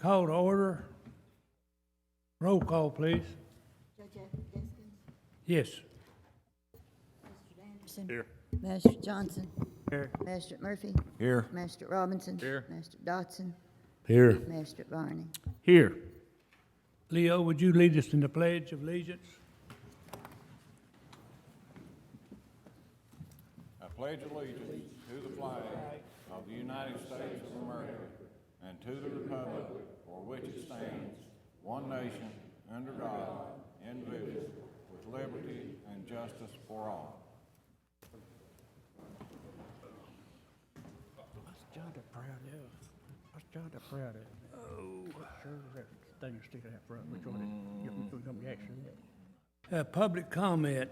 Call to order. Roll call, please. Judge Deskins, Yes. Mr. Anderson. Here. Master Johnson. Here. Master Murphy. Here. Master Robinson. Here. Master Dotson. Here. Master Barney. Here. Leo, would you lead us in the Pledge of Allegiance? I pledge allegiance to the flag of the United States of America and to the republic for which it stands, one nation, under God, indivisible, with liberty and justice for all. What's John proud of? What's John proud of? Oh. Sure, that thing sticking out front. Which one? You come action. Public comment.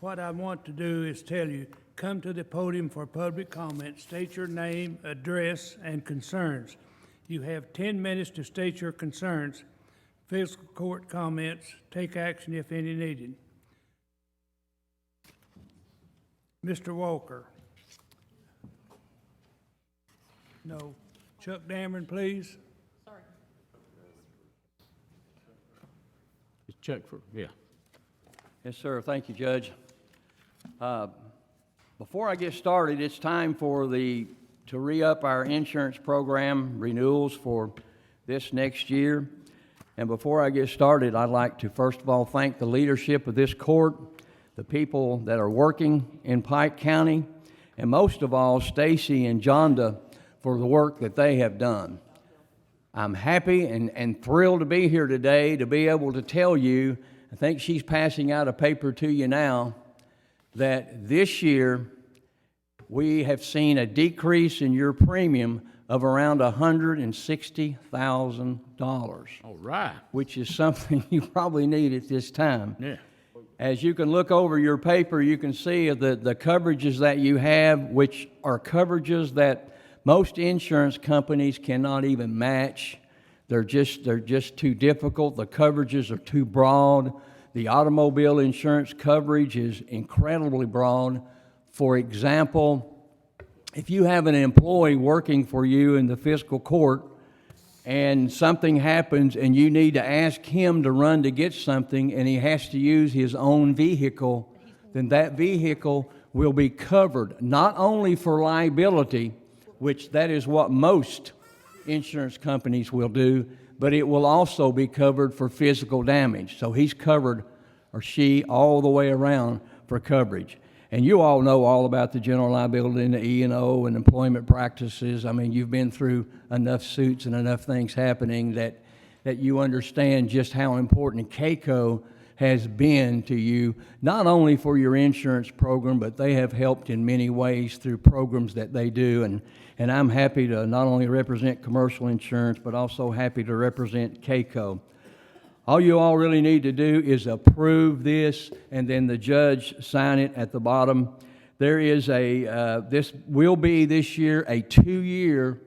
What I want to do is tell you, come to the podium for public comment. State your name, address, and concerns. You have 10 minutes to state your concerns. Fiscal court comments, take action if any needed. Mr. Walker. No. Chuck Dameron, please. Check for, yeah. Yes, sir. Thank you, Judge. Before I get started, it's time to re-up our insurance program renewals for this next year. And before I get started, I'd like to first of all thank the leadership of this court, the people that are working in Pike County, and most of all, Stacy and Jonda for the work that they have done. I'm happy and thrilled to be here today to be able to tell you, I think she's passing out a paper to you now, that this year we have seen a decrease in your premium of around $160,000. All right. Which is something you probably need at this time. Yeah. As you can look over your paper, you can see the coverages that you have, which are coverages that most insurance companies cannot even match. They're just too difficult. The coverages are too broad. The automobile insurance coverage is incredibly broad. For example, if you have an employee working for you in the fiscal court and something happens and you need to ask him to run to get something and he has to use his own vehicle, then that vehicle will be covered not only for liability, which that is what most insurance companies will do, but it will also be covered for physical damage. So he's covered, or she, all the way around for coverage. And you all know all about the general liability and the E&O and employment practices. I mean, you've been through enough suits and enough things happening that you understand just how important CAECO has been to you, not only for your insurance program, but they have helped in many ways through programs that they do. And I'm happy to not only represent commercial insurance, but also happy to represent CAECO. All you all really need to do is approve this, and then the judge sign it at the bottom. There is this will be this year a 2-year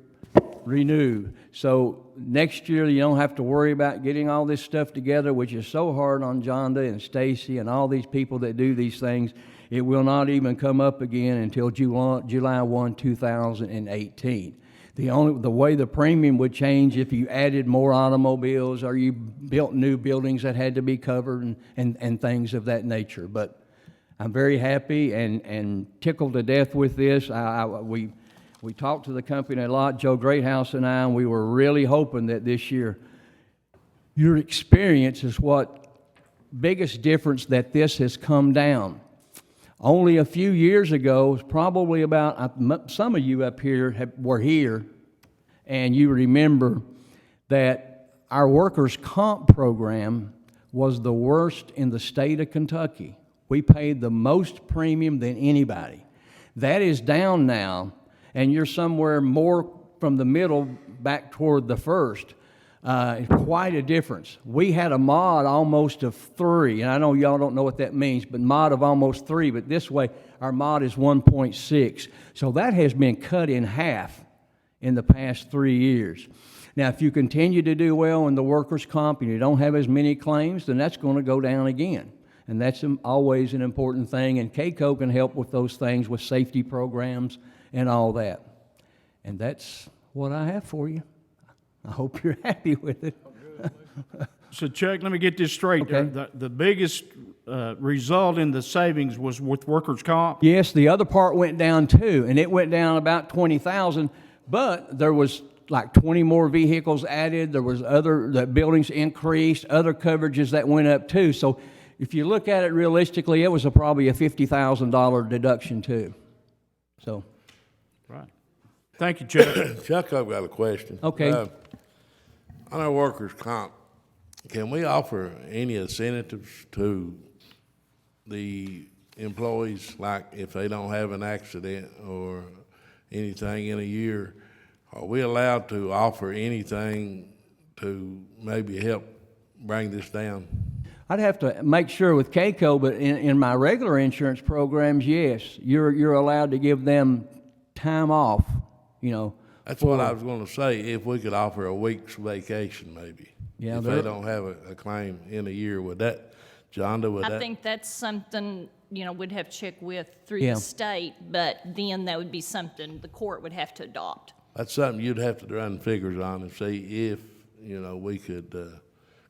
renew. So next year you don't have to worry about getting all this stuff together, which is so hard on Jonda and Stacy and all these people that do these things. It will not even come up again until July 1, 2018. The way the premium would change if you added more automobiles or you built new buildings that had to be covered and things of that nature. But I'm very happy and tickled to death with this. We talked to the company a lot, Joe Greathouse and I, and we were really hoping that this year your experience is what biggest difference that this has come down. Only a few years ago, probably about, some of you up here were here, and you remember that our workers' comp program was the worst in the state of Kentucky. We paid the most premium than anybody. That is down now, and you're somewhere more from the middle back toward the first. Quite a difference. We had a mod almost of 3, and I know y'all don't know what that means, but mod of almost 3, but this way our mod is 1.6. So that has been cut in half in the past 3 years. Now, if you continue to do well in the workers' comp and you don't have as many claims, then that's going to go down again. And that's always an important thing, and CAECO can help with those things with safety programs and all that. And that's what I have for you. I hope you're happy with it. So Chuck, let me get this straight. Okay. The biggest result in the savings was with workers' comp? Yes, the other part went down too, and it went down about 20,000, but there was like 20 more vehicles added. There was the buildings increased, other coverages that went up too. So if you look at it realistically, it was probably a $50,000 deduction too. So. Right. Thank you, Chuck. Chuck, I've got a question. Okay. On our workers' comp, can we offer any incentives to the employees, like if they don't have an accident or anything in a year? Are we allowed to offer anything to maybe help bring this down? I'd have to make sure with CAECO, but in my regular insurance programs, yes, you're allowed to give them time off, you know. That's what I was gonna say, if we could offer a week's vacation maybe. Yeah, if they don't have a claim in a year, would that, Jonda, would I that? think that's something, we'd have to check with through Yeah. the state, but then that would be something the court would have to adopt. That's something you'd have to run figures on and see if, we could,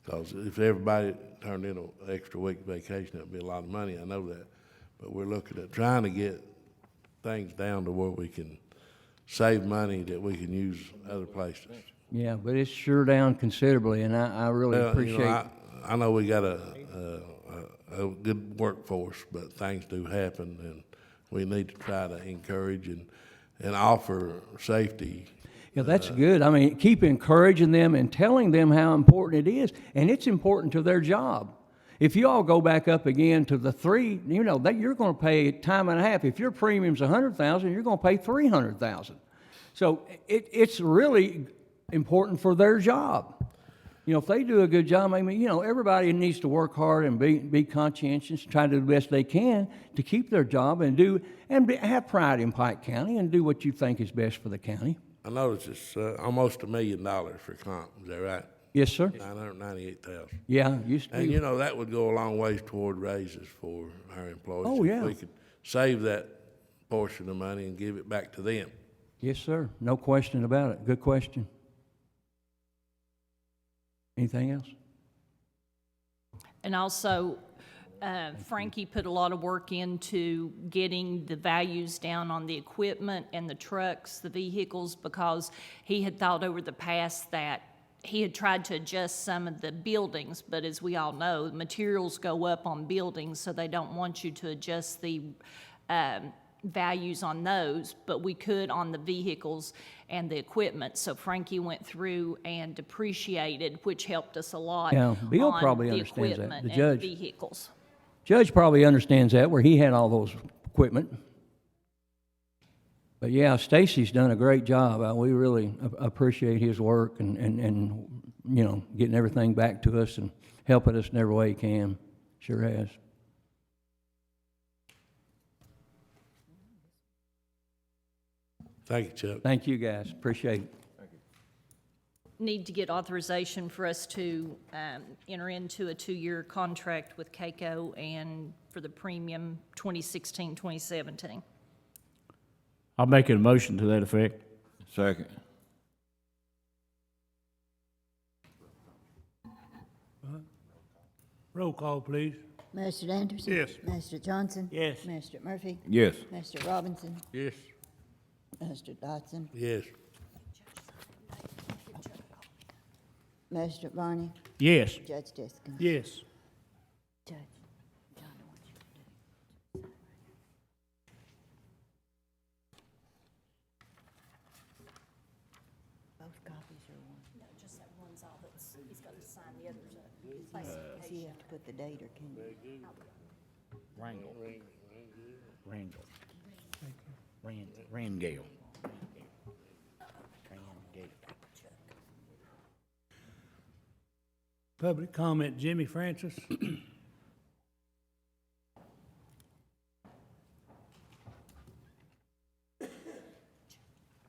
cause if everybody turned in an extra week vacation, it'd be a lot of money, I know that. But we're looking at trying to get things down to where we can save money that we can use other places. Yeah, but it's sure down considerably, and I really Well, appreciate. I know we got a good workforce, but things do happen, and we need to try to encourage and offer safety. Yeah, that's good. I mean, keep encouraging them and telling them how important it is, and it's important to their job. If you all go back up again to the 3, that you're going to pay time and a half. If your premium's $100,000, you're going to pay $300,000. So it's really important for their job. If they do a good job, I mean, everybody needs to work hard and be conscientious, try to do the best they can to keep their job and have pride in Pike County and do what you think is best for the county. I noticed it's almost $1 million for comp, is that right? Yes, sir. 998,000. Yeah, used to And be. that would go a long ways toward raises for our employees. Oh, yeah. If we could save that portion of money and give it back to them. Yes, sir. No question about it. Good question. Anything else? And also, Frankie put a lot of work into getting the values down on the equipment and the trucks, the vehicles, because he had thought over the past that he had tried to adjust some of the buildings, but as we all know, materials go up on buildings, so they don't want you to adjust the values on those, but we could on the vehicles and the equipment. So Frankie went through and depreciated, which helped us a lot Yeah, Bill on probably the understands that, equipment the and judge. vehicles. Judge probably understands that, where he had all those equipment. But yeah, Stacy's done a great job. We really appreciate his work and getting everything back to us and helping us in every way he can. Sure has. Thank you, Chuck. Thank you, guys. Appreciate it. Need to get authorization for us to enter into a 2-year contract with CAECO and for the premium 2016, 2017. I'll make a motion to that effect. Second. Roll call, please. Mr. Anderson? Yes. Mr. Johnson? Yes. Mr. Murphy? Yes. Mr. Robinson? Yes. Mr. Dodson? Yes. Mr. Barney? Yes. Judge Diskin? Yes. Judge, John, I want you to do. Both copies are one. No, just that one's all that's, he's got to sign the others up. So you have to put the date, or can you? Rangel. Rangel. Public comment, Jimmy Francis.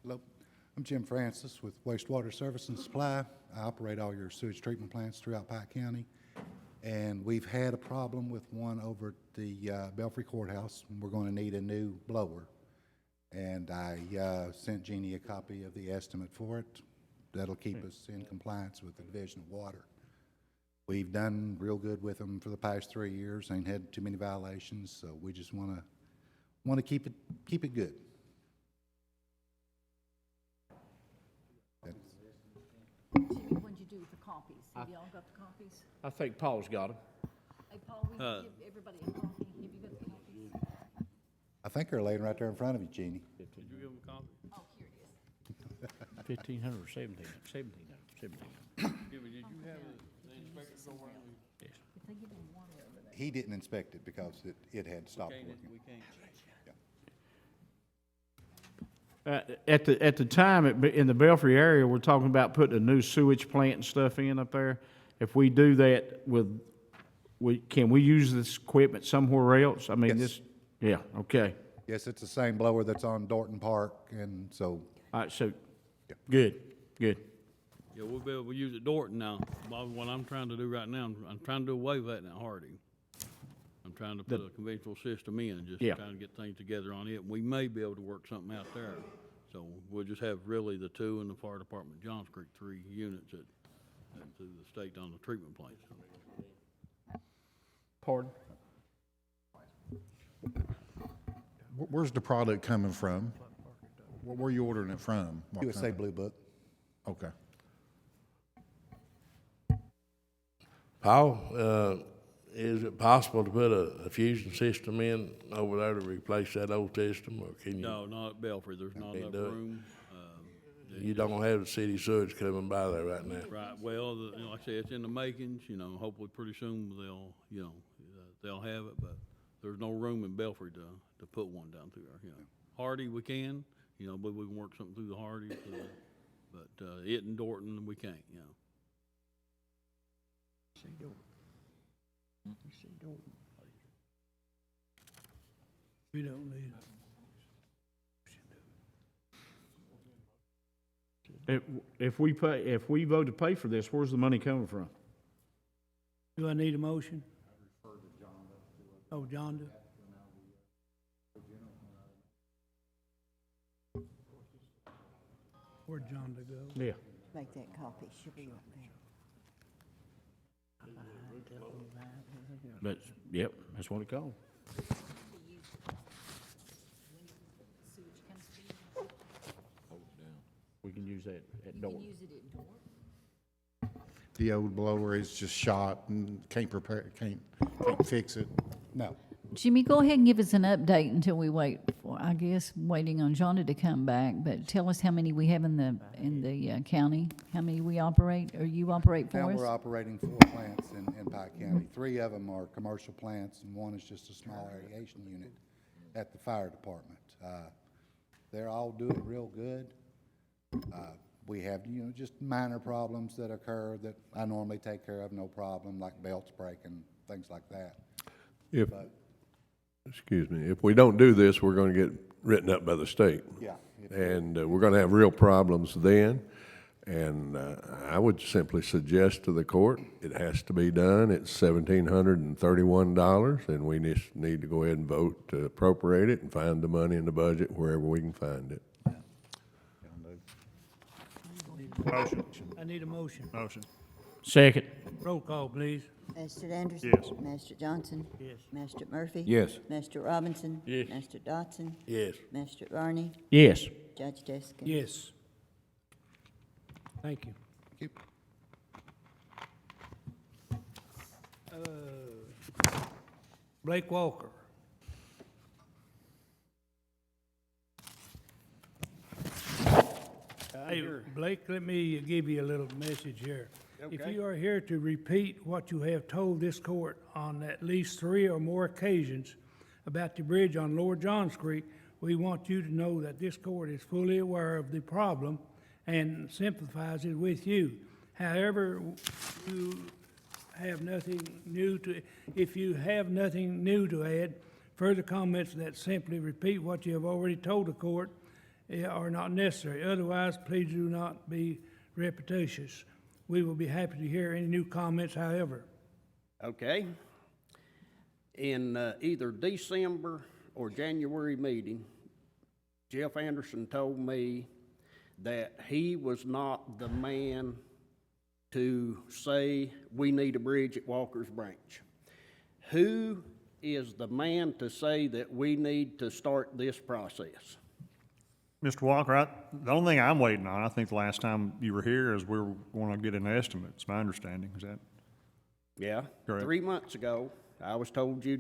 Hello, I'm Jim Francis with Wastewater Service and Supply. I operate all your sewage treatment plants throughout Pike County. And we've had a problem with one over at the Belfry Courthouse, and we're going to need a new blower. And I sent Jeannie a copy of the estimate for it that'll keep us in compliance with the Division of Water. We've done real good with them for the past 3 years, ain't had too many violations, so we just wanna keep it good. Jimmy, what'd you do with the copies? Have y'all got the copies? I think Paul's got them. Hey, Paul, will you give everybody a copy? Have you got the copies? I think they're laying right there in front of you, Jeannie. Oh, here it is. 1,500 or 1,700, 1,700. If they give them water over there. He didn't inspect it because it had stopped working. At the time, in the Belfry area, we're talking about putting a new sewage plant and stuff in up there. If we do that can we use this equipment somewhere else? I mean, Yes. yeah, okay. Yes, it's the same blower that's on Dorton Park, and so, All right, so, good. Yeah, we'll be able to use it Dorton now. Bob, what I'm trying to do right now, I'm trying to do away with that now, Harding. I'm trying to put a conventional system in, just Yeah. trying to get things together on it. We may be able to work something out there. So we'll just have really the 2 in the fire department, Johns Creek, 3 units at through the state on the treatment plant. Pardon? Where's the product coming from? Where are you ordering it from? What USA company? Blue Book. Okay. Paul, is it possible to put a fusion system in over there to replace that old system, or can you? No, not at Belfry. There's not Can't enough do it. room. You don't have the city sewage coming by there right now. Right, well, like I said, it's in the makings, hopefully pretty soon they'll have it, but there's no room in Belfry to put one down through there, Hardy, we can, but we can work something through the Hardy, but it and Dorton, we can't, We don't need it. If we vote to pay for this, where's the money coming from? Do I need a motion? Oh, John do? Where'd John go? Yeah. Make that copy, she'll be right there. But, yep, that's what it called. We can use that at Dorton. Use it at Dorton. The old blower is just shot and can't fix it. No. Jimmy, go ahead and give us an update until we wait for, I guess, waiting on Jonda to come back, but tell us how many we have in the county, how many we operate, or you operate for Now us? we're operating 4 plants in Pike County. 3 of them are commercial plants, and 1 is just a small aeration unit at the fire department. They're all doing real good. We have, just minor problems that occur that I normally take care of, no problem, like belts breaking, things like that. If we don't do this, we're going to get written up by the state. Yeah. And we're going to have real problems then. And I would simply suggest to the court, it has to be done. It's $1,731, and we just need to go ahead and vote to appropriate it and find the money in the budget wherever we can find it. Motion. I need a motion. Motion. Second. Roll call, please. Master Anderson? Yes. Master Johnson? Yes. Master Murphy? Yes. Master Robinson? Yes. Master Dotson? Yes. Master Barney? Yes. Judge Jessica? Yes. Thank you. Thank Blake Walker. Hey, Blake, let me give you a little message here. If you are here to repeat what you have told this court on at least 3 or more occasions about the bridge on Lower Johns Creek, we want you to know that this court is fully aware of the problem and sympathizes with you. However, if you have nothing new to add, further comments that simply repeat what you have already told the court are not necessary. Otherwise, please do not be repetitious. We will be happy to hear any new comments, however. Okay. In either December or January meeting, Jeff Anderson told me that he was not the man to say, we need a bridge at Walker's Branch. Who is the man to say that we need to start this process? Mr. Walker, the only thing I'm waiting on, I think the last time you were here, is we're going to get an estimate. It's my understanding. Is that Yeah, correct? 3 months ago, I was told you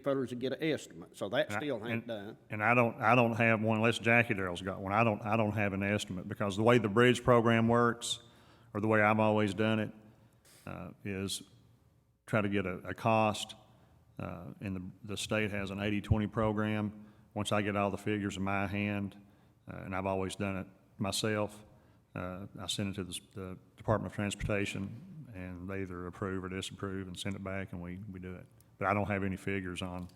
fellas would get an estimate, so that still ain't done. And I don't have one unless Jackie Darrell's got one. I don't have an estimate because the way the bridge program works, or the way I've always done it, is try to get a cost. And the state has an 80-20 program. Once I get all the figures in my hand, and I've always done it myself, I send it to the Department of Transportation, and they either approve or disapprove and send it back, and we do it. But I don't have any figures on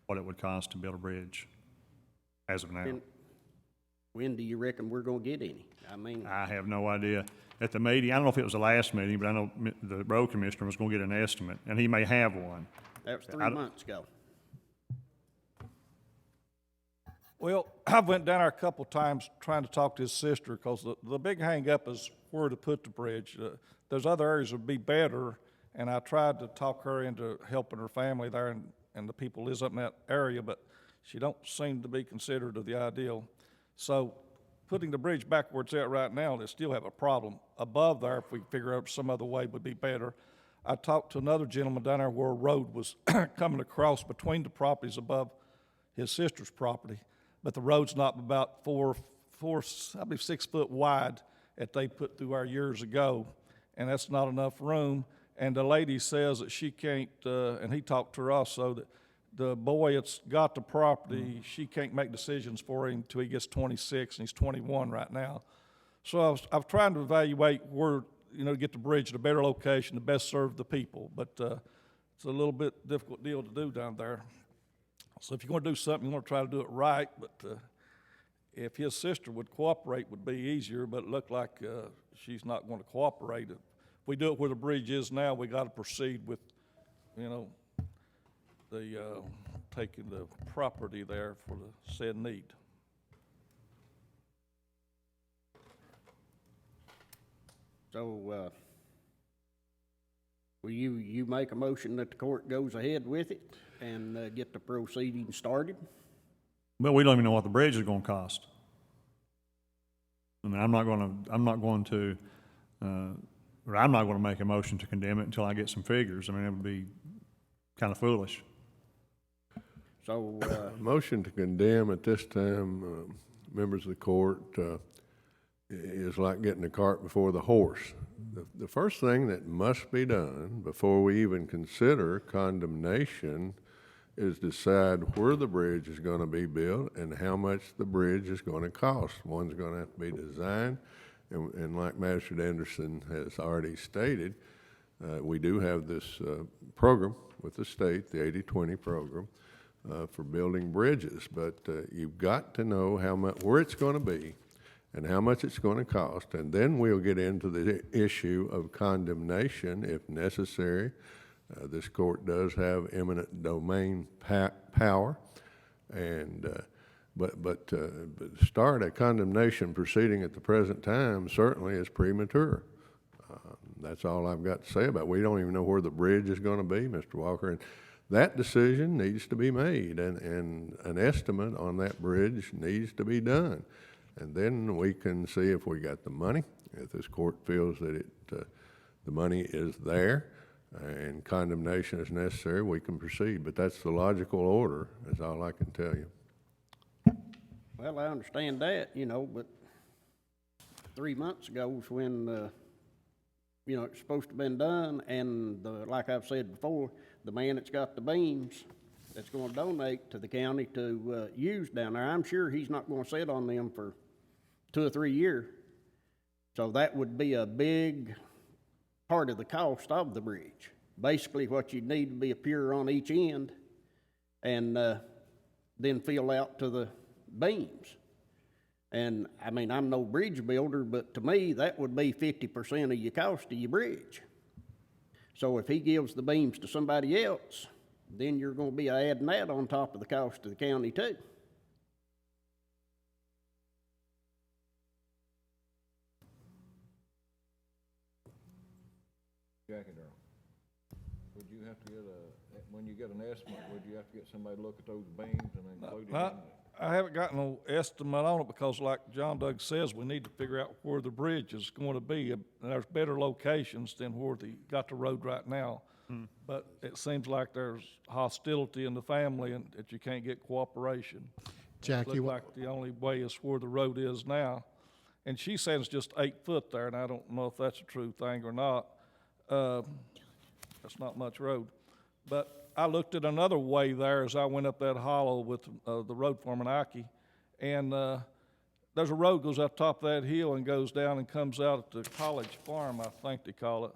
what it would cost to build a bridge as of now. When do you reckon we're gonna get any? I mean, I have no idea. At the meeting, I don't know if it was the last meeting, but I know the road commissioner was gonna get an estimate, and he may have one. that was 3 months ago. Well, I went down there a couple times trying to talk to his sister, because the big hang-up is where to put the bridge. There's other areas that would be better, and I tried to talk her into helping her family there and the people lives up in that area, but she don't seem to be considered of the ideal. So putting the bridge back where it's at right now, they still have a problem. Above there, if we figure out some other way, would be better. I talked to another gentleman down there where a road was coming across between the properties above his sister's property, but the road's not about I believe 6 foot wide that they put through our years ago, and that's not enough room. And the lady says that she can't, and he talked to her also, that the boy that's got the property, she can't make decisions for him until he gets 26, and he's 21 right now. So I was trying to evaluate where, to get the bridge at a better location to best serve the people, but it's a little bit difficult deal to do down there. So if you're going to do something, you want to try to do it right, but if his sister would cooperate, would be easier, but it looked like she's not going to cooperate. If we do it where the bridge is now, we got to proceed with, taking the property there for the said need. So, will you make a motion that the court goes ahead with it and get the proceedings started? But we don't even know what the bridge is gonna cost. I mean, I'm not gonna make a motion to condemn it until I get some figures. I mean, it would be kind of foolish. So, Motion to condemn at this time, members of the court, is like getting the cart before the horse. The first thing that must be done before we even consider condemnation is decide where the bridge is going to be built and how much the bridge is going to cost. One's going to have to be designed, and like Magistrate Anderson has already stated, we do have this program with the state, the 80-20 program, for building bridges, but you've got to know where it's going to be and how much it's going to cost, and then we'll get into the issue of condemnation if necessary. This court does have eminent domain power, and but start a condemnation proceeding at the present time certainly is premature. That's all I've got to say about it. We don't even know where the bridge is going to be, Mr. Walker, and that decision needs to be made, and an estimate on that bridge needs to be done. And then we can see if we got the money. If this court feels that the money is there and condemnation is necessary, we can proceed. But that's the logical order, is all I can tell you. well, I understand that, but 3 months ago was when, it's supposed to have been done, and like I've said before, the man that's got the beams that's going to donate to the county to use down there, I'm sure he's not going to sit on them for 2 or 3 years. So that would be a big part of the cost of the bridge. Basically, what you'd need to be a pier on each end and then fill out to the beams. And, I mean, I'm no bridge builder, but to me, that would be 50% of your cost of your bridge. So if he gives the beams to somebody else, then you're going to be adding that on top of the cost of the county too. Jackie Darrell, would you have to get when you get an estimate, would you have to get somebody to look at those beams and include it in? I haven't got no estimate on it because like John Doug says, we need to figure out where the bridge is going to be. And there's better locations than where got the road right now. But it seems like there's hostility in the family and that you can't get cooperation. Jackie, Looks like the only way is where the road is now. And she says it's just 8 foot there, and I don't know if that's a true thing or not. That's not much road. But I looked at another way there as I went up that hollow with the road foreman Ike, and there's a road goes up top of that hill and goes down and comes out at the college farm, I think they call it.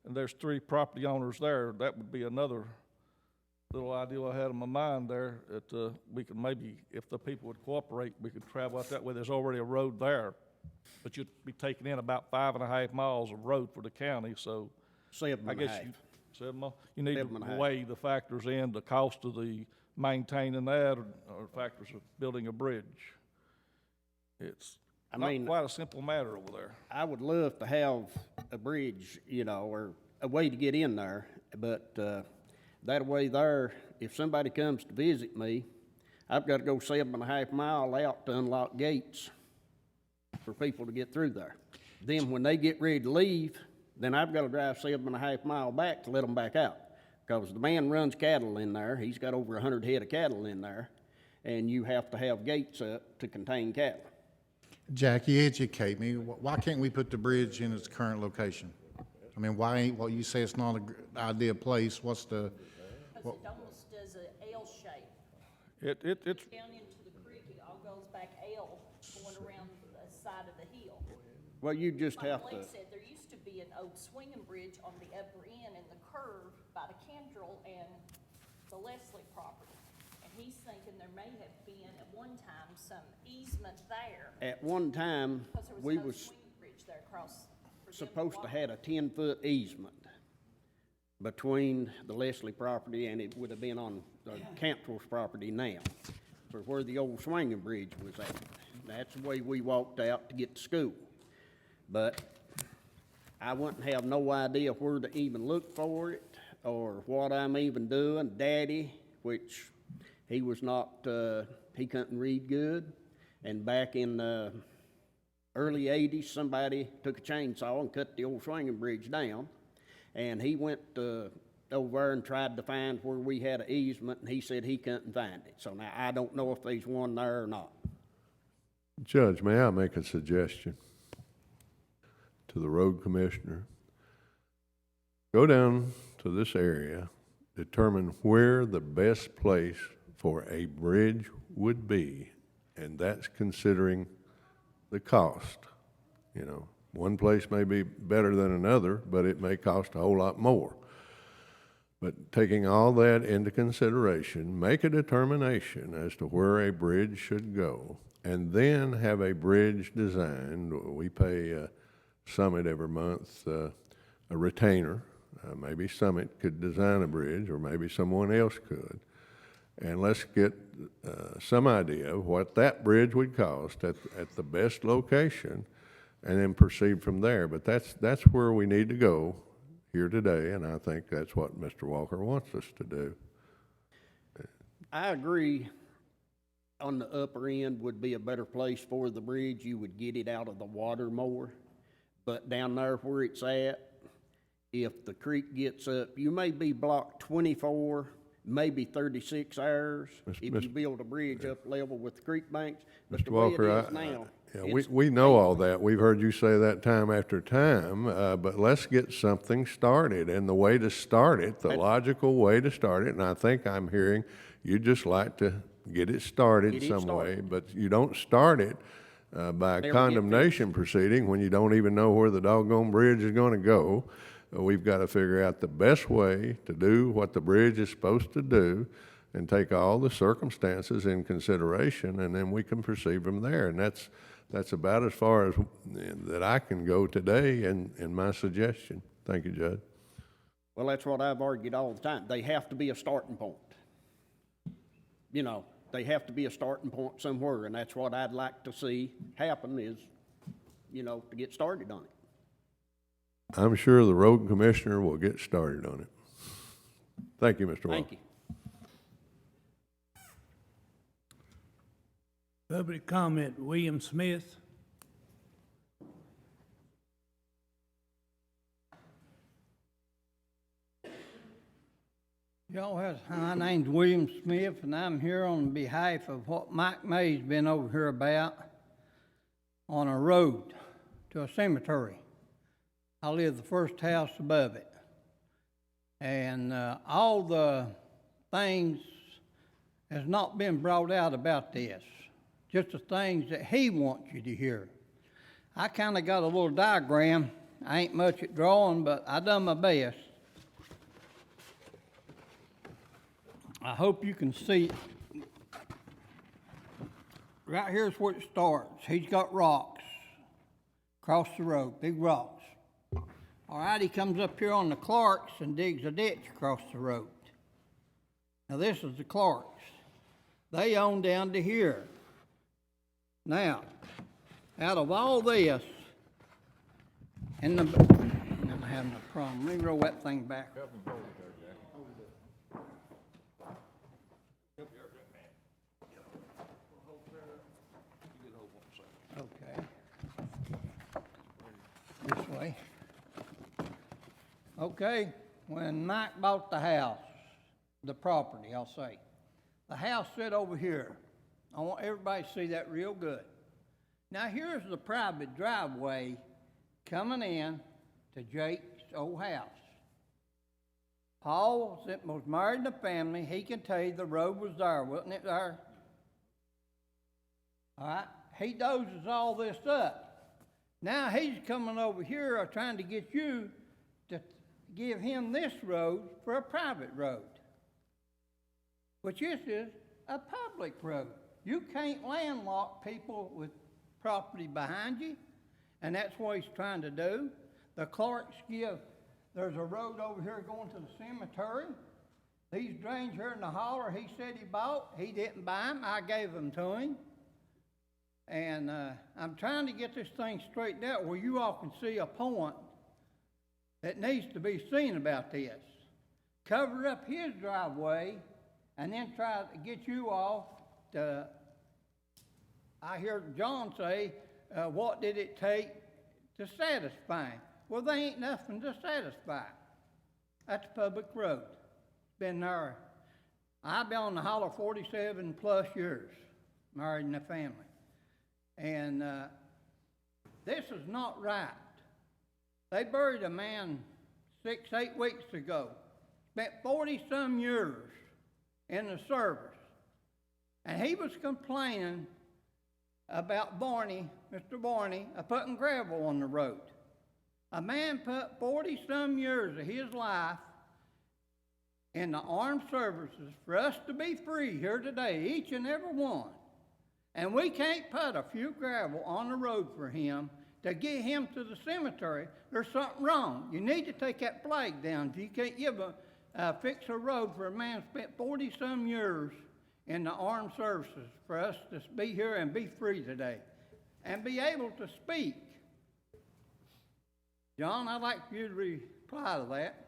And there's 3 property owners there. That would be another little idea I had in my mind there that we could maybe, if the people would cooperate, we could travel out that way. There's already a road there, but you'd be taking in about 5.5 miles of road for the county, so. 7.5. You need to weigh the factors in, the cost of the maintaining that or factors of building a bridge. It's not quite a simple matter over there. I would love to have a bridge, or a way to get in there, but that way there, if somebody comes to visit me, I've got to go 7.5 miles out to unlock gates for people to get through there. Then when they get ready to leave, then I've got to drive 7.5 miles back to let them back out. Because the man runs cattle in there. He's got over 100 head of cattle in there. And you have to have gates up to contain cattle. Jackie, educate me. Why can't we put the bridge in its current location? I mean, why ain't, you say it's not an ideal place, what's the? Because it almost does an L shape. It's Down into the creek, it all goes back L, going around the side of the hill. Well, you just Like have Blake to. said, there used to be an old swinging bridge on the upper end and the curve by the Cantrell and the Leslie property. And he's thinking there may have been at one time some easement there. At one time, Because there we was no was swinging bridge there across. for them to supposed to walk. have a 10-foot easement between the Leslie property, and it would have been on the Cantrell's property now, for where the old swinging bridge was at. That's the way we walked out to get to school. But I wouldn't have no idea where to even look for it, or what I'm even doing. Daddy, which he was not, he couldn't read good, and back in the early 80s, somebody took a chainsaw and cut the old swinging bridge down. And he went over there and tried to find where we had an easement, and he said he couldn't find it. So now I don't know if there's one there or not. Judge, may I make a suggestion to the road commissioner? Go down to this area, determine where the best place for a bridge would be, and that's considering the cost. One place may be better than another, but it may cost a whole lot more. But taking all that into consideration, make a determination as to where a bridge should go, and then have a bridge designed. We pay Summit every month a retainer. Maybe Summit could design a bridge, or maybe someone else could. And let's get some idea of what that bridge would cost at the best location, and then proceed from there. But that's where we need to go here today, and I think that's what Mr. Walker wants us to do. I agree on the upper end would be a better place for the bridge. You would get it out of the water more. But down there where it's at, if the creek gets up, you may be blocked 24, maybe 36 hours if you build a bridge up level with the creek banks. But Mr. the way it Walker, is now, we know all that. We've heard you say that time after time, but let's get something started. And the way to start it, the logical way to start it, and I think I'm hearing you'd just like to get it started some way, but you don't start it by a condemnation proceeding when you don't even know where the doggone bridge is going to go. We've got to figure out the best way to do what the bridge is supposed to do and take all the circumstances in consideration, and then we can proceed from there. And that's about as far as that I can go today in my suggestion. Thank you, Judge. well, that's what I've argued all the time. They have to be a starting point. They have to be a starting point somewhere, and that's what I'd like to see happen is, to get started on it. I'm sure the road commissioner will get started on it. Thank you, Mr. Walker. Thank you. Public comment, William Smith. Y'all, my name's William Smith, and I'm here on behalf of what Mike May's been over here about on a road to a cemetery. I live the first house above it. And all the things has not been brought out about this, just the things that he wants you to hear. I kind of got a little diagram. I ain't much at drawing, but I done my best. I hope you can see it. Right here's where it starts. He's got rocks across the road, big rocks. All right, he comes up here on the Clarks and digs a ditch across the road. Now this is the Clarks. They own down to here. Now, out of all this, and I'm having a problem. Let me roll that thing back. Okay. This way. Okay, when Mike bought the house, the property, I'll say, the house sit over here. I want everybody to see that real good. Now here's the private driveway coming in to Jake's old house. Paul was married in a family. He can tell you the road was there, wasn't it there? All right, he dozes all this up. Now he's coming over here trying to get you to give him this road for a private road, which this is a public road. You can't landlock people with property behind you, and that's what he's trying to do. The Clarks there's a road over here going to the cemetery. These drains here in the holler he said he bought, he didn't buy them, I gave them to him. And I'm trying to get this thing straightened out where you all can see a point that needs to be seen about this. Cover up his driveway and then try to get you all to, I hear John say, what did it take to satisfy him? Well, there ain't nothing to satisfy. That's a public road. Been there. I've been on the holler 47 plus years, married in a family. And this is not right. They buried a man 6-8 weeks ago, spent 40-some years in the service. And he was complaining about Mr. Barney, putting gravel on the road. A man put 40-some years of his life in the armed services for us to be free here today, each and every one. And we can't put a few gravel on the road for him to get him to the cemetery. There's something wrong. You need to take that flag down. If you can't fix a road for a man who spent 40-some years in the armed services for us to be here and be free today and be able to speak. John, I'd like for you to reply to that.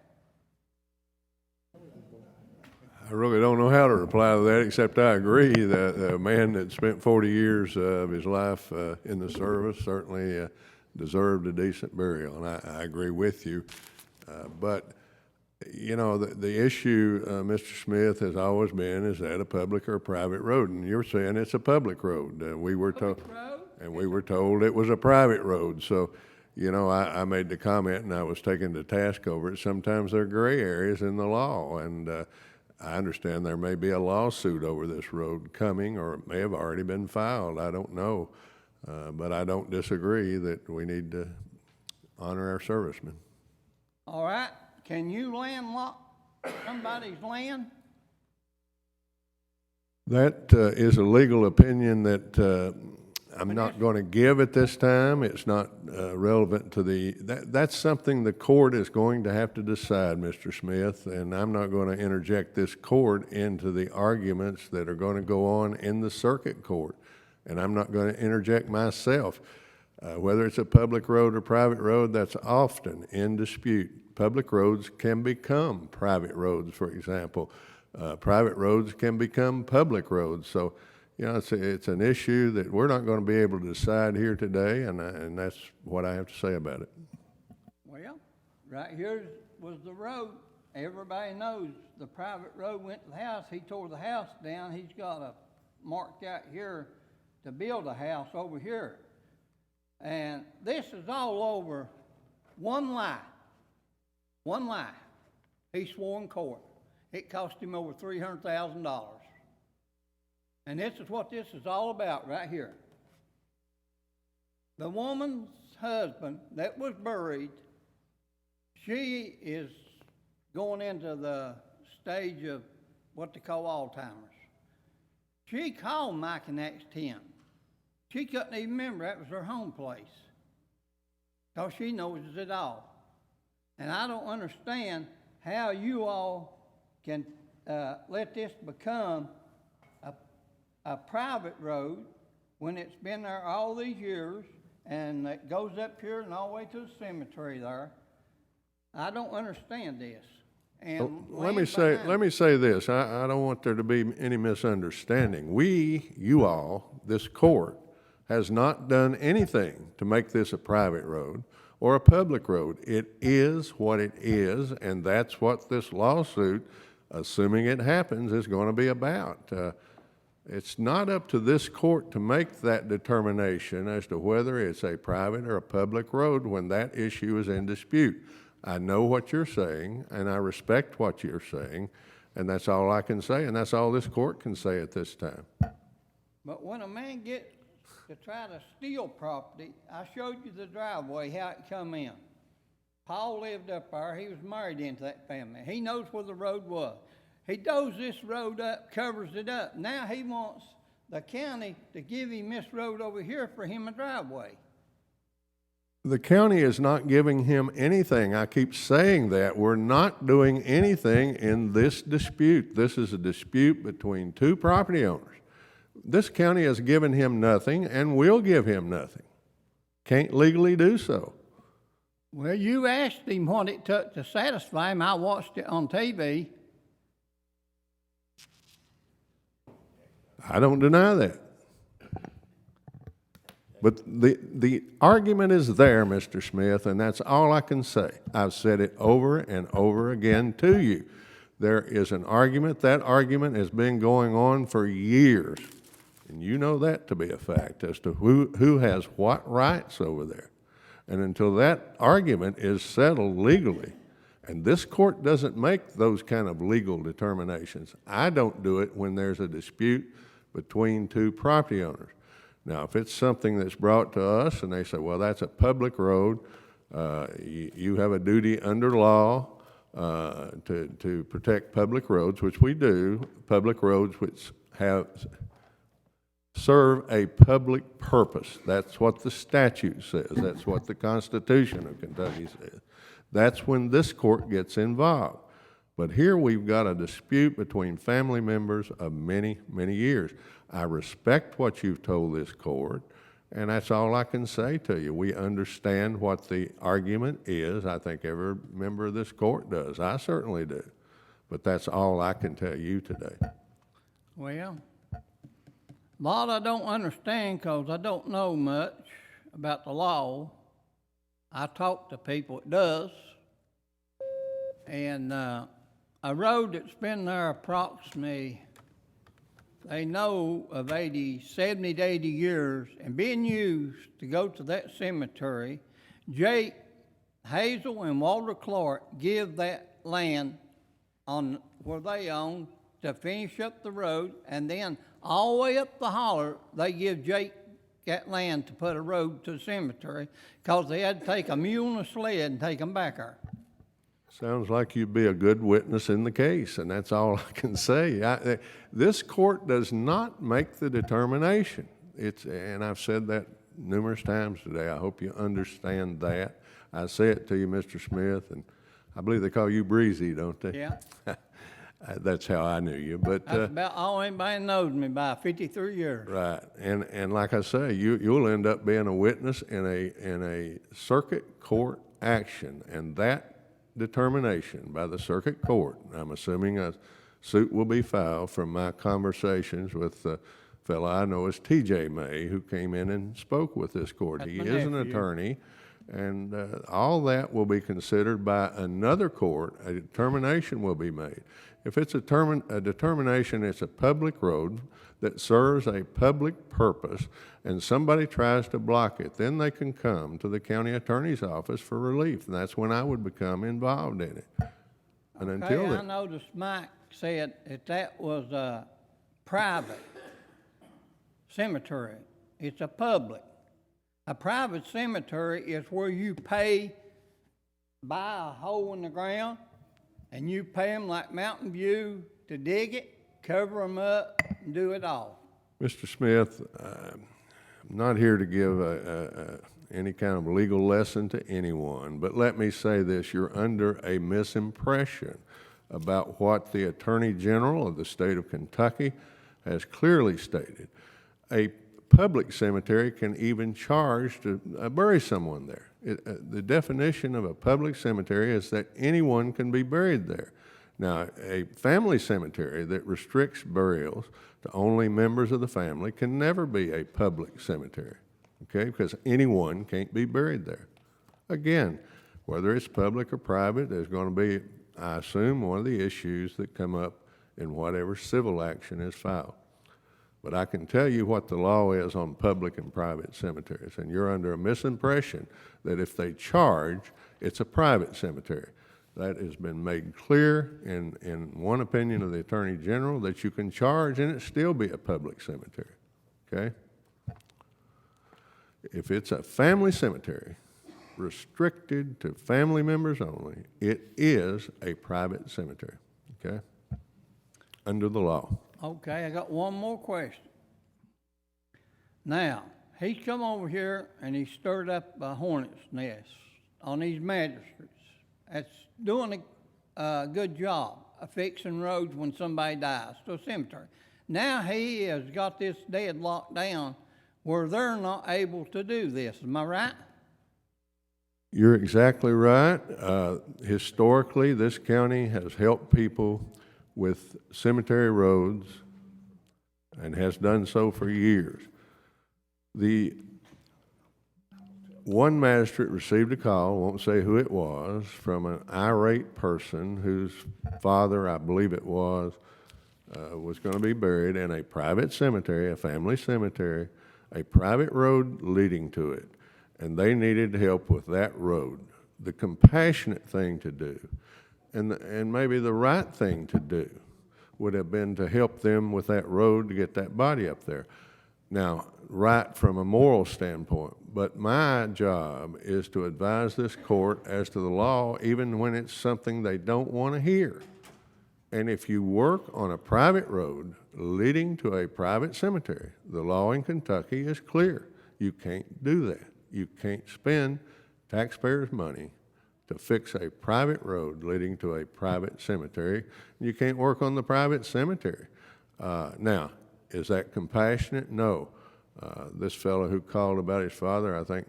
I really don't know how to reply to that, except I agree that a man that spent 40 years of his life in the service certainly deserved a decent burial, and I agree with you. But, you know, the issue, Mr. Smith, has always been, is that a public or a private road? And you're saying it's a public road. We were told it was a private road. So, you know, I made the comment, and I was taken to task over it. Sometimes there are gray areas in the law, and I understand there may be a lawsuit over this road coming, or it may have already been filed. I don't know. But I don't disagree that we need to honor our servicemen. All right. Can you landlock somebody's land? That is a legal opinion that I'm not going to give at this time. It's not relevant to that's something the court is going to have to decide, Mr. Smith, and I'm not going to interject this court into the arguments that are going to go on in the circuit court, and I'm not going to interject myself. Whether it's a public road or private road, that's often in dispute. Public roads can become private roads, for example. Private roads can become public roads. So, you know, it's an issue that we're not going to be able to decide here today, and that's what I have to say about it. Well, right here was the road. Everybody knows the private road went to the house. He tore the house down. He's got a marked out here to build a house over here. And this is all over one lie. One lie. He swore in court. It cost him over $300,000. And this is what this is all about right here. The woman's husband that was buried, she is going into the stage of what they call Alzheimer's. She called Mike and asked him. She couldn't even remember that was her home place, because she knows it all. And I don't understand how you all can let this become a private road when it's been there all these years, and it goes up here and all the way to the cemetery there. I don't understand this. And Let me say this. I don't want there to be any misunderstanding. You all, this court, has not done anything to make this a private road or a public road. It is what it is, and that's what this lawsuit, assuming it happens, is going to be about. It's not up to this court to make that determination as to whether it's a private or a public road when that issue is in dispute. I know what you're saying, and I respect what you're saying, and that's all I can say, and that's all this court can say at this time. But when a man gets to try to steal property, I showed you the driveway, how it come in. Paul lived up there. He was married into that family. He knows where the road was. He does this road up, covers it up. Now he wants the county to give him this road over here for him a driveway. The county is not giving him anything. I keep saying that. We're not doing anything in this dispute. This is a dispute between two property owners. This county has given him nothing and will give him nothing. Can't legally do so. Well, you asked him what it took to satisfy him. I watched it on TV. I don't deny that. But the argument is there, Mr. Smith, and that's all I can say. I've said it over and over again to you. There is an argument. That argument has been going on for years, and you know that to be a fact as to who has what rights over there. And until that argument is settled legally, and this court doesn't make those kind of legal determinations. I don't do it when there's a dispute between two property owners. Now, if it's something that's brought to us and they say, well, that's a public road, you have a duty under law to protect public roads, which we do, public roads which serve a public purpose. That's what the statute says. That's what the Constitution of Kentucky says. That's when this court gets involved. But here we've got a dispute between family members of many, many years. I respect what you've told this court, and that's all I can say to you. We understand what the argument is. I think every member of this court does. I certainly do. But that's all I can tell you today. Well, a lot I don't understand because I don't know much about the law. I talk to people that does. And a road that's been there approximately, they know of 70 to 80 years and being used to go to that cemetery. Jake Hazel and Walter Clark give that land on where they own to finish up the road, and then all the way up the holler, they give Jake that land to put a road to the cemetery because they had to take a mule and a sled and take them back there. Sounds like you'd be a good witness in the case, and that's all I can say. This court does not make the determination. And I've said that numerous times today. I hope you understand that. I say it to you, Mr. Smith, and I believe they call you Breezy, don't they? Yeah. That's how I knew you, but. That's about all anybody knows me by, 53 years. Right, and like I say, you'll end up being a witness in a circuit court action, and that determination by the circuit court, I'm assuming a suit will be filed from my conversations with the fellow I know is T.J. May, who came in and spoke with this court. That's He my is an nephew. attorney, and all that will be considered by another court. A determination will be made. If it's a determination, it's a public road that serves a public purpose, and somebody tries to block it, then they can come to the county attorney's office for relief, and that's when I would become involved in it. And until Okay, I then, noticed Mike said that was a private cemetery. It's a public. A private cemetery is where you pay, buy a hole in the ground, and you pay them like Mountain View to dig it, cover them up, and do it all. Mr. Smith, I'm not here to give any kind of legal lesson to anyone, but let me say this, you're under a misimpression about what the Attorney General of the state of Kentucky has clearly stated. A public cemetery can even charge to bury someone there. The definition of a public cemetery is that anyone can be buried there. Now, a family cemetery that restricts burials to only members of the family can never be a public cemetery, okay? Because anyone can't be buried there. Again, whether it's public or private, there's going to be, I assume, one of the issues that come up in whatever civil action is filed. But I can tell you what the law is on public and private cemeteries, and you're under a misimpression that if they charge, it's a private cemetery. That has been made clear in one opinion of the Attorney General, that you can charge and it still be a public cemetery, okay? If it's a family cemetery, restricted to family members only, it is a private cemetery, okay? Under the law. Okay, I got one more question. Now, he's come over here and he stirred up a hornet's nest on these magistrates. That's doing a good job of fixing roads when somebody dies to a cemetery. Now he has got this deadlocked down where they're not able to do this. Am I right? You're exactly right. Historically, this county has helped people with cemetery roads and has done so for years. The one magistrate received a call, won't say who it was, from an irate person whose father, I believe it was going to be buried in a private cemetery, a family cemetery, a private road leading to it, and they needed help with that road. The compassionate thing to do, and maybe the right thing to do, would have been to help them with that road to get that body up there. Now, right from a moral standpoint, but my job is to advise this court as to the law, even when it's something they don't want to hear. And if you work on a private road leading to a private cemetery, the law in Kentucky is clear. You can't do that. You can't spend taxpayers' money to fix a private road leading to a private cemetery. You can't work on the private cemetery. Now, is that compassionate? No. This fellow who called about his father, I think,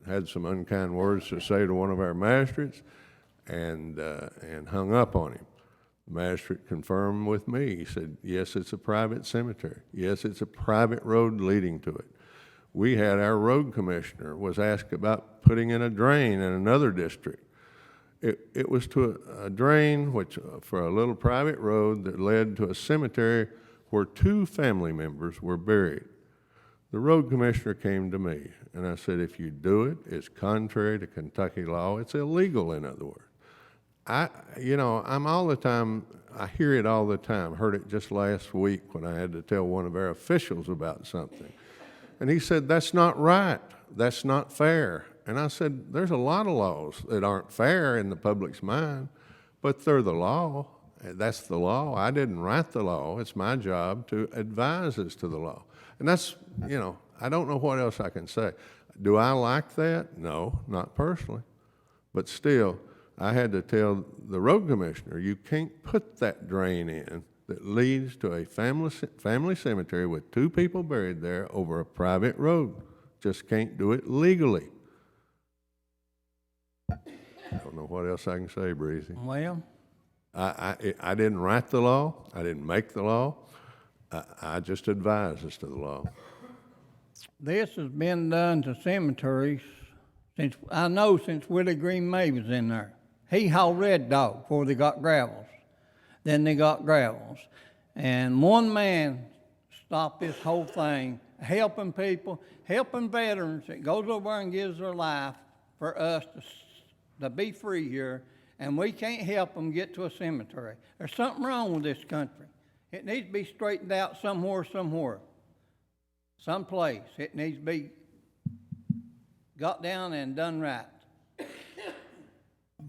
had some unkind words to say to one of our magistrates and hung up on him. The magistrate confirmed with me. He said, yes, it's a private cemetery. Yes, it's a private road leading to it. We had our road commissioner was asked about putting in a drain in another district. It was to a drain which for a little private road that led to a cemetery where 2 family members were buried. The road commissioner came to me, and I said, if you do it, it's contrary to Kentucky law. It's illegal, in other words. I'm all the time, I hear it all the time. Heard it just last week when I had to tell one of our officials about something. And he said, that's not right. That's not fair. And I said, there's a lot of laws that aren't fair in the public's mind, but they're the law. That's the law. I didn't write the law. It's my job to advise as to the law. And that's, I don't know what else I can say. Do I like that? No, not personally. But still, I had to tell the road commissioner, you can't put that drain in that leads to a family cemetery with 2 people buried there over a private road. Just can't do it legally. I don't know what else I can say, Breezy. Well, I didn't write the law. I didn't make the law. I just advise as to the law. this has been done to cemeteries since Willie Green May was in there. He hauled Red Dog before they got gravels. Then they got gravels. And one man stopped this whole thing, helping people, helping veterans that goes over and gives their life for us to be free here, and we can't help them get to a cemetery. There's something wrong with this country. It needs to be straightened out somewhere. Someplace. It needs to be got down and done right.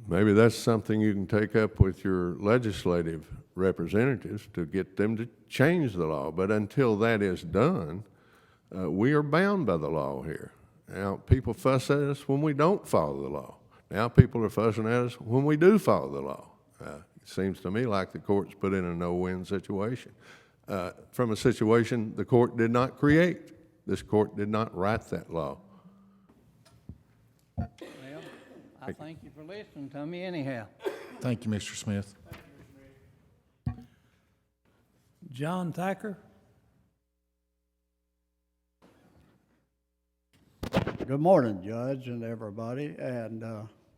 Maybe that's something you can take up with your legislative representatives to get them to change the law. But until that is done, we are bound by the law here. Now, people fuss at us when we don't follow the law. Now people are fussing at us when we do follow the law. It seems to me like the court's put in a no-win situation. From a situation the court did not create. This court did not write that law. Well, I thank you for listening to me anyhow. Thank you, Mr. Smith. John Thacker? Good morning, Judge and everybody. And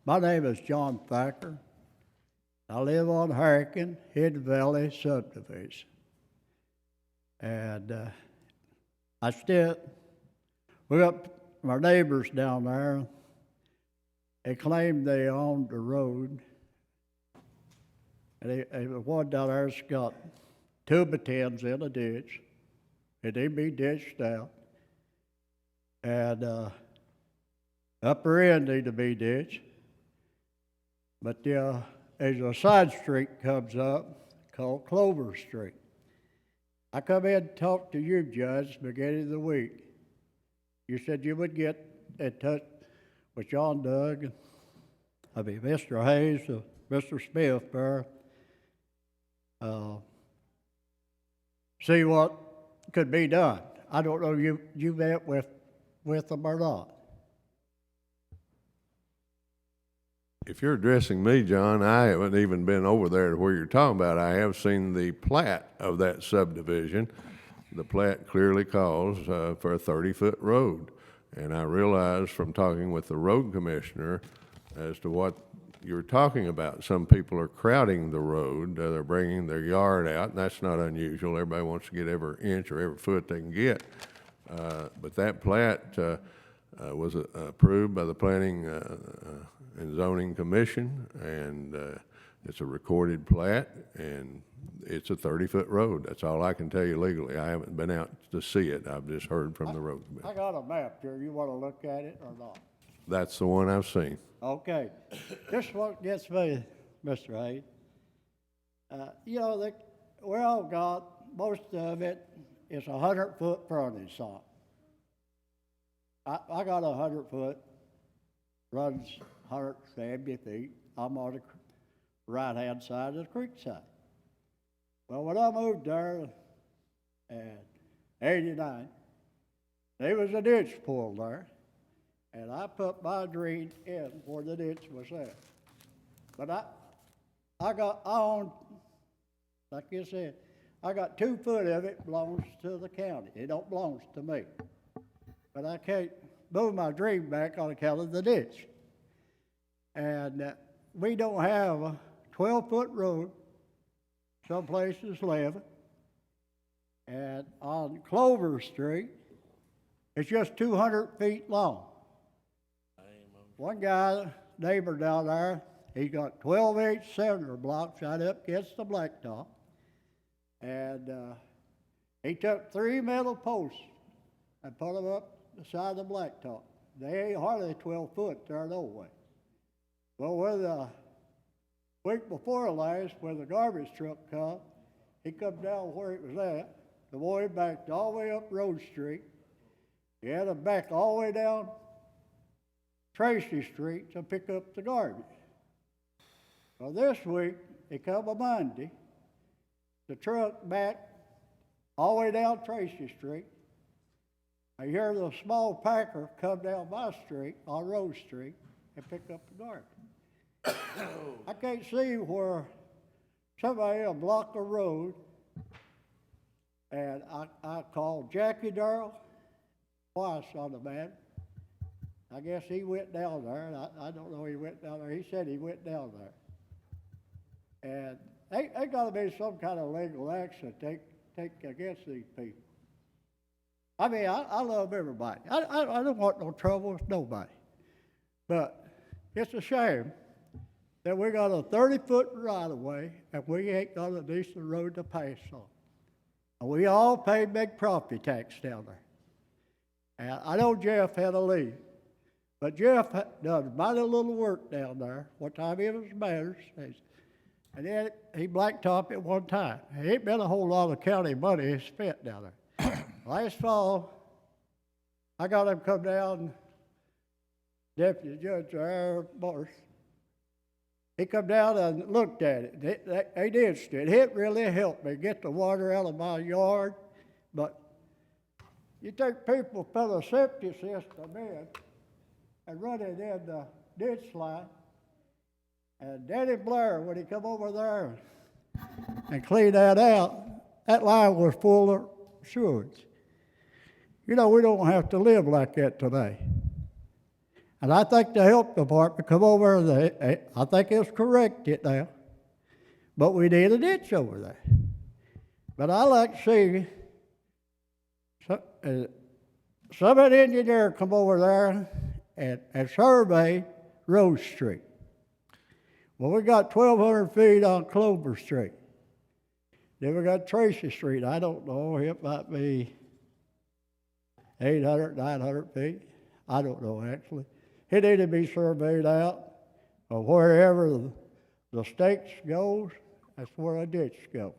my name is John Thacker. I live on Hurricane Hidden Valley subdivision. And we got our neighbors down there. They claim they own the road. And the one down there's got 2 battens in a ditch. And they be ditched out. And upper end need to be ditched. But there's a side street comes up called Clover Street. I come in and talk to you, Judge, beginning of the week. You said you would get in touch with John Doug, Mr. Hayes, Mr. Smith there, see what could be done. I don't know if you met with them or not. If you're addressing me, John, I haven't even been over there to where you're talking about. I have seen the plat of that subdivision. The plat clearly calls for a 30-foot road. And I realize from talking with the road commissioner as to what you're talking about. Some people are crowding the road. They're bringing their yard out, and that's not unusual. Everybody wants to get every inch or every foot they can get. But that plat was approved by the Planning and Zoning Commission, and it's a recorded plat, and it's a 30-foot road. That's all I can tell you legally. I haven't been out to see it. I've just heard from the road commission. I got a map here. You want to look at it or not? That's the one I've seen. Okay. This is what gets me, Mr. Hayes. We all got, most of it is 100-foot frontage on. I got 100-foot, runs 170 feet. I'm on the right-hand side of the creek side. Well, when I moved there in '89, there was a ditch pulled there, and I put my drain in where the ditch was at. But I own, like you said, I got 2 foot of it belongs to the county. It don't belong to me. But I can't move my drain back on account of the ditch. And we don't have a 12-foot road. Some places 11. And on Clover Street, it's just 200 feet long. One guy, neighbor down there, he got 12-inch cinder blocks right up against the blacktop. And he took 3 metal posts and put them up the side of the blacktop. They ain't hardly 12 foot there no way. Well, when the week before last, when the garbage truck come, he come down where it was at. The boy backed all the way up Road Street. He had to back all the way down Tracy Street to pick up the garbage. Well, this week, it come a Monday, the truck back all the way down Tracy Street. I hear the small packer come down my street, on Rose Street, and pick up the garbage. I can't see where somebody will block the road, and I called Jackie Darrell twice on the man. I guess he went down there, and I don't know he went down there. He said he went down there. And they gotta be some kind of legal action take against these people. I mean, I love everybody. I don't want no trouble with nobody. But it's a shame that we got a 30-foot right-of-way and we ain't got a decent road to pass on. And we all pay big property tax down there. And I know Jeff had to leave, but Jeff does mighty little work down there. What time it was matters. And then he blacktop it one time. There ain't been a whole lot of county money spent down there. Last fall, I got him come down, Deputy Judge there, Morris. He come down and looked at it. They did it. It really helped me get the water out of my yard. But you take people put a septic system in and run it in the ditch line. And Danny Blair, when he come over there and cleaned that out, that line was full of sewage. You know, we don't have to live like that today. And I think the health department come over, I think it's corrected now, but we need a ditch over there. But I like to see some of the engineer come over there and survey Rose Street. Well, we got 1,200 feet on Clover Street. Then we got Tracy Street. I don't know, it might be 800, 900 feet. I don't know, actually. It need to be surveyed out. Or wherever the stakes goes, that's where a ditch goes.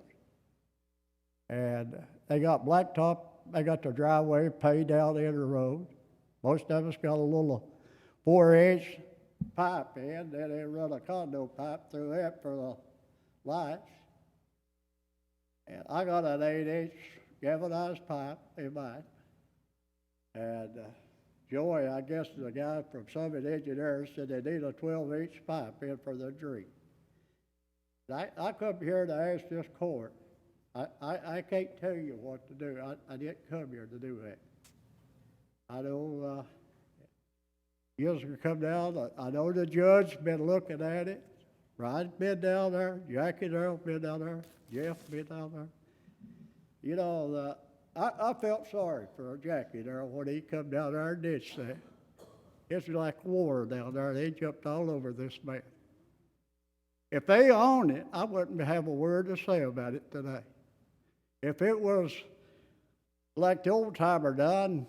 And they got blacktop, they got the driveway paid down in the road. Most of us got a little 4-inch pipe in, then they run a condo pipe through that for the lights. And I got an 8-inch galvanized pipe in mine. And Joey, I guess the guy from Summit Engineers, said they need a 12-inch pipe in for the dream. I come here to ask this court. I can't tell you what to do. I didn't come here to do that. I know you can come down. I know the judge been looking at it. Ryan's been down there. Jackie Darrell been down there. Jeff been down there. You know, I felt sorry for Jackie Darrell when he come down there and ditched that. It's like war down there. They jumped all over this man. If they own it, I wouldn't have a word to say about it today. If it was like the old timer done,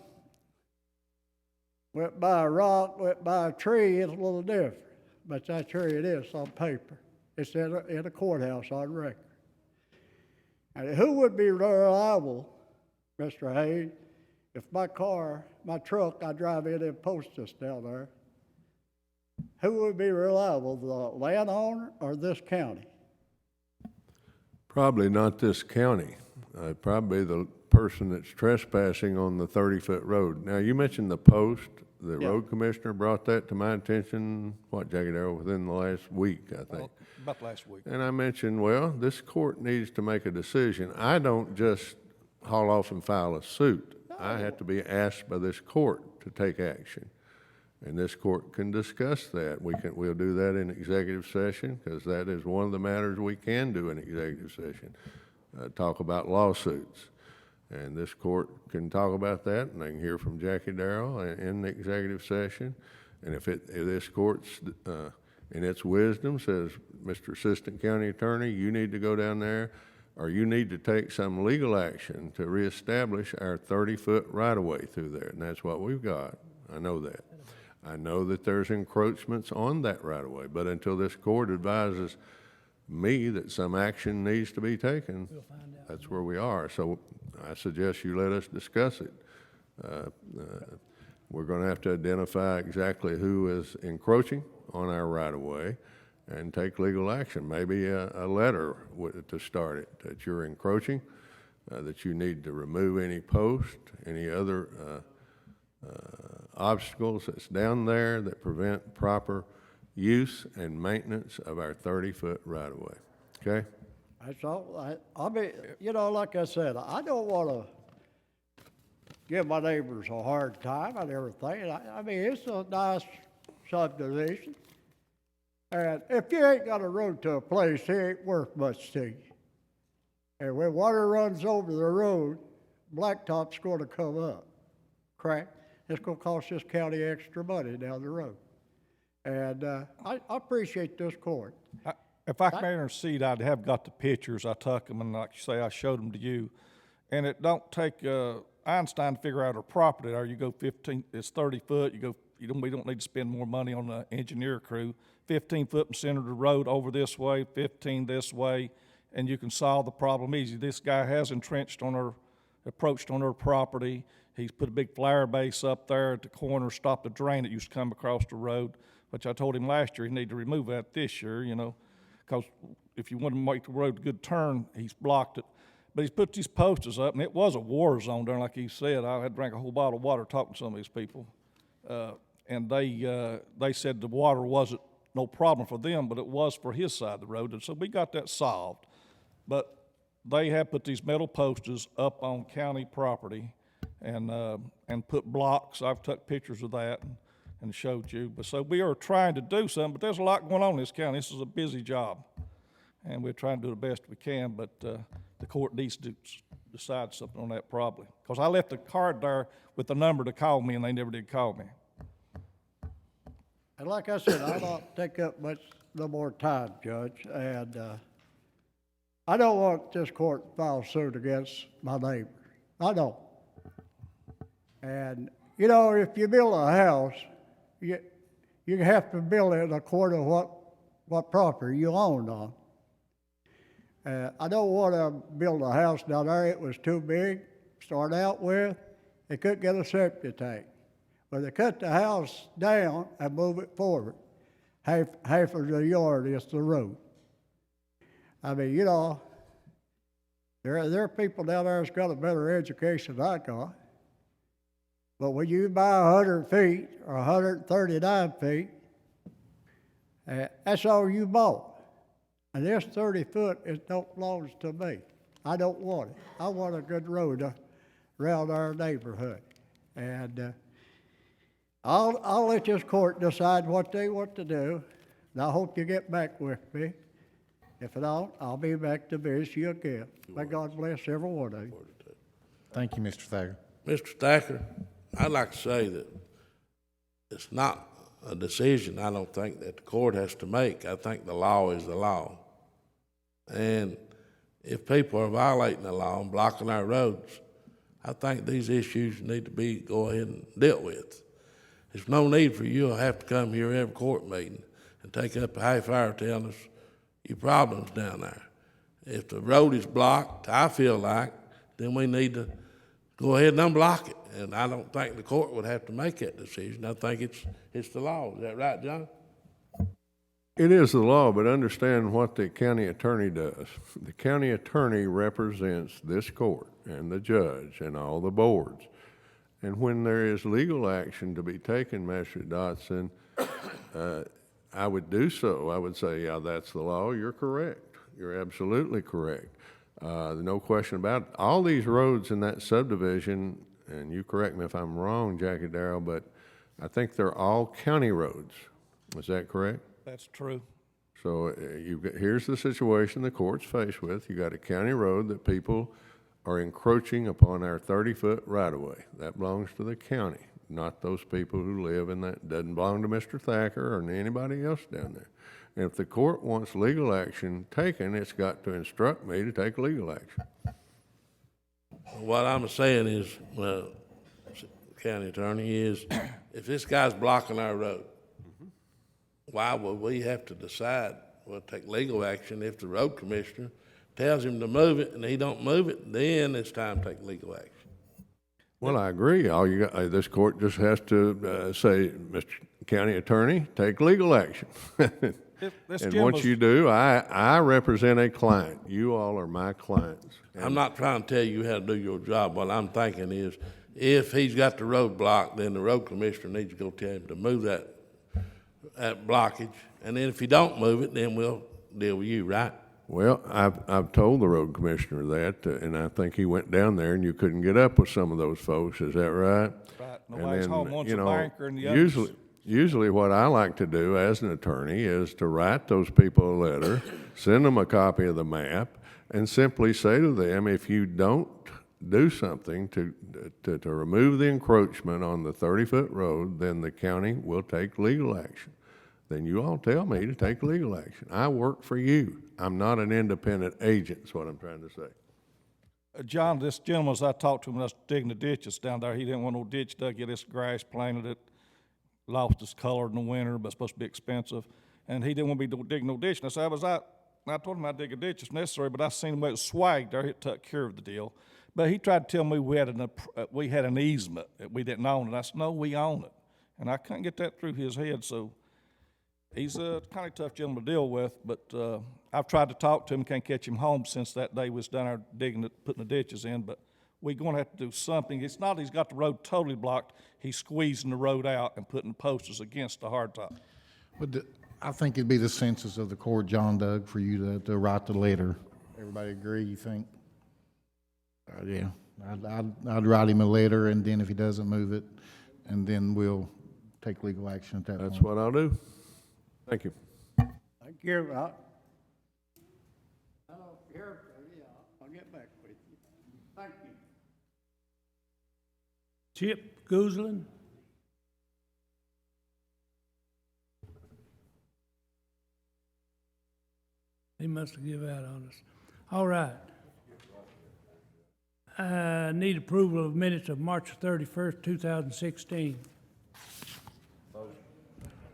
went by a rock, went by a tree, it's a little different. But that's where it is on paper. It's in a courthouse on record. And who would be reliable, Mr. Hayes, if my truck, I drive in and post this down there, who would be reliable, the landowner or this county? Probably not this county. Probably the person that's trespassing on the 30-foot road. Now, you mentioned the post. The road commissioner brought that to my attention, Jackie Darrell, within the last week, I think. About last week. And I mentioned, well, this court needs to make a decision. I don't just haul off and file a suit. No. I have to be asked by this court to take action. And this court can discuss that. We'll do that in executive session, because that is one of the matters we can do in executive session, talk about lawsuits. And this court can talk about that, and they can hear from Jackie Darrell in the executive session. And if this court's, in its wisdom, says, Mr. Assistant County Attorney, you need to go down there, or you need to take some legal action to reestablish our 30-foot right-of-way through there. And that's what we've got. I know that. I know that there's encroachments on that right-of-way, but until this court advises me that some action needs to be taken, that's where we are. So I suggest you let us discuss it. We're going to have to identify exactly who is encroaching on our right-of-way, and take legal action, maybe a letter to start it, that you're encroaching, that you need to remove any post, any other obstacles that's down there that prevent proper use and maintenance of our 30-foot right-of-way, okay? That's all, I mean, you know, like I said, I don't wanna give my neighbors a hard time and everything. I mean, it's a nice subdivision. And if you ain't got a road to a place, it ain't worth much to you. And when water runs over the road, blacktop's gonna come up, crack. It's gonna cost this county extra money down the road. And I appreciate this court. If I can intercede, I'd have got the pictures. I took them, and like you say, I showed them to you. And it don't take Einstein to figure out a property there. You go 15, it's 30 foot. We don't need to spend more money on the engineer crew. 15 foot in the center of the road over this way, 15 this way, and you can solve the problem easy. This guy has approached on her property. He's put a big flare base up there at the corner, stopped the drain that used to come across the road, which I told him last year he needed to remove that this year, you know, because if you want to make the road a good turn, he's blocked it. But he's put these posters up, and it was a war zone there, like he said. I had drank a whole bottle of water talking to some of these people. And they said the water wasn't no problem for them, but it was for his side of the road. And so we got that solved. But they have put these metal posters up on county property and put blocks. I've took pictures of that and showed you. But so we are trying to do something, but there's a lot going on in this county. This is a busy job. And we're trying to do the best we can, but the court needs to decide something on that probably. Because I left a card there with the number to call me, and they never did call me. And like I said, I'll not take up no more time, Judge. And I don't want this court to file suit against my neighbors. I don't. And, you know, if you build a house, you have to build it according to what property you own on. I don't want to build a house down there. It was too big to start out with. They couldn't get a septic tank. But they cut the house down and move it forward. Half of the yard is the road. I mean, you know, there are people down there that's got a better education than I got. But when you buy 100 feet or 139 feet, that's all you bought. And this 30 foot, it don't belongs to me. I don't want it. I want a good road around our neighborhood. And I'll let this court decide what they want to do. And I hope you get back with me. If not, I'll be back to visit you again. May God bless every one of you. Thank you, Mr. Thacker. Mr. Thacker, I'd like to say that it's not a decision, I don't think, that the court has to make. I think the law is the law. And if people are violating the law and blocking our roads, I think these issues need to go ahead and dealt with. There's no need for you to have to come here every court meeting and take up a half hour telling us your problems down there. If the road is blocked, I feel like, then we need to go ahead and unblock it. And I don't think the court would have to make that decision. I think it's the law. Is that right, John? It is the law, but understand what the county attorney does. The county attorney represents this court and the judge and all the boards. And when there is legal action to be taken, Master Dotson, I would do so. I would say, yeah, that's the law. You're correct. You're absolutely correct. No question about it. All these roads in that subdivision, and you correct me if I'm wrong, Jackie Darrell, but I think they're all county roads. Is that correct? That's true. So here's the situation the court's faced with. You got a county road that people are encroaching upon our 30-foot right-of-way. That belongs to the county, not those people who live in that. Doesn't belong to Mr. Thacker or anybody else down there. And if the court wants legal action taken, it's got to instruct me to take legal action. What I'm saying is, well, county attorney, is if this guy's blocking our road, why would we have to decide, well, take legal action if the road commissioner tells him to move it and he don't move it, then it's time to take legal action. Well, I agree. All you got, this court just has to say, Mr. County Attorney, take legal action. This And gentleman's- once you do, I represent a client. You all are my clients. I'm not trying to tell you how to do your job. What I'm thinking is, if he's got the road blocked, then the road commissioner needs to go tell him to move that blockage. And then if he don't move it, then we'll deal with you, right? Well, I've told the road commissioner that, and I think he went down there and you couldn't get up with some of those folks. Is that right? Right. And Nobody's then, home once you a know, banker and the others. Usually what I like to do as an attorney is to write those people a letter, send them a copy of the map, and simply say to them, if you don't do something to remove the encroachment on the 30-foot road, then the county will take legal action. Then you all tell me to take legal action. I work for you. I'm not an independent agent, is what I'm trying to say. John, this gentleman, as I talked to him, that's digging the ditches down there, he didn't want no ditch dug, get this grass planted, it lost its color in the winter, but it's supposed to be expensive, and he didn't want to be digging no ditch. And I said, I told him I'd dig a ditch if necessary, but I seen him where it was swagged there, it took care of the deal. But he tried to tell me we had an easement, that we didn't own it. I said, no, we own it. And I couldn't get that through his head, so he's a kind of tough gentleman to deal with, but I've tried to talk to him, can't catch him home since that day we was down there digging it, putting the ditches in, but we're gonna have to do something. It's not he's got the road totally blocked, he's squeezing the road out and putting posters against the hardtop. But I think it'd be the census of the court, John Doug, for you to write the letter. Everybody agree, you think? Yeah, I'd write him a letter, and then if he doesn't move it, and then we'll take legal action at that point. That's what I'll do. Thank you. Thank you. I'll get back with you. Thank you. Chip Guzlin. He must have given out on us. All right. Need approval of minutes of March 31st, 2016.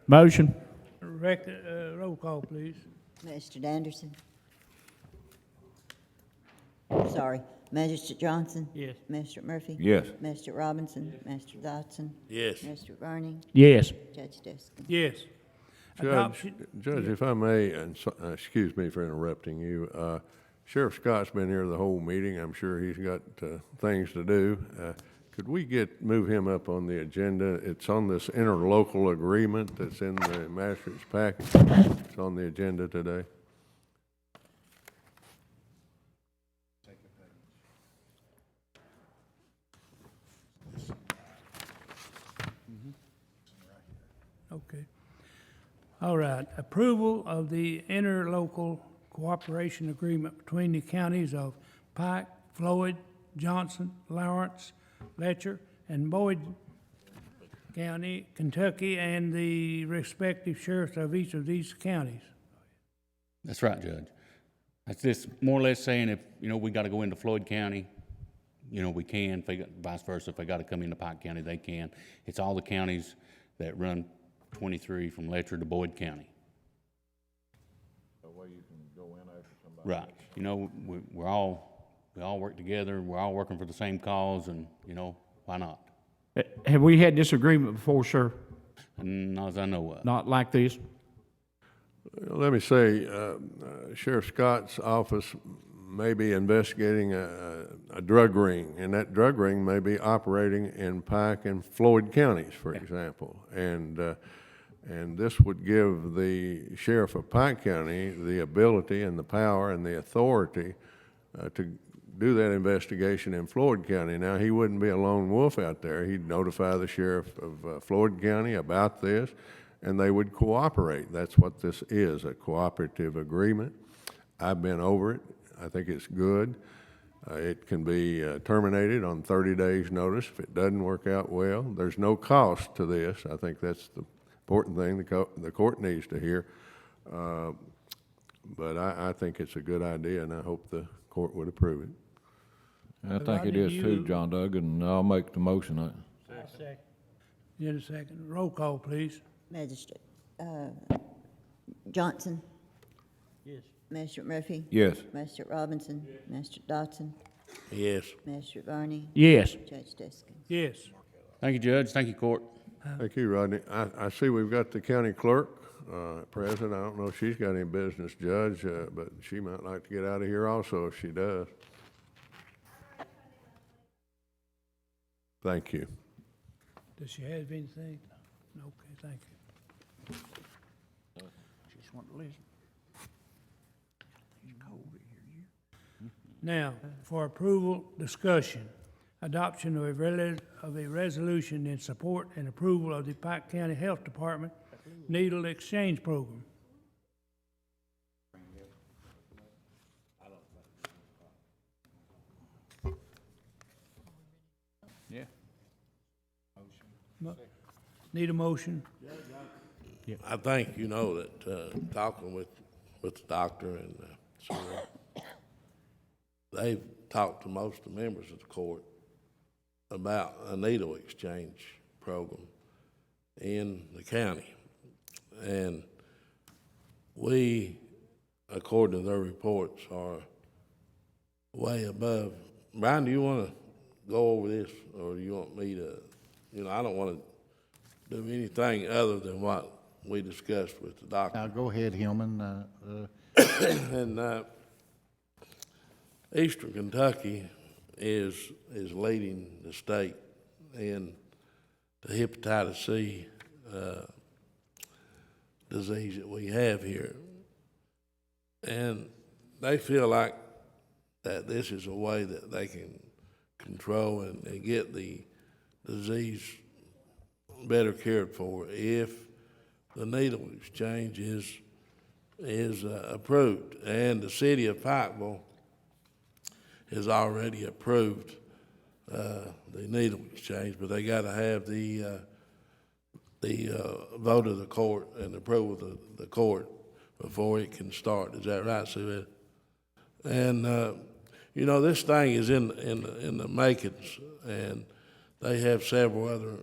Motion. Roll call, please. Mr. Anderson? Sorry. Magistrate Johnson? Yes. Mr. Murphy? Yes. Mr. Robinson? Mr. Dodson? Yes. Mr. Varney? Yes. Judge Deskin? Yes. Judge, if I may, and excuse me for interrupting you, Sheriff Scott's been here the whole meeting. I'm sure he's got things to do. Could we move him up on the agenda? It's on this interlocal agreement that's in the magistrate's package. It's on the agenda today. Okay. All right. Approval of the interlocal cooperation agreement between the counties of Pike, Floyd, Johnson, Lawrence, Letcher, and Boyd County, Kentucky, and the respective sheriffs of each of these counties. That's right, Judge. That's just more or less saying if, we gotta go into Floyd County, we can, if they got, vice versa, if they gotta come into Pike County, they can. It's all the counties that run 23 from Letcher to Boyd County. That way you can go in after somebody. Right. We all work together, we're all working for the same cause, and, why not? Have we had this agreement before, sir? Not as I know of. Not like this? Let me say, Sheriff Scott's office may be investigating a drug ring, and that drug ring may be operating in Pike and Floyd counties, for example. And this would give the sheriff of Pike County the ability and the power and the authority to do that investigation in Floyd County. Now, he wouldn't be a lone wolf out there. He'd notify the sheriff of Floyd County about this, and they would cooperate. That's what this is, a cooperative agreement. I've been over it. I think it's good. It can be terminated on 30 days' notice if it doesn't work out well. There's no cost to this. I think that's the important thing the court needs to hear. But I think it's a good idea, and I hope the court would approve it. I think it is too, John Doug, and I'll make the motion. Second. In a second. Roll call, please. Magistrate Johnson? Yes. Mr. Murphy? Yes. Mr. Robinson? Mr. Dodson? Yes. Mr. Varney? Yes. Judge Deskin? Yes. Thank you, Judge. Thank you, Court. Thank you, Rodney. I see we've got the county clerk at present. I don't know if she's got any business, Judge, but she might like to get out of here also if she does. Thank you. Does she have anything? No, okay, thank you. Just want to listen. Now, for approval, discussion, adoption of a resolution in support and approval of the Pike County Health Department Needle Exchange Program. Yeah. Need a motion? I think you know that, talking with the doctor and, so they've talked to most of the members of the court about a needle exchange program in the county. And we, according to their reports, are way above. Brian, do you want to go over this, or do you want me to, I don't want to do anything other than what we discussed with the doctor. Now, go ahead, Hillman. And Eastern Kentucky is leading the state in the hepatitis C disease that we have here. And they feel like that this is a way that they can control and get the disease better cared for if the needle exchange is approved. And the city of Pikeville has already approved the needle exchange, but they got to have the vote of the court and approval of the court before it can start. Is that right, Sue? And this thing is in the makings, and they have several other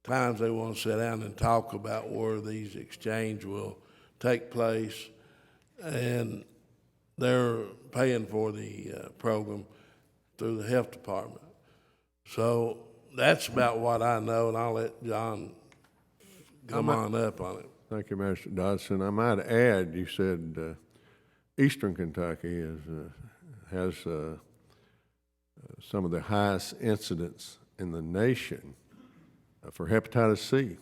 times they want to sit down and talk about where these exchange will take place, and they're paying for the program through the health department. So that's about what I know, and I'll let John come on up on it. Thank you, Master Dodson. I might add, you said Eastern Kentucky has some of the highest incidents in the nation for hepatitis C.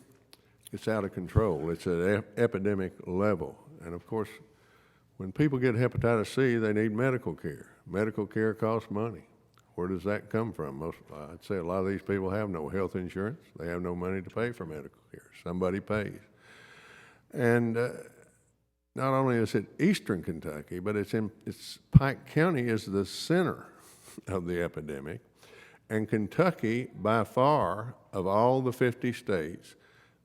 It's out of control. It's at epidemic level. And of course, when people get hepatitis C, they need medical care. Medical care costs money. Where does that come from? I'd say a lot of these people have no health insurance. They have no money to pay for medical care. Somebody pays. And not only is it Eastern Kentucky, but it's Pike County is the center of the epidemic. And Kentucky, by far, of all the 50 states,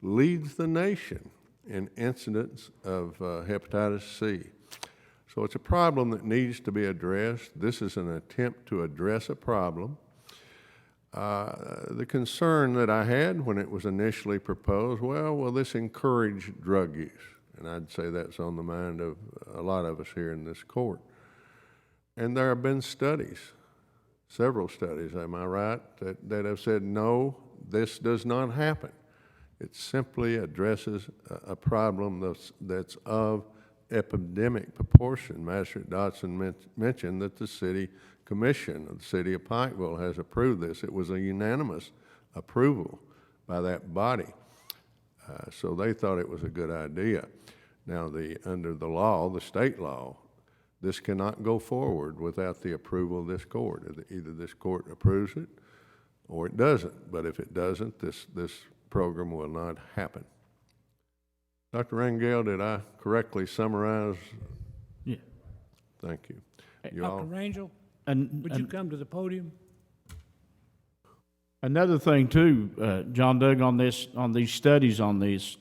leads the nation in incidents of hepatitis C. So it's a problem that needs to be addressed. This is an attempt to address a problem. The concern that I had when it was initially proposed, will this encourage drug use? And I'd say that's on the mind of a lot of us here in this court. And there have been studies, several studies, am I right, that have said, no, this does not happen. It simply addresses a problem that's of epidemic proportion. Master Dodson mentioned that the city commission of the city of Pikeville has approved this. It was a unanimous approval by that body. So they thought it was a good idea. Now, under the law, the state law, this cannot go forward without the approval of this court. Either this court approves it or it doesn't. But if it doesn't, this program will not happen. Dr. Rangel, did I correctly summarize? Yeah. Thank you. Dr. Rangel, would you come to the podium? Another thing too, John Doug, on these studies on this,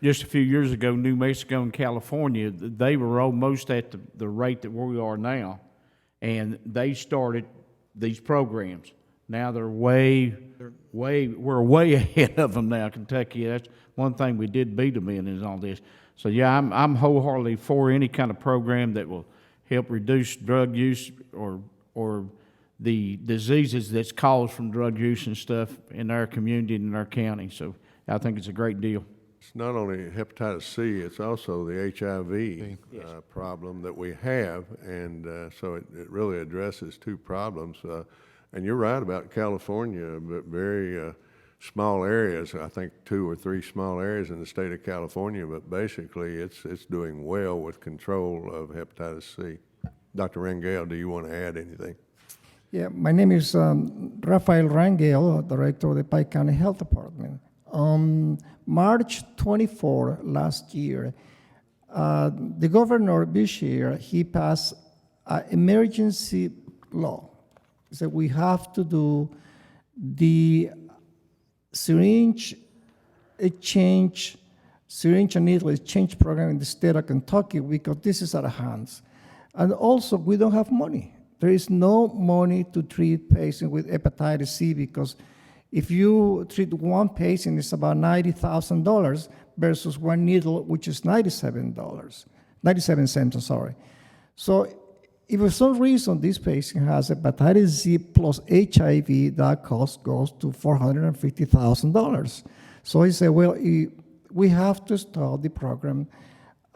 just a few years ago, New Mexico and California, they were almost at the rate that we are now, and they started these programs. Now we're way ahead of them now, Kentucky. That's one thing we did beat them in is all this. So yeah, I'm wholeheartedly for any kind of program that will help reduce drug use or the diseases that's caused from drug use and stuff in our community and in our county. So I think it's a great deal. It's not only hepatitis C, it's also the HIV problem that we have, and so it really addresses two problems. And you're right about California, but very small areas, I think 2 or 3 small areas in the state of California, but basically it's doing well with control of hepatitis C. Dr. Rangel, do you want to add anything? Yeah, my name is Rafael Rangel, Director of the Pike County Health Department. March 24 last year, the governor this year, he passed an emergency law. He said we have to do the syringe and needle exchange program in the state of Kentucky because this is out of hands. And also, we don't have money. There is no money to treat patients with hepatitis C because if you treat one patient, it's about $90,000 versus one needle, which is $97 cents, I'm sorry. So if for some reason this patient has hepatitis C plus HIV, that cost goes to $450,000. So he said, well, we have to start the program.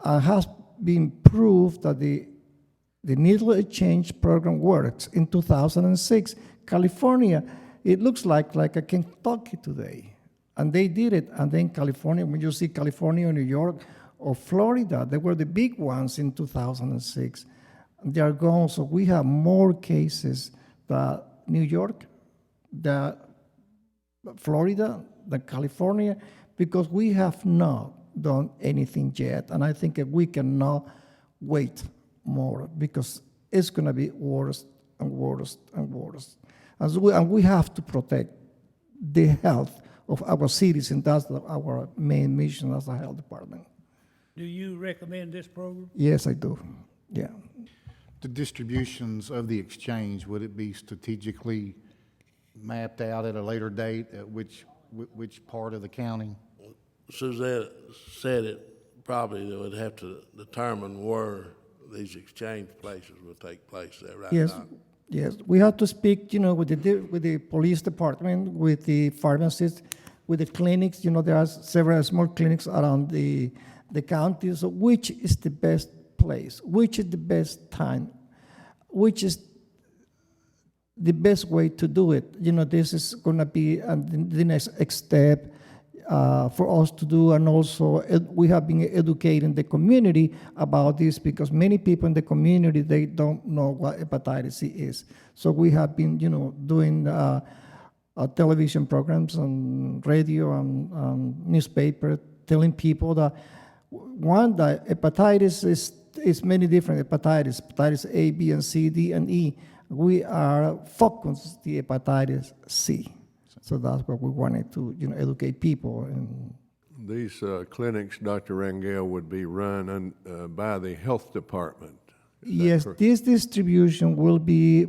It has been proved that the needle exchange program works. In 2006, California, it looks like a Kentucky today. And they did it. And then California, when you see California, New York, or Florida, they were the big ones in 2006. They are gone. So we have more cases than New York, than Florida, than California, because we have not done anything yet. And I think that we cannot wait more because it's going to be worse and worse and worse. And we have to protect the health of our cities, and that's our main mission as a health department. Do you recommend this program? Yes, I do. Yeah. The distributions of the exchange, would it be strategically mapped out at a later date at which part of the county? Suzette said it, probably they would have to determine where these exchange places will take place. Is that right? Yes, yes. We have to speak, with the police department, with the pharmacists, with the clinics. There are several small clinics around the county. So which is the best place? Which is the best time? Which is the best way to do it? This is going to be the next step for us to do, and also we have been educating the community about this because many people in the community, they don't know what hepatitis C is. So we have been, doing television programs and radio and newspaper, telling people that that hepatitis is many different hepatitis A, B, and C, D, and E. We are focused the hepatitis C. So that's what we wanted to, educate people. And These clinics, Dr. Rangel, would be run by the health department. Yes, this distribution will be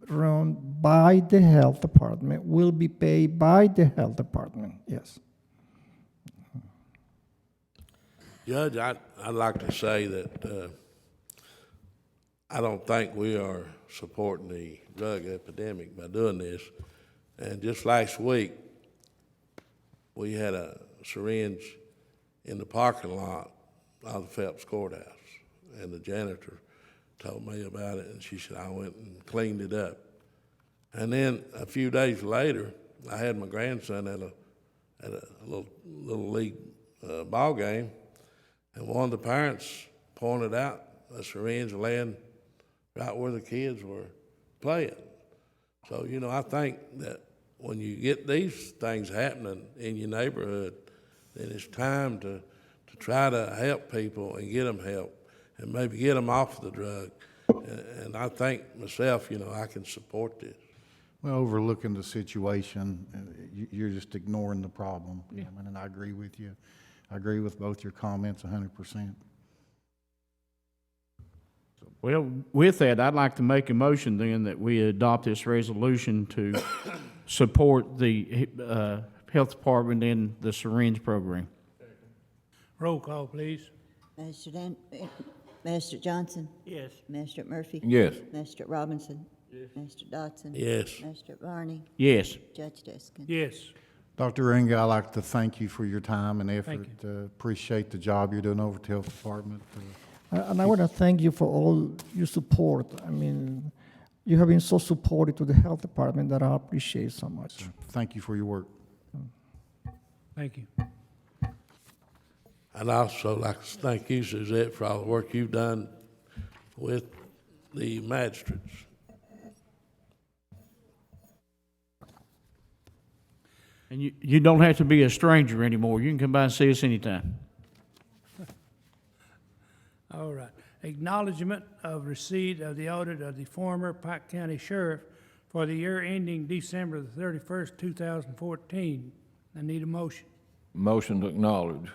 run by the health department, will be paid by the health department, yes. Judge, I'd like to say that I don't think we are supporting the drug epidemic by doing this. And just last week, we had a syringe in the parking lot of the Phelps Courthouse, and the janitor told me about it, and she said, I went and cleaned it up. And then a few days later, I had my grandson at a little league ball game, and one of the parents pointed out a syringe laying right where the kids were playing. So, I think that when you get these things happening in your neighborhood, then it's time to try to help people and get them help and maybe get them off the drug. And I think myself, I can support this. Well, overlooking the situation, you're just ignoring the problem. Yeah. And I agree with you. I agree with both your comments 100%. Well, with that, I'd like to make a motion then that we adopt this resolution to support the health department in the syringe program. Roll call, please. Master Johnson? Yes. Master Murphy? Yes. Master Robinson? Yes. Master Dotson? Yes. Master Barney? Yes. Judge Deskin? Yes. Dr. Ringa, I'd like to thank you for your time and effort. you. Appreciate the job you're doing over at the Health Department. And I want to thank you for all your support. I mean, you have been so supportive to the health department that I appreciate so much. Thank you for your work. Thank you. I'd also like to thank you, Suzette, for all the work you've done with the magistrates. And you don't have to be a stranger anymore. You can come by and see us anytime. All right. Acknowledgement of receipt of the audit of the former Pike County Sheriff for the year ending December the 31st, 2014. I need a motion. Motion to acknowledge.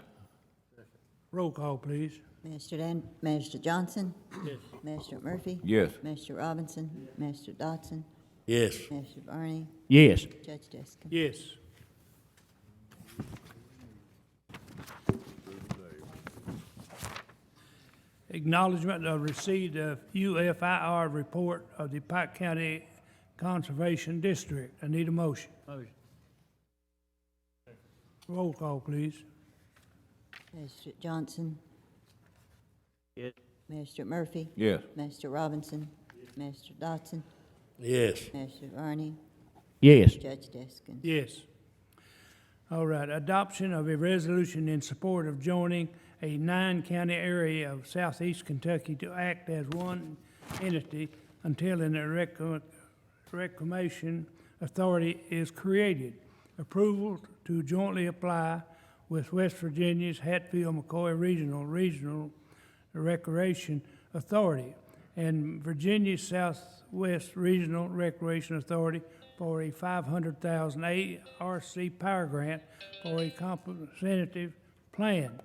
Roll call, please. Mr. Johnson? Yes. Mr. Murphy? Yes. Mr. Robinson? Mr. Dodson? Yes. Mr. Barney? Yes. Judge Jessica? Yes. Acknowledgement of receipt of UFIR report of the Pike County Conservation District. I need a motion. Motion. Roll call, please. Mr. Johnson? Yes. Mr. Murphy? Yes. Mr. Robinson? Mr. Dodson? Yes. Mr. Barney? Yes. Judge Jessica? Yes. All right, adoption of a resolution in support of joining a 9-county area of southeast Kentucky to act as one entity until a reclamation authority is created. Approval to jointly apply with West Virginia's Hatfield-McCoy Regional Recreation Authority and Virginia's Southwest Regional Recreation Authority for a $500,000 ARC power grant for a comprehensive plan.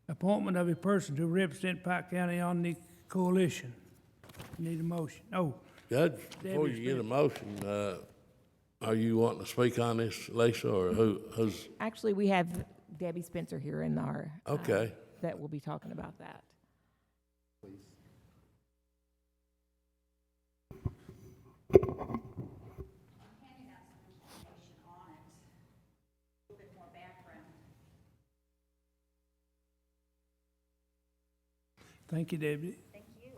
Appointment of a person to represent Pike County on the coalition. Need a motion. Oh, Judge, before Debbie you get a motion, are you wanting to speak on this, Lisa, or who's? Actually, we have Debbie Spencer here in our. Okay. That will be talking about that. thank you, Debbie. Thank you.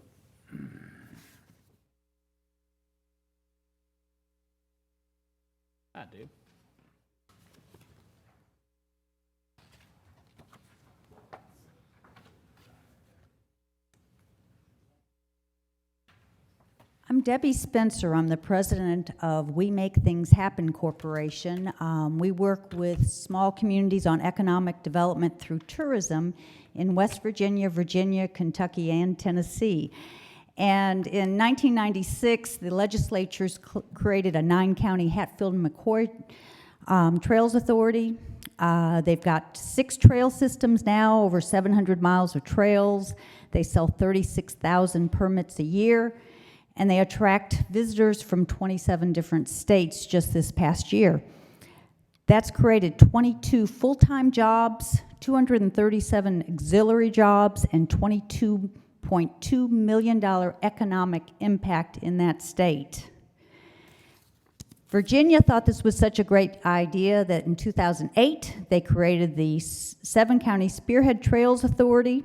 I do. I'm Debbie Spencer. I'm the president of We Make Things Happen Corporation. We work with small communities on economic development through tourism in West Virginia, Virginia, Kentucky, and Tennessee. And in 1996, the legislatures created a 9-county Hatfield-McCoy Trails Authority. They've got 6 trail systems now, over 700 miles of trails. They sell 36,000 permits a year. And they attract visitors from 27 different states just this past year. That's created 22 full-time jobs, 237 auxiliary jobs, and $22.2 million economic impact in that state. Virginia thought this was such a great idea that in 2008, they created the 7-county Spearhead Trails Authority.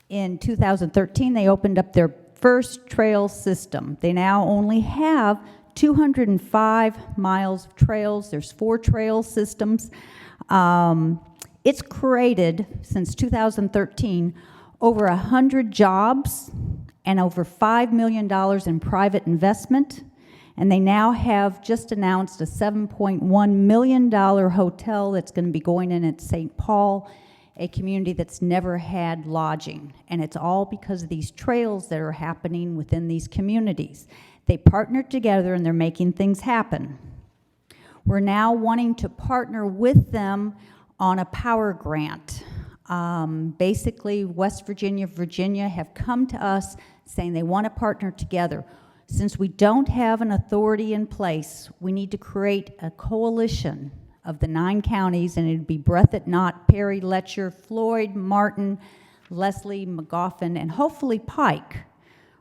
In 2013, they opened up their first trail system. They now only have 205 miles of trails. There's 4 trail systems. It's created, since 2013, over 100 jobs and over $5 million in private investment. And they now have just announced a $7.1 million hotel that's going to be going in at St. Paul, a community that's never had lodging. And it's all because of these trails that are happening within these communities. They partnered together and they're making things happen. We're now wanting to partner with them on a power grant. Basically, West Virginia, Virginia have come to us saying they want to partner together. Since we don't have an authority in place, we need to create a coalition of the 9 counties, and it'd be Breathitt, Knott, Perry, Letcher, Floyd, Martin, Leslie, Magoffin, and hopefully Pike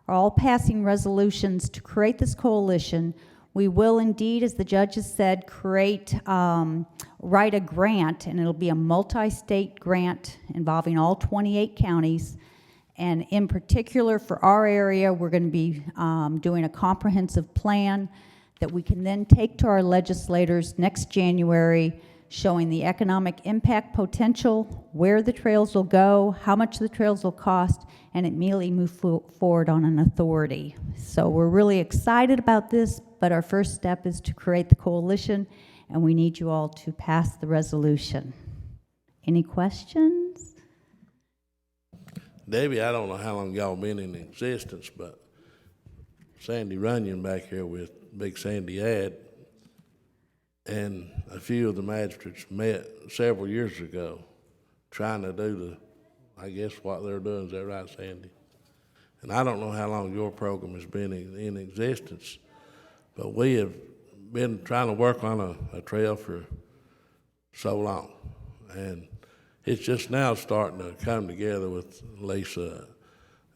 are all passing resolutions to create this coalition We will indeed, as the judge has said, write a grant, and it'll be a multi-state grant involving all 28 counties. And in particular, for our area, we're going to be doing a comprehensive plan that we can then take to our legislators next January, showing the economic impact potential, where the trails will go, how much the trails will cost, and immediately move forward on an authority. So we're really excited about this, but our first step is to create the coalition, and we need you all to pass the resolution. Any questions? Debbie, I don't know how long y'all been in existence, but Sandy Runyon back here with Big Sandy Ad and a few of the magistrates met several years ago trying to do I guess what they're doing. Is that right, Sandy? And I don't know how long your program has been in existence, but we have been trying to work on a trail for so long. And it's just now starting to come together with Lisa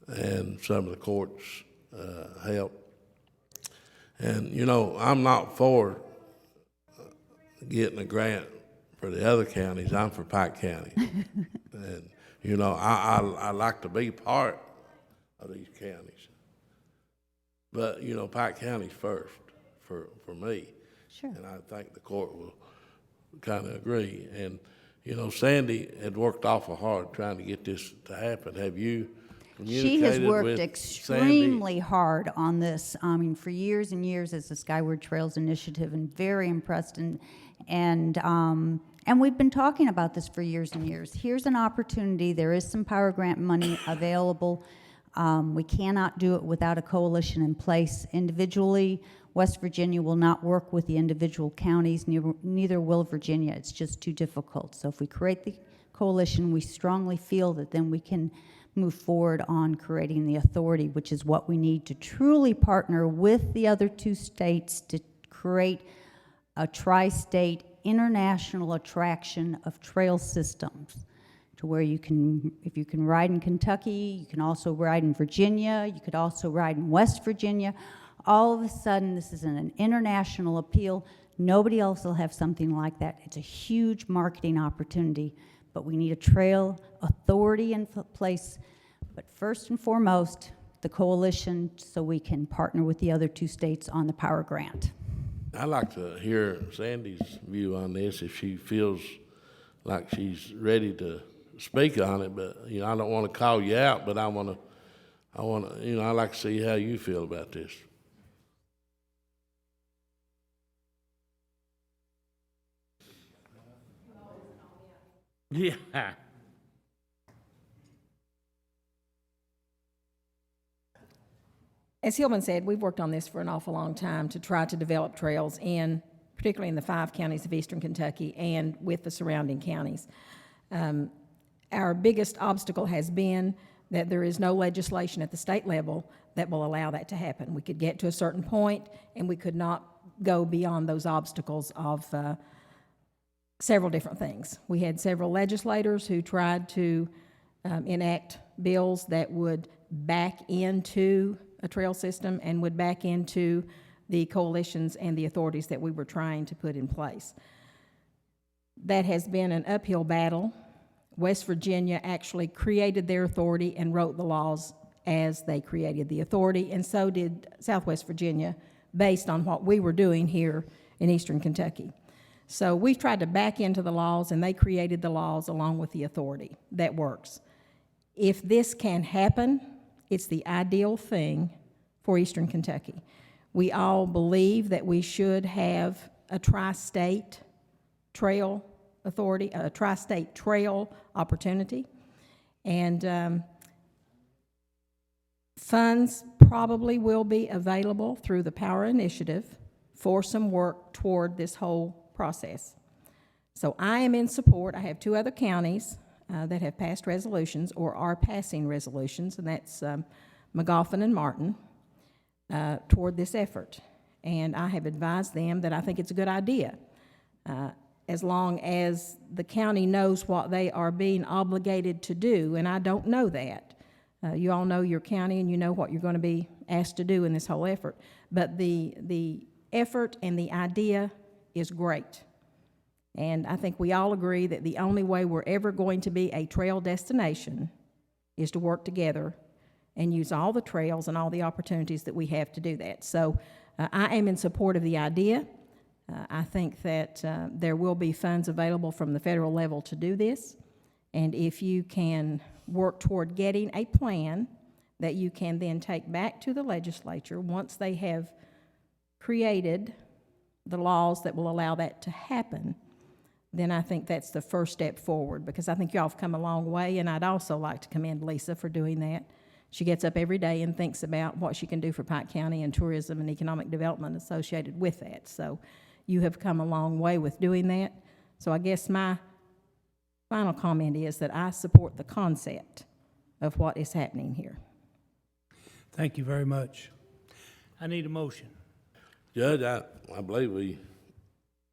and some of the court's help. And, you know, I'm not for getting a grant for the other counties. I'm for Pike County. And, you know, I like to be part of these counties. But, you know, Pike County's first for me. Sure. And I think the court will kind of agree. And, you know, Sandy had worked awful hard trying to get this to happen. Have you communicated She has worked with extremely Sandy? hard on this. I mean, for years and years as the Skyward Trails Initiative, and very impressed. And we've been talking about this for years and years. Here's an opportunity. There is some power grant money available. We cannot do it without a coalition in place. Individually, West Virginia will not work with the individual counties, neither will Virginia. It's just too difficult. So if we create the coalition, we strongly feel that then we can move forward on creating the authority, which is what we need to truly partner with the other two states to create a tri-state international attraction of trail systems, to where you can, if you can ride in Kentucky, you can also ride in Virginia, you could also ride in West Virginia. All of a sudden, this is an international appeal. Nobody else will have something like that. It's a huge marketing opportunity, but we need a trail authority in place. But first and foremost, the coalition, so we can partner with the other two states on the power grant. I'd like to hear Sandy's view on this, if she feels like she's ready to speak on it. But, you know, I don't want to call you out, but I want to, you know, I'd like to see how you feel about this. Yeah. As Hillman said, we've worked on this for an awful long time to try to develop trails particularly in the 5 counties of eastern Kentucky and with the surrounding counties. Our biggest obstacle has been that there is no legislation at the state level that will allow that to happen. We could get to a certain point and we could not go beyond those obstacles of several different things. We had several legislators who tried to enact bills that would back into a trail system and would back into the coalitions and the authorities that we were trying to put in place. That has been an uphill battle. West Virginia actually created their authority and wrote the laws as they created the authority, and so did Southwest Virginia, based on what we were doing here in eastern Kentucky. So we've tried to back into the laws, and they created the laws along with the authority. That works. If this can happen, it's the ideal thing for eastern Kentucky. We all believe that we should have a tri-state trail authority, a tri-state trail opportunity. And funds probably will be available through the Power Initiative for some work toward this whole process. So I am in support. I have 2 other counties that have passed resolutions or are passing resolutions, and that's Magoffin and Martin, toward this effort. And I have advised them that I think it's a good idea, as long as the county knows what they are being obligated to do, and I don't know that. You all know your county and you know what you're going to be asked to do in this whole effort. But the effort and the idea is great. And I think we all agree that the only way we're ever going to be a trail destination is to work together and use all the trails and all the opportunities that we have to do that. So I am in support of the idea. I think that there will be funds available from the federal level to do this. And if you can work toward getting a plan that you can then take back to the legislature once they have created the laws that will allow that to happen, then I think that's the first step forward, because I think y'all have come a long way, and I'd also like to commend Lisa for doing that. She gets up every day and thinks about what she can do for Pike County and tourism and economic development associated with that. So you have come a long way with doing that. So I guess my final comment is that I support the concept of what is happening here. Thank you very much. I need a motion. Judge, I believe we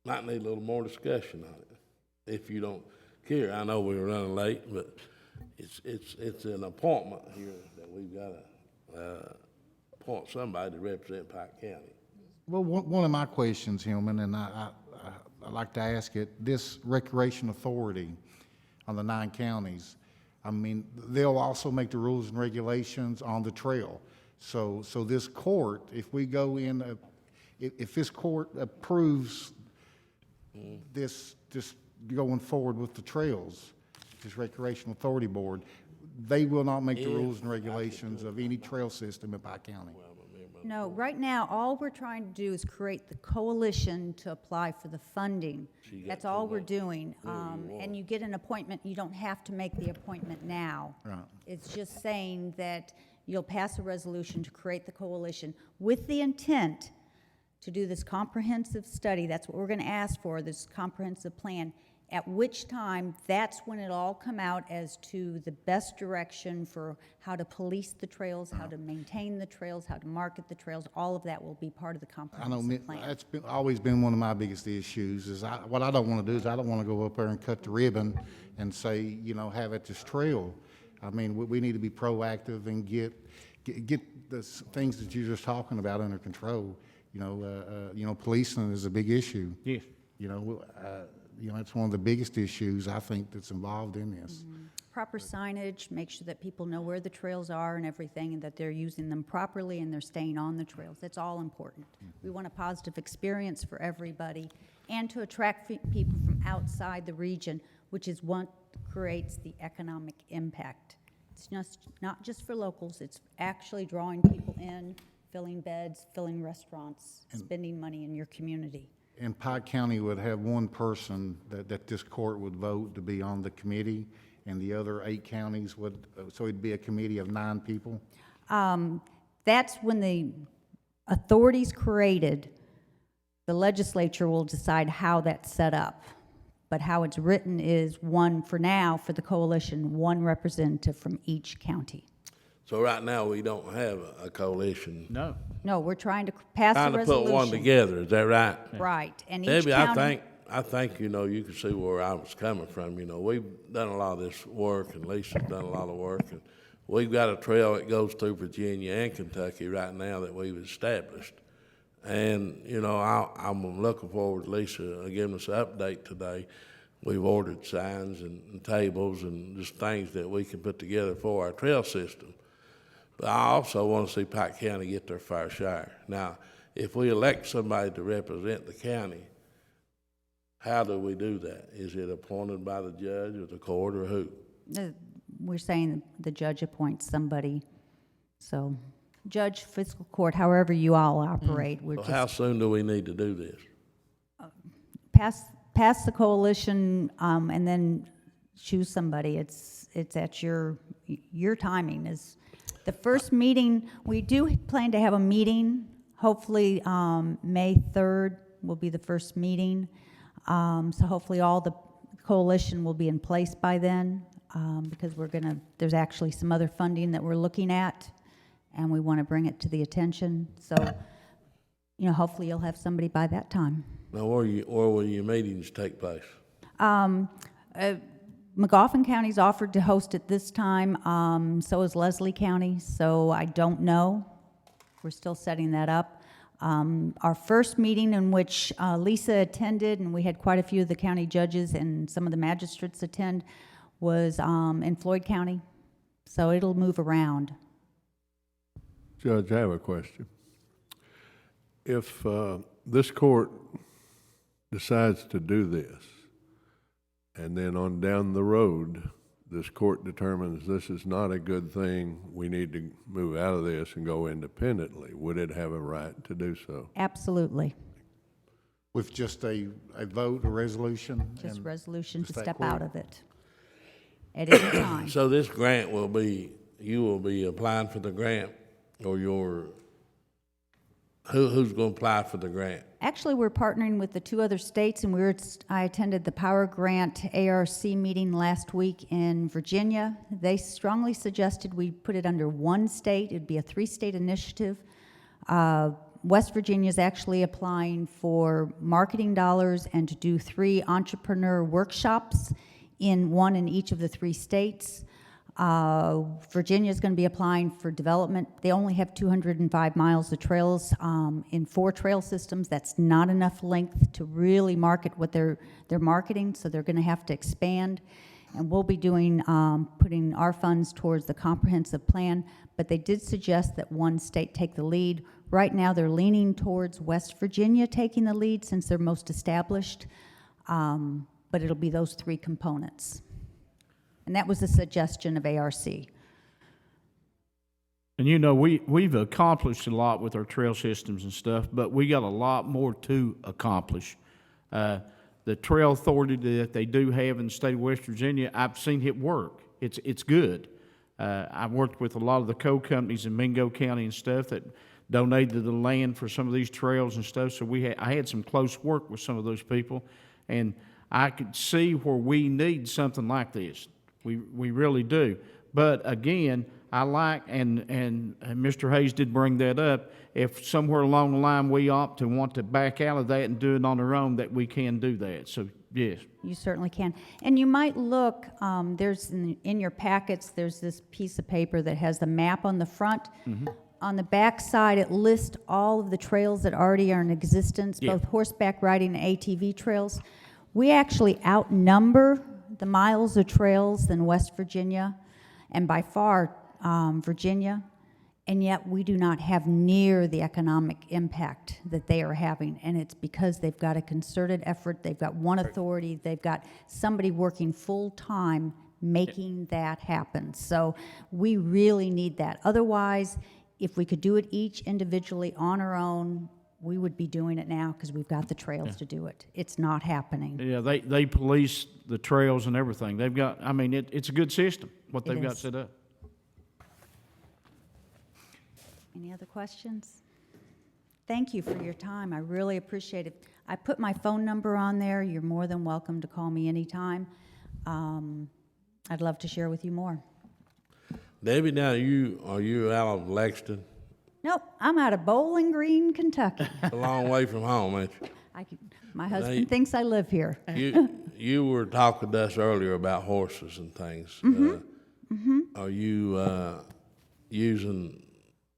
might need a little more discussion on it, if you don't care. I know we're running late, but it's an appointment here that we've got to appoint somebody to represent Pike County. Well, one of my questions, Hillman, and I'd like to ask it, this recreation authority on the 9 counties, I mean, they'll also make the rules and regulations on the trail. So this court, if we go in, if this court approves this going forward with the trails, this Recreation Authority Board, they will not make the rules and regulations of any trail system in Pike County. No, right now, all we're trying to do is create the coalition to apply for the funding. That's all we're doing. And you get an appointment, you don't have to make the appointment now. Right. It's just saying that you'll pass a resolution to create the coalition with the intent to do this comprehensive study. That's what we're going to ask for, this comprehensive plan, at which time that's when it'll all come out as to the best direction for how to police the trails, how to maintain the trails, how to market the trails. All of that will be part of the comprehensive plan. That's always been one of my biggest issues, is what I don't want to do is I don't want to go up there and cut the ribbon and say, you know, have it this trail. I mean, we need to be proactive and get the things that you're just talking about under control. You know, policing is a big issue. Yes. You know, it's one of the biggest issues I think that's involved in this. Proper signage, make sure that people know where the trails are and everything, and that they're using them properly and they're staying on the trails. That's all important. We want a positive experience for everybody and to attract people from outside the region, which is what creates the economic impact. It's not just for locals, it's actually drawing people in, filling beds, filling restaurants, spending money in your community. And Pike County would have one person that this court would vote to be on the committee, and the other 8 counties would, so it'd be a committee of 9 people? That's when the authority's created, the legislature will decide how that's set up. But how it's written is one, for now, for the coalition, 1 representative from each county. So right now, we don't have a coalition. No. No, we're trying to pass a Trying to resolution. put one together, is that right? Right, and each Debbie, county. I think, you know, you can see where I was coming from. You know, we've done a lot of this work, and Lisa's done a lot of work, and we've got a trail that goes through Virginia and Kentucky right now that we've established. And, you know, I'm looking forward to Lisa giving us an update today. We've ordered signs and tables and just things that we can put together for our trail system. But I also want to see Pike County get their fair share. Now, if we elect somebody to represent the county, how do we do that? Is it appointed by the judge or the court or who? We're saying the judge appoints somebody. So, judge, fiscal court, however you all operate. We're Well, how soon do we need to do this? Pass the coalition, and then choose somebody. It's at your timing. Is the first meeting. We do plan to have a meeting. Hopefully, May 3rd will be the first meeting. So hopefully all the coalition will be in place by then, because there's actually some other funding that we're looking at, and we want to bring it to the attention. So, you know, hopefully you'll have somebody by that time. Now, where will your meetings take place? McGoffin County's offered to host it this time, so is Leslie County, so I don't know. We're still setting that up. Our first meeting in which Lisa attended, and we had quite a few of the county judges and some of the magistrates attend, was in Floyd County. So it'll move around. Judge, I have a question. If this court decides to do this, and then on down the road, this court determines this is not a good thing, we need to move out of this and go independently, would it have a right to do so? Absolutely. With just a vote, a resolution? Just and resolution to just that step quick? out of it at any time. So this grant will be, you will be applying for the grant, or who's going to apply for the grant? Actually, we're partnering with the two other states, and I attended the Power Grant ARC meeting last week in Virginia. They strongly suggested we put it under one state. It'd be a 3-state initiative. West Virginia is actually applying for marketing dollars and to do 3 entrepreneur workshops, one in each of the 3 states. Virginia is going to be applying for development. They only have 205 miles of trails in 4 trail systems. That's not enough length to really market what they're marketing, so they're going to have to expand. And we'll be doing putting our funds towards the comprehensive plan, but they did suggest that one state take the lead. Right now, they're leaning towards West Virginia taking the lead since they're most established, but it'll be those 3 components. And that was a suggestion of ARC. And you know, we've accomplished a lot with our trail systems and stuff, but we got a lot more to accomplish. The trail authority that they do have in the state of West Virginia, I've seen it work. It's good. I've worked with a lot of the co-companies in Mingo County and stuff that donated the land for some of these trails and stuff, so I had some close work with some of those people, and I could see where we need something like this. We really do. But again, I like, and Mr. Hayes did bring that up, if somewhere along the line we opt to want to back out of that and do it on our own, that we can do that. So, yes. You certainly can. And you might look, there's in your packets, there's this piece of paper that has the map on the front. Mm-hmm. On the back side, it lists all of the trails that already are in existence, both horseback riding and ATV trails. We actually outnumber the miles of trails than West Virginia, and by far Virginia, and yet we do not have near the economic impact that they are having, and it's because they've got a concerted effort, they've got one authority, they've got somebody working full-time making that happen. So we really need that. Otherwise, if we could do it each individually on our own, we would be doing it now because we've got the trails to do it. It's not happening. Yeah, they police the trails and everything. They've got, I mean, it's a good system, what they've got set up. Any other questions? Thank you for your time. I really appreciate it. I put my phone number on there. You're more than welcome to call me anytime. I'd love to share with you more. Debbie, now are you out of Lexington? Nope, I'm out of Bowling Green, Kentucky. A long way from home, ain't you? My husband thinks I live here. You were talking to us earlier about horses and things. Mm-hmm. Are you using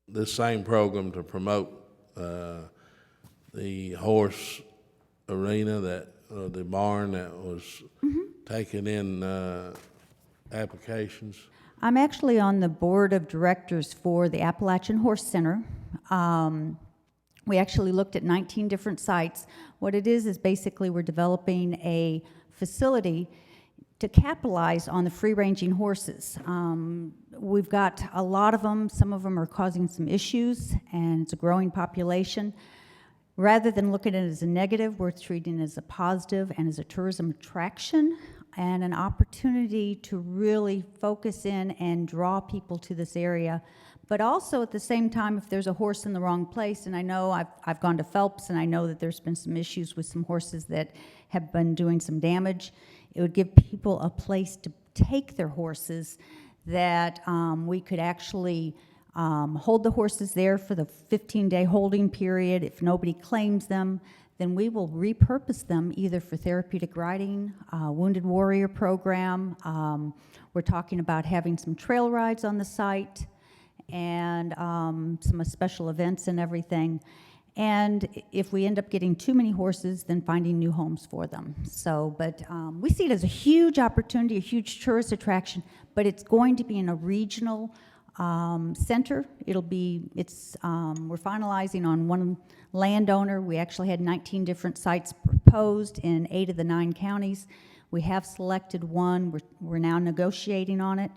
this same program to promote the horse arena, the barn that was taking in applications? I'm actually on the board of directors for the Appalachian Horse Center. We actually looked at 19 different sites. What it is basically we're developing a facility to capitalize on the free-ranging horses. We've got a lot of them. Some of them are causing some issues, and it's a growing population. Rather than looking at it as a negative, we're treating it as a positive and as a tourism attraction and an opportunity to really focus in and draw people to this area. But also at the same time, if there's a horse in the wrong place, and I know I've gone to Phelps and I know that there's been some issues with some horses that have been doing some damage, it would give people a place to take their horses that we could actually hold the horses there for the 15-day holding period. If nobody claims them, then we will repurpose them either for therapeutic riding, Wounded Warrior program. We're talking about having some trail rides on the site and some special events and everything. And if we end up getting too many horses, then finding new homes for them. So, but we see it as a huge opportunity, a huge tourist attraction, but it's going to be in a regional center. We're finalizing on one landowner. We actually had 19 different sites proposed in 8 of the 9 counties. We have selected one. We're now negotiating on it.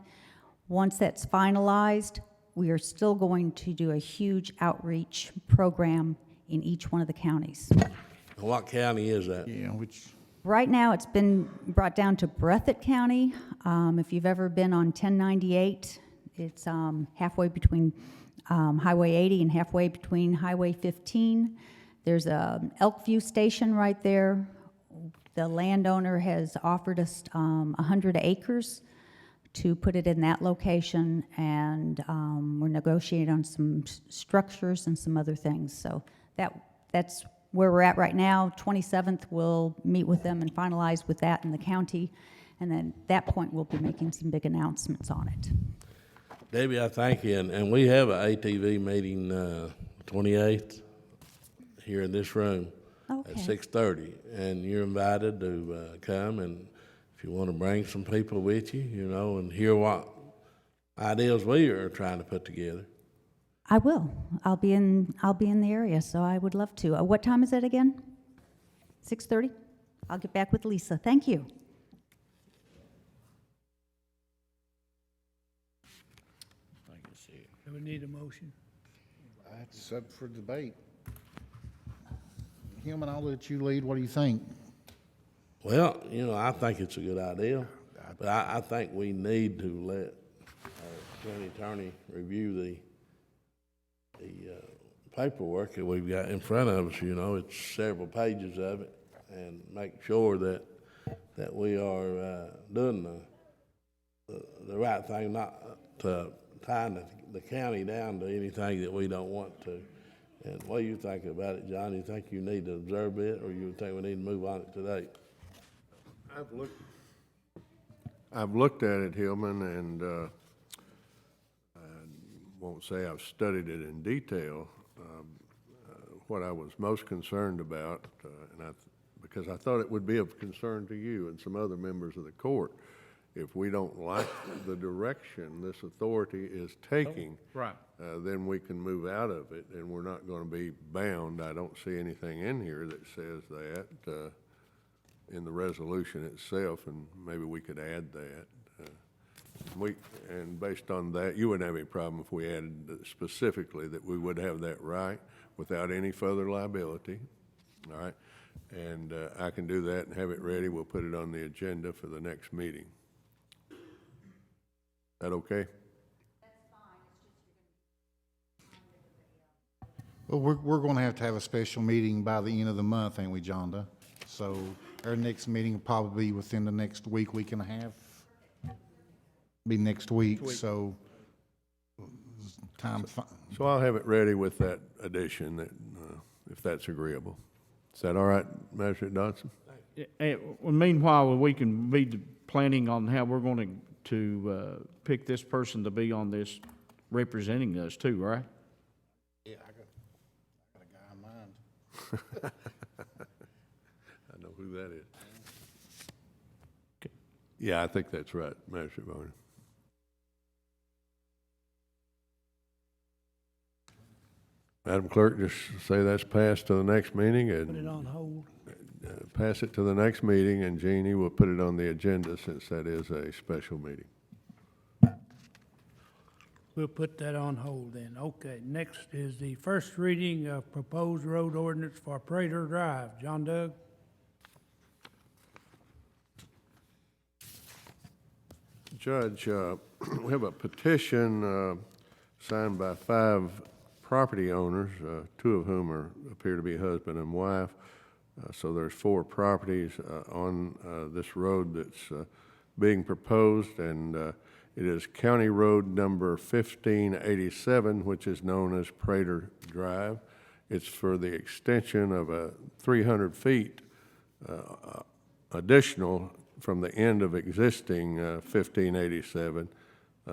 Once that's finalized, we are still going to do a huge outreach program in each one of the counties. What county is that? Yeah, which, Right now, it's been brought down to Breathitt County. If you've ever been on 1098, it's halfway between Highway 80 and halfway between Highway 15. There's a Elkview station right there. The landowner has offered us 100 acres to put it in that location, and we're negotiating on some structures and some other things. So that's where we're at right now. 27th, we'll meet with them and finalize with that in the county, and then at that point, we'll be making some big announcements on it. Debbie, I thank you, and we have an ATV meeting 28th here in this room at 6:30, and you're invited to come, and if you want to bring some people with you, you know, and hear what ideas we are trying to put together. I will. I'll be in the area, so I would love to. What time is it again? 6:30? I'll get back with Lisa. Thank you. Do we need a motion? that's up for debate. Hillman, I'll let you lead. What do you think? Well, you know, I think it's a good idea, but I think we need to let our county attorney review the paperwork that we've got in front of us. You know, it's several pages of it, and make sure that we are doing the right thing, not to tying the county down to anything that we don't want to. And what do you think about it, John? You think you need to observe it, or you think we need to move on it today? I've looked at it, Hillman, and I won't say I've studied it in detail. What I was most concerned about, because I thought it would be of concern to you and some other members of the court, if we don't like the direction this authority is taking, Right. then we can move out of it, and we're not going to be bound. I don't see anything in here that says that in the resolution itself, and maybe we could add that. And based on that, you wouldn't have any problem if we added specifically that we would have that right without any further liability, all right? And I can do that and have it ready. We'll put it on the agenda for the next meeting. Is that okay? Well, we're going to have a special meeting by the end of the month, ain't we, Jonda? So our next meeting will probably be within the next week and a half. Be next week, so time. So I'll have it ready with that addition, that if that's agreeable. Is that all right, Magistrate Dodson? Well, meanwhile, we can be planning on how we're going to pick this person to be on this, representing us too, right? Yeah, I got a guy in mind. I know who that is. Okay. Yeah, I think that's right, Magistrate Varney. Madam Clerk, just say that's passed to the next meeting and Put it on hold. Pass it to the next meeting, and Jeannie will put it on the agenda since that is a special meeting. We'll put that on hold then. Okay, next is the first reading of proposed road ordinance for Prater Drive. John Doug? Judge, we have a petition signed by 5 property owners, 2 of whom appear to be husband and wife. So there's 4 properties on this road that's being proposed, and it is County Road number 1587, which is known as Prater Drive. It's for the extension of 300 feet additional from the end of existing 1587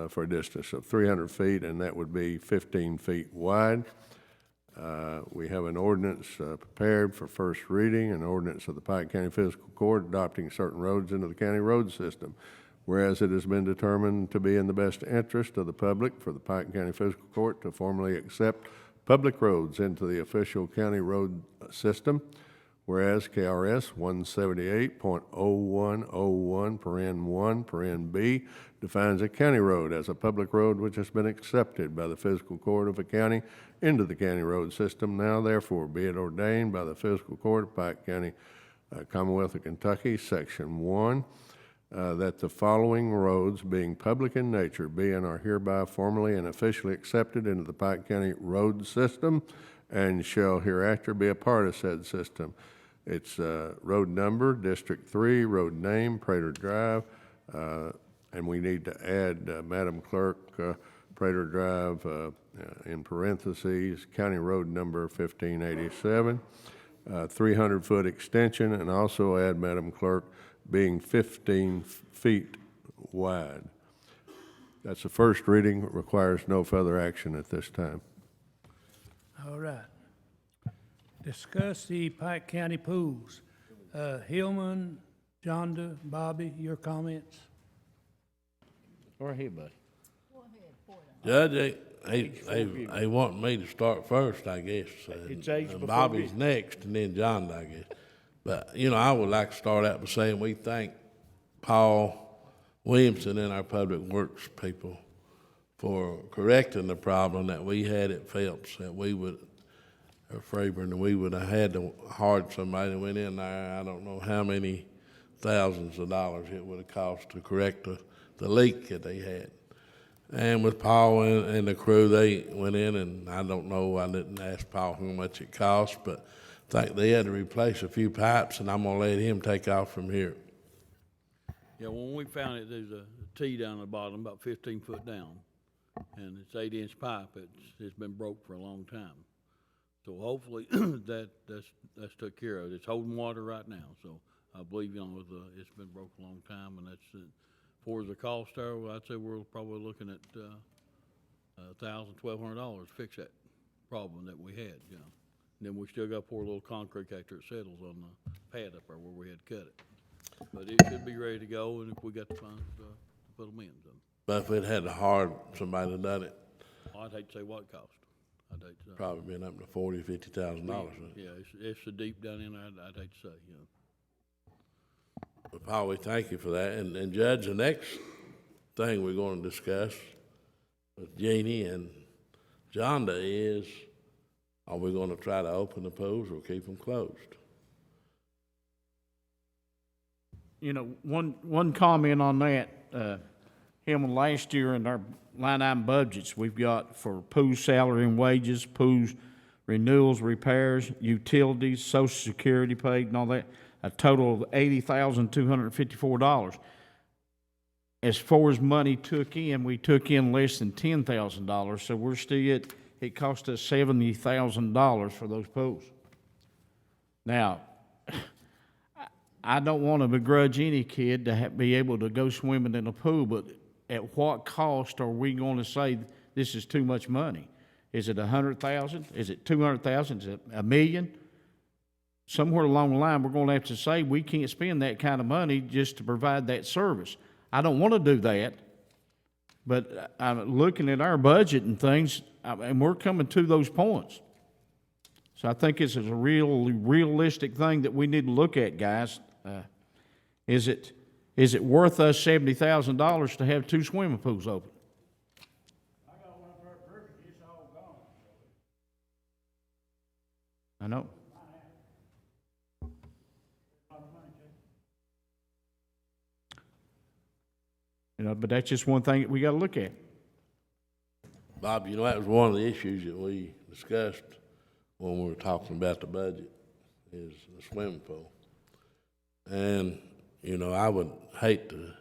for a distance of 300 feet, and that would be 15 feet wide. We have an ordinance prepared for first reading, an ordinance of the Pike County Fiscal Court adopting certain roads into the county road system. Whereas it has been determined to be in the best interest of the public for the Pike County Fiscal Court to formally accept public roads into the official county road system. Whereas KRS 178.0101 paren 1 paren B defines a county road as a public road which has been accepted by the fiscal court of a county into the county road system. Now therefore be it ordained by the fiscal court of Pike County, Commonwealth of Kentucky, Section 1, that the following roads, being public in nature, be and are hereby formally and officially accepted into the Pike County road system and shall hereafter be a part of said system. It's road number, District 3, road name, Prater Drive, and we need to add, Madam Clerk, Prater Drive in parentheses, County Road number 1587, 300-foot extension, and also add, Madam Clerk, being 15 feet wide. That's the first reading, requires no further action at this time. All right. Discuss the Pike County pools. Hillman, Jonda, Bobby, your comments? Go ahead, buddy. Judge, they want me to start first, I guess. It's age before Bobby's me. next, and then John, I guess. But, you know, I would like to start out by saying we thank Paul Williamson and our public works people for correcting the problem that we had at Phelps, that we would, or Fraburn, and we would have had to hard somebody that went in there. I don't know how many thousands of dollars it would have cost to correct the leak that they had. And with Paul and the crew, they went in, and I don't know, I didn't ask Paul how much it cost, but I think they had to replace a few pipes, and I'm gonna let him take off from here. Yeah, when we found it, there's a T down the bottom, about 15 foot down, and it's 8-inch pipe. It's been broke for a long time. So hopefully that's took care of. It's holding water right now, so I believe, you know, it's been broke a long time, and that's it. For the cost there, well, I'd say we're probably looking at $1,000–1,200 to fix that problem that we had, you know. And then we still got to pour a little concrete after it settles on the pad up there where we had to cut it. But it should be ready to go, and if we got the funds to put them in. So. But if it had to hard somebody to done it, I'd hate to say what it cost. I'd hate to say. probably been up to $40,000–50,000. Yeah, it's so deep down in there, I'd hate to say, you know. But Paul, we thank you for that. And Judge, the next thing we're going to discuss with Jeannie and Jonda is, are we going to try to open the pools or keep them closed? You know, one comment on that, Hillman, last year in our line item budgets, we've got for pool salary and wages, pools renewals, repairs, utilities, social security paid and all that, a total of $80,254. As far as money took in, we took in less than $10,000, so we're still at, it cost us $70,000 for those pools. Now, I don't want to begrudge any kid to be able to go swimming in a pool, but at what cost are we going to say this is too much money? Is it $100,000? Is it $200,000? Is it $1 million? Somewhere along the line, we're going to have to say we can't spend that kind of money just to provide that service. I don't want to do that, but I'm looking at our budget and things, and we're coming to those points. So I think this is a really realistic thing that we need to look at, guys. Is it worth us $70,000 to have 2 swimming pools open? I got one up there at Burger, it's all gone. I know. You know, but that's just one thing that we got to look at. Bob, you know, that was one of the issues that we discussed when we were talking about the budget, is the swimming pool. And, you know, I would hate to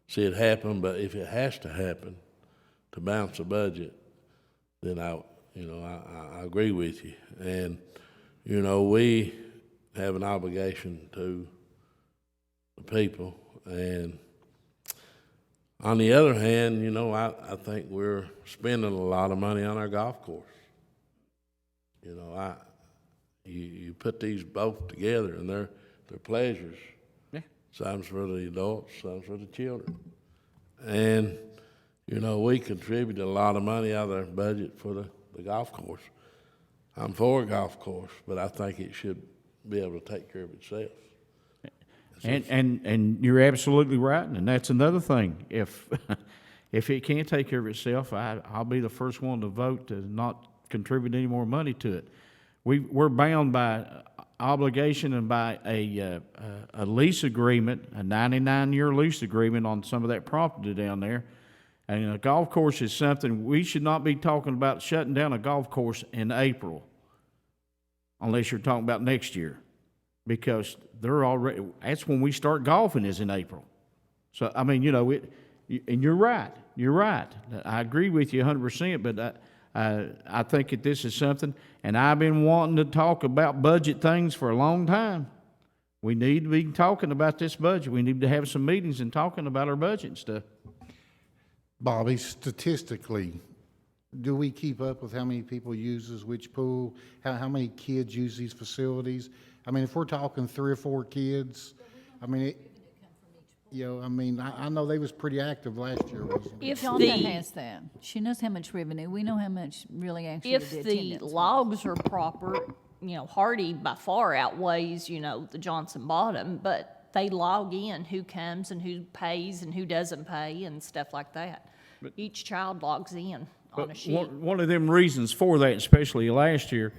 see it happen, but if it has to happen to balance the budget, then I agree with you. And, you know, we have an obligation to the people. And on the other hand, you know, I think we're spending a lot of money on our golf course. You know, you put these both together, and they're pleasures. Yeah. Some's for the adults, some's for the children. And, you know, we contribute a lot of money out of our budget for the golf course. I'm for a golf course, but I think it should be able to take care of itself. And you're absolutely right, and that's another thing. If it can't take care of itself, I'll be the first one to vote to not contribute any more money to it. We're bound by obligation and by a lease agreement, a 99-year lease agreement on some of that property down there. And a golf course is something, we should not be talking about shutting down a golf course in April, unless you're talking about next year, because that's when we start golfing, is in April. So, I mean, you know, and you're right. I agree with you 100%, but I think that this is something, and I've been wanting to talk about budget things for a long time. We need to be talking about this budget. We need to have some meetings and talking about our budget and stuff. Bobby, statistically, do we keep up with how many people uses which pool? How many kids use these facilities? I mean, if we're talking 3 or 4 kids, I mean, I know they was pretty active last year, wasn't it? If Shonda has that. She knows how much revenue. We know how much really actually If the the attendance logs are proper, you know, Hardy by far outweighs, you know, the Johnson Bottom, but they log in who comes and who pays and who doesn't pay and stuff like that. Each child logs in on a sheet. One of them reasons for that, especially last year,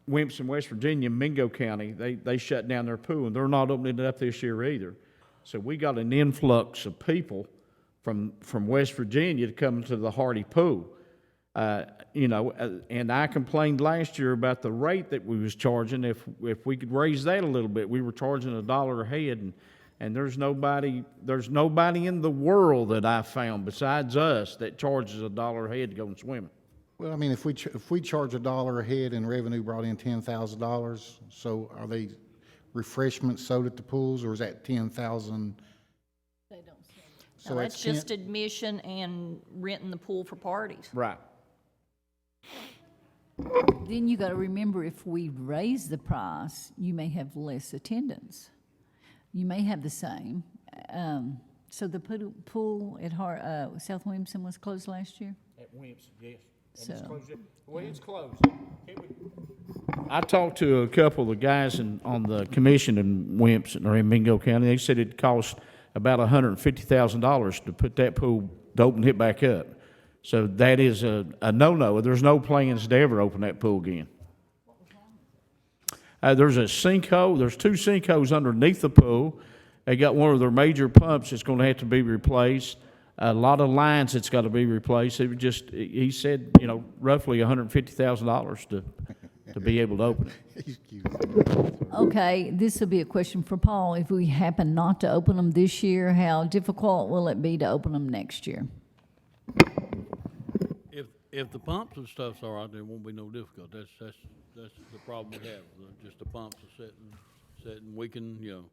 Wimps in West Virginia, Mingo County, they shut down their pool, and they're not opening it up this year either. So we got an influx of people from West Virginia to come to the Hardy pool. You know, and I complained last year about the rate that we was charging. If we could raise that a little bit, we were charging $1 a head, and there's nobody in the world that I found besides us that charges $1 a head to go swimming. Well, I mean, if we charge $1 a head and revenue brought in $10,000, so are they refreshments sold at the pools, or is that 10,000? They don't sell. So that's just admission and renting the pool for parties. Right. Then you got to remember, if we raise the price, you may have less attendance. You may have the same. So the pool at South Williamson was closed last year? At Wimps, yes. So. It's closed. I talked to a couple of the guys on the commission in Wimps or in Mingo County. They said it cost about $150,000 to put that pool to open it back up. So that is a no-no. There's no plans to ever open that pool again. There's a sinkhole. There's 2 sinkholes underneath the pool. They got one of their major pumps that's going to have to be replaced. A lot of lines that's got to be replaced. It was just, he said, you know, roughly $150,000 to be able to open it. Okay, this will be a question for Paul. If we happen not to open them this year, how difficult will it be to open them next year? If the pumps and stuff's all right, there won't be no difficult. That's the problem we have. Just the pumps are setting. We can, you know,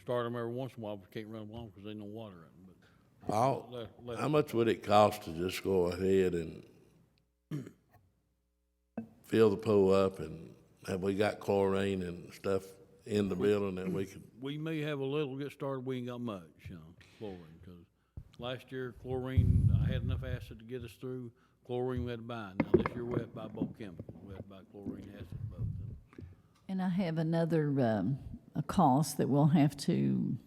start them every once in a while, but can't run them long because there's no water in them. How much would it cost to just go ahead and fill the pool up, and have we got chlorine and stuff in the building that we could? We may have a little get started. We ain't got much, you know, chlorine, because last year chlorine, I had enough acid to get us through. Chlorine we had to buy. Now this year we have to buy both chemicals. We have to buy chlorine acid both. And I have another a cost that we'll have to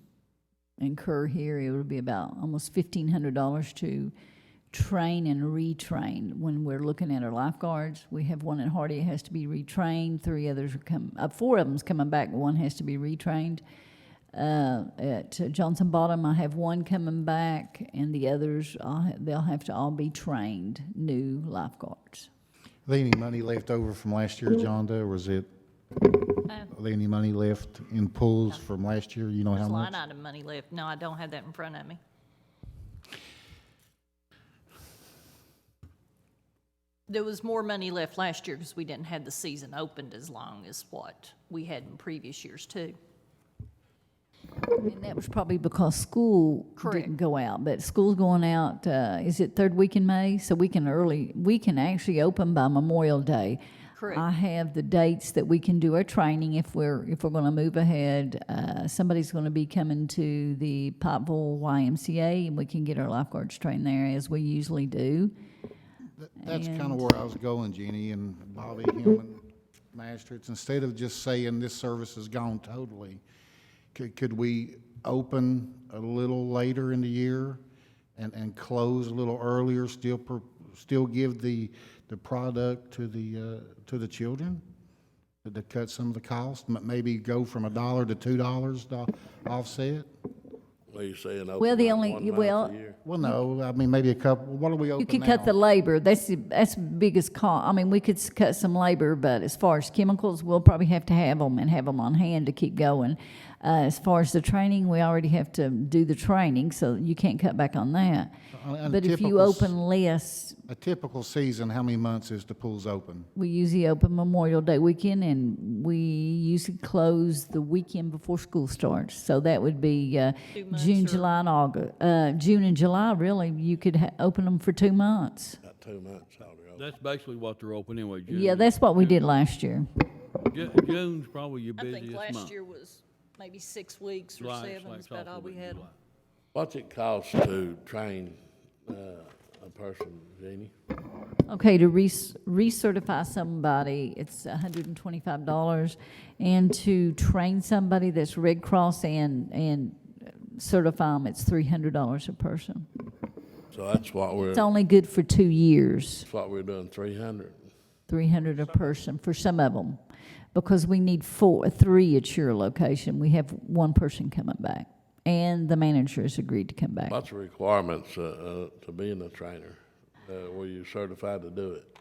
incur here. It would be about almost $1,500 to train and retrain when we're looking at our lifeguards. We have one at Hardy that has to be retrained. 4 of them's coming back. One has to be retrained. At Johnson Bottom, I have one coming back, and the others, they'll have to all be trained, new lifeguards. Are there any money left over from last year, John, or was it? Are there any money left in pools from last year? You know how much? Line item money left. No, I don't have that in front of me. There was more money left last year because we didn't have the season opened as long as what we had in previous years too. And that was probably because school didn't go out, but school's going out, is it 3rd week in May? So we can actually open by Memorial Day. Correct. I have the dates that we can do our training if we're gonna move ahead. Somebody's gonna be coming to the Pikeville YMCA, and we can get our lifeguards trained there as we usually do. That's kind of And- where I was going, Jeannie, and Bobby, him and Magistrates. Instead of just saying this service is gone totally, could we open a little later in the year and close a little earlier, still give the product to the children? To cut some of the cost, maybe go from $1 to $2 to offset? What are you saying, Well, open the like only- 1 month well, a year? Well, no, I mean, maybe a couple, what are we open You could now? cut the labor, that's the biggest cost. I mean, we could cut some labor, but as far as chemicals, we'll probably have to have them on hand to keep going. As far as the training, we already have to do the training, so you can't cut back on that. A But if you typical open less, A typical season, how many months is the pools open? we usually open Memorial Day weekend, and we usually close the weekend before school starts. So that would be 2 months June, or- July, and August. June and July, really, you could open them for 2 months. About 2 months, how they're open. That's basically what they're open anyway, June. Yeah, that's what we did last year. June's probably your I busiest think month. last year was maybe 6 weeks or July, 7, like is about all sophomore we week in had. July. What's it cost to train a person, Jeannie? Okay, to recertify somebody, it's $125, and to train somebody that's Red Cross and certify them, it's $300 a person. So that's what It's only good for 2 years, that's what we're doing, 300. $300 a person for some of them, because we need 3 at your location. We have 1 person coming back, and the manager has agreed to come back. What's the requirements to being a trainer? Were you certified to do it?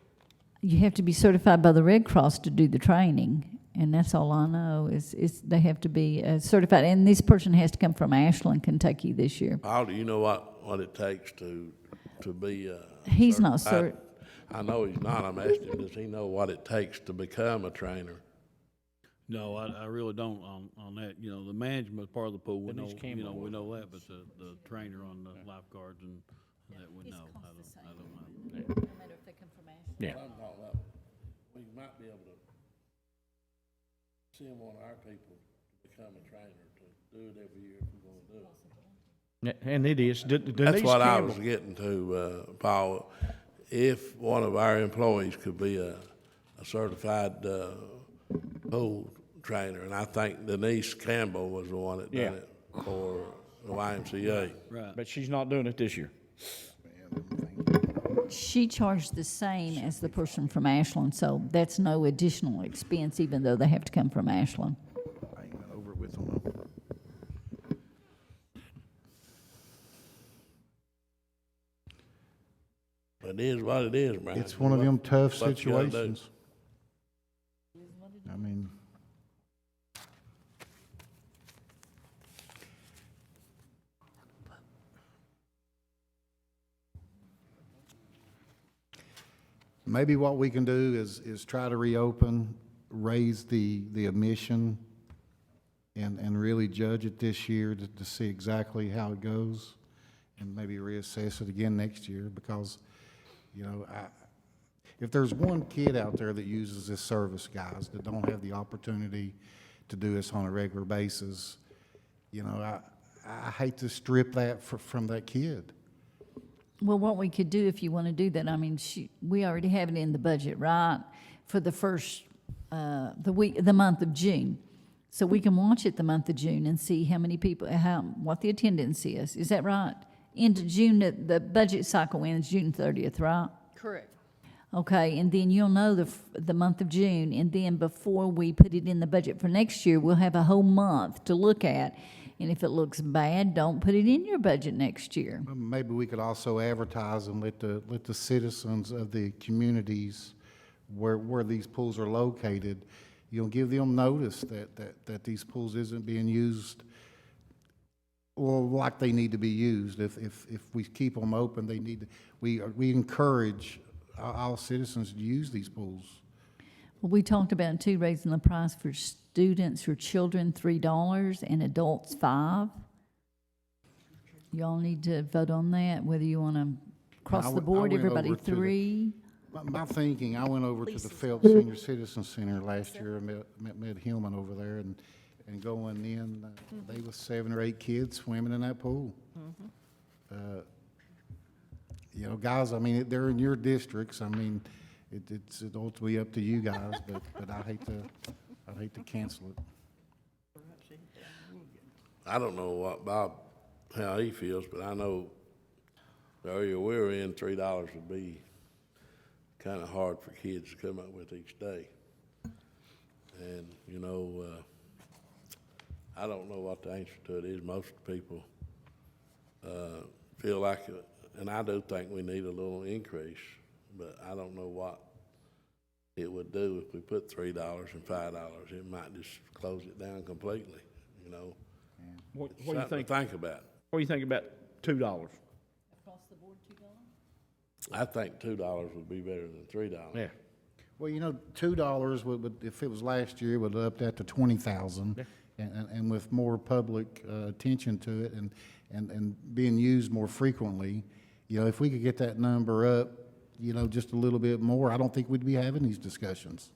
You have to be certified by the Red Cross to do the training, and that's all I know, is they have to be certified, and this person has to come from Ashland, Kentucky this year. How do you know what it takes to be He's not certified? I know he's not. I'm asking him, does he know what it takes to become a trainer? No, I really don't on that. You know, the management part of the pool, we know, we know that, but the trainer on the lifeguards and that we know. I don't know. No matter if they come from Ashland. Yeah. I'm talking about, we might be able to send one of our people to become a trainer to do it every year if we want to do it. And it is. Denise That's what I Campbell- was getting to, Paul. If one of our employees could be a certified pool trainer, and I think Denise Campbell was the one that Yeah. done it for the YMCA. Right. But she's not doing it this year. She charged the same as the person from Ashland, so that's no additional expense, even though they have to come from Ashland. I ain't been over it with them. It is what it is, Brian. It's one of them tough What you gotta do. situations. I mean, maybe what we can do is try to reopen, raise the admission, and really judge it this year to see exactly how it goes, and maybe reassess it again next year, because, you know, if there's one kid out there that uses this service, guys, that don't have the opportunity to do this on a regular basis, you know, I hate to strip that from that kid. Well, what we could do if you want to do that, I mean, we already have it in the budget, right? For the first, the month of June. So we can watch it the month of June and see how many people, what the attendance is. Is that right? Into June, the budget cycle ends June 30th, right? Correct. Okay, and then you'll know the month of June, and then before we put it in the budget for next year, we'll have a whole month to look at. And if it looks bad, don't put it in your budget next year. Maybe we could also advertise and let the citizens of the communities where these pools are located, you know, give them notice that these pools isn't being used well like they need to be used. If we keep them open, they need to, we encourage all citizens to use these pools. Well, we talked about too, raising the price for students or children $3 and adults $5. Y'all need to vote on that, whether you want to cross the board, everybody $3. My thinking, I went over to the Phelps Senior Citizen Center last year, and met Hillman over there, and going in, they was 7 or 8 kids swimming in that pool. You know, guys, I mean, they're in your districts, I mean, it's ultimately up to you guys, but I hate to cancel it. I don't know what Bob, how he feels, but I know the area we're in, $3 would be kind of hard for kids to come up with each day. And, you know, I don't know what the answer to it is. Most people feel like, and I do think we need a little increase, but I don't know what it would do if we put $3 and $5. It might just close it down completely, you know. What do you think? Think about. What do you think about $2? Across the board, $2? I think $2 would be better than $3. Yeah. Well, you know, $2 would, if it was last year, would have upped that to 20,000. And with more public attention to it and being used more frequently, you know, if we could get that number up, you know, just a little bit more, I don't think we'd be having these discussions.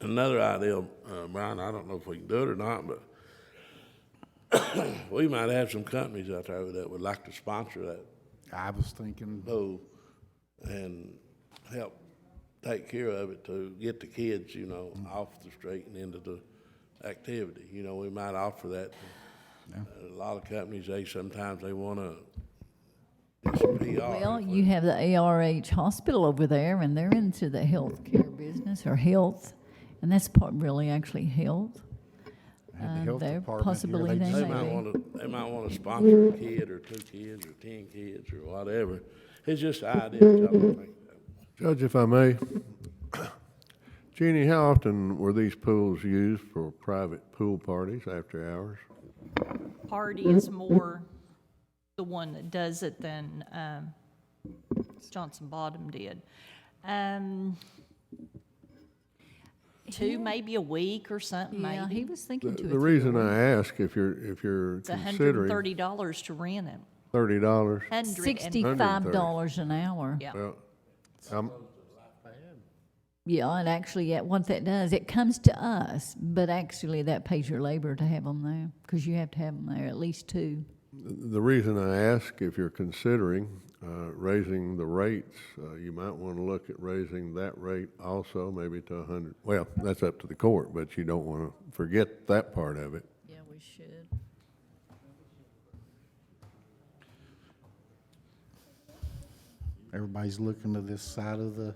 Another idea, Brian, I don't know if we can do it or not, but we might have some companies out there that would like to sponsor that I was thinking, pool and help take care of it to get the kids, you know, off the street and into the activity. You know, we might offer that. A lot of companies, sometimes they want to do some PR. Well, you have the ARH hospital over there, and they're into the healthcare business or health, and that's really actually health. the health There department here, possibly they they just- They might want to sponsor a kid or 2 kids or 10 kids or whatever. It's just an idea. something to think about. Judge, if I may, Jeannie, how often were these pools used for private pool parties after hours? Party is more the one that does it than Johnson Bottom did. 2, maybe a week or something, Yeah, maybe. he was thinking 2 or 3. The reason I ask, if you're It's considering $130 to rent it. $30, $65 an hour. Yeah. well, Yeah, and actually, what that does, it comes to us, but actually that pays your labor to have them there, because you have to have them there, at least 2. the reason I ask, if you're considering raising the rates, you might want to look at raising that rate also, maybe to 100. Well, that's up to the court, but you don't want to forget that part of it. Yeah, we should. Everybody's looking to this side of the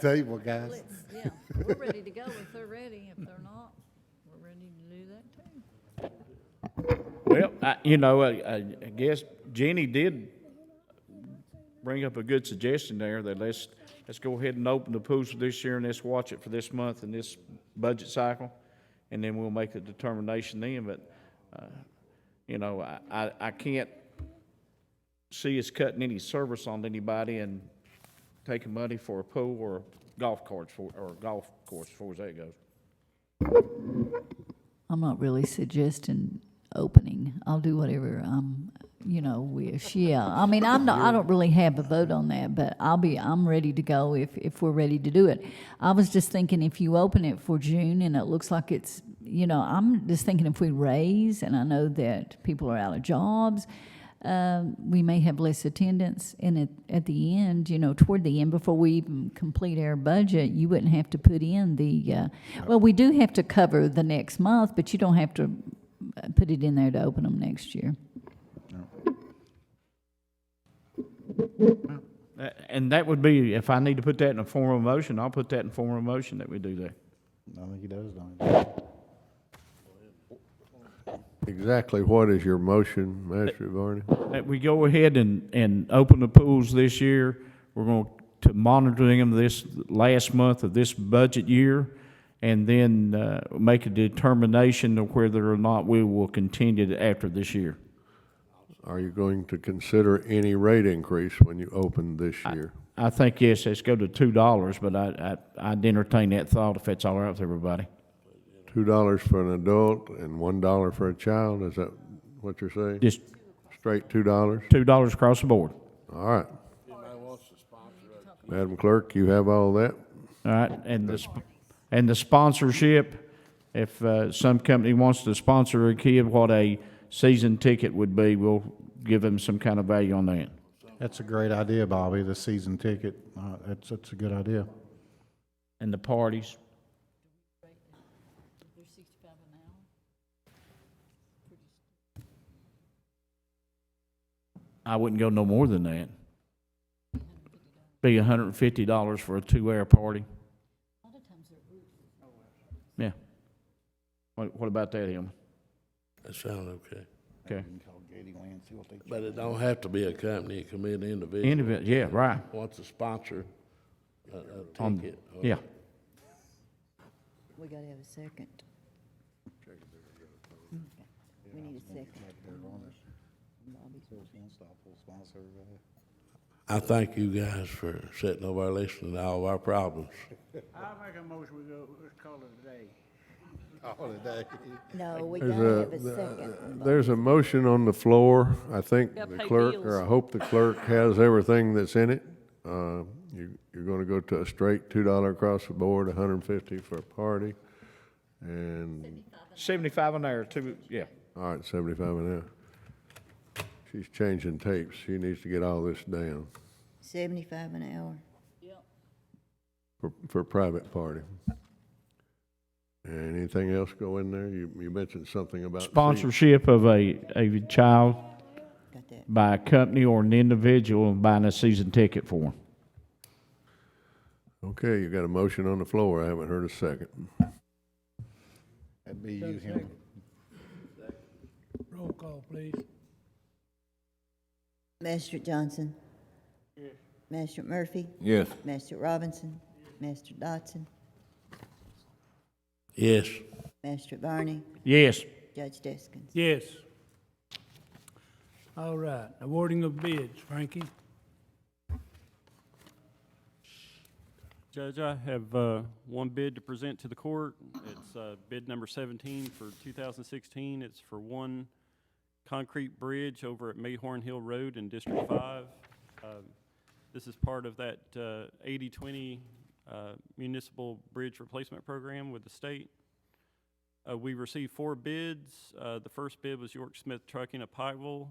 table, guys. Yeah, we're ready to go if they're ready. If they're not, we're ready to do that too. Well, I guess Jenny did bring up a good suggestion there that let's go ahead and open the pools for this year and let's watch it for this month and this budget cycle, and then we'll make a determination then. But, I can't see us cutting any service on anybody and taking money for a pool or golf course as far as that goes. I'm not really suggesting opening. I'll do whatever, wish. Yeah, I mean, I don't really have a vote on that, but I'm ready to go if we're ready to do it. I was just thinking if you open it for June and it looks like it's, I'm just thinking if we raise, and I know that people are out of jobs, we may have less attendance, and at the end, toward the end, before we even complete our budget, you wouldn't have to put in we do have to cover the next month, but you don't have to put it in there to open them next year. And that would be, if I need to put that in a form of a motion, I'll put that in form of a motion that we do that. I think he does, don't he? Exactly what is your motion, Master Varney? That we go ahead and open the pools this year. We're going to monitor them this last month of this budget year, and then make a determination of whether or not we will continue after this year. Are you going to consider any rate increase when you open this year? I think, yes, let's go to $2, but I'd entertain that thought if that's all right with everybody. $2 for an adult and $1 for a child, is that what you're saying? Just straight $2? $2 across the board. All right. Anybody wants to sponsor a Madam Clerk, you have all that? All right, and the sponsorship, if some company wants to sponsor a kid, what a season ticket would be, we'll give them some kind of value on that. That's a great idea, Bobby, the season ticket. That's a good idea. And the parties. I wouldn't go no more than that. Be $150 for a 2-hour party. Yeah. What about that, Hilma? That sounds okay. Okay. But it don't have to be a company, it can be an individual. Yeah, right. Wants to sponsor a On- ticket. Yeah. We gotta have a second. Okay. We need a second. I thank you guys for sitting over there listening to all of our problems. I'll make a motion, let's call it a day. Call it a day. No, we There's gotta have a second. There's a motion on the floor. I think Gotta the pay clerk, bills. or I hope the clerk has everything that's in it. You're gonna go to a straight $2 across the board, $150 for a party, and, 75 an hour, yeah. all right, 75 an hour. She's changing tapes. She needs to get all this down 75 an hour. for a private party. And anything else go in there? You mentioned something about. Sponsorship of a child Got that. by a company or an individual buying a season ticket for them. Okay, you got a motion on the floor. I haven't heard a second. That'd be you, him. Roll call, please. Master Johnson. Yes. Master Murphy. Yes. Master Robinson. Master Dotson. Yes. Master Barney. Yes. Judge Deskins. Yes. All right, awarding of bids, Frankie. Judge, I have one bid to present to the court. It's bid number 17 for 2016. It's for one concrete bridge over at Mayhorn Hill Road in District 5. This is part of that 80-20 municipal bridge replacement program with the state. We received 4 bids. The first bid was York Smith Trucking of Pikeville.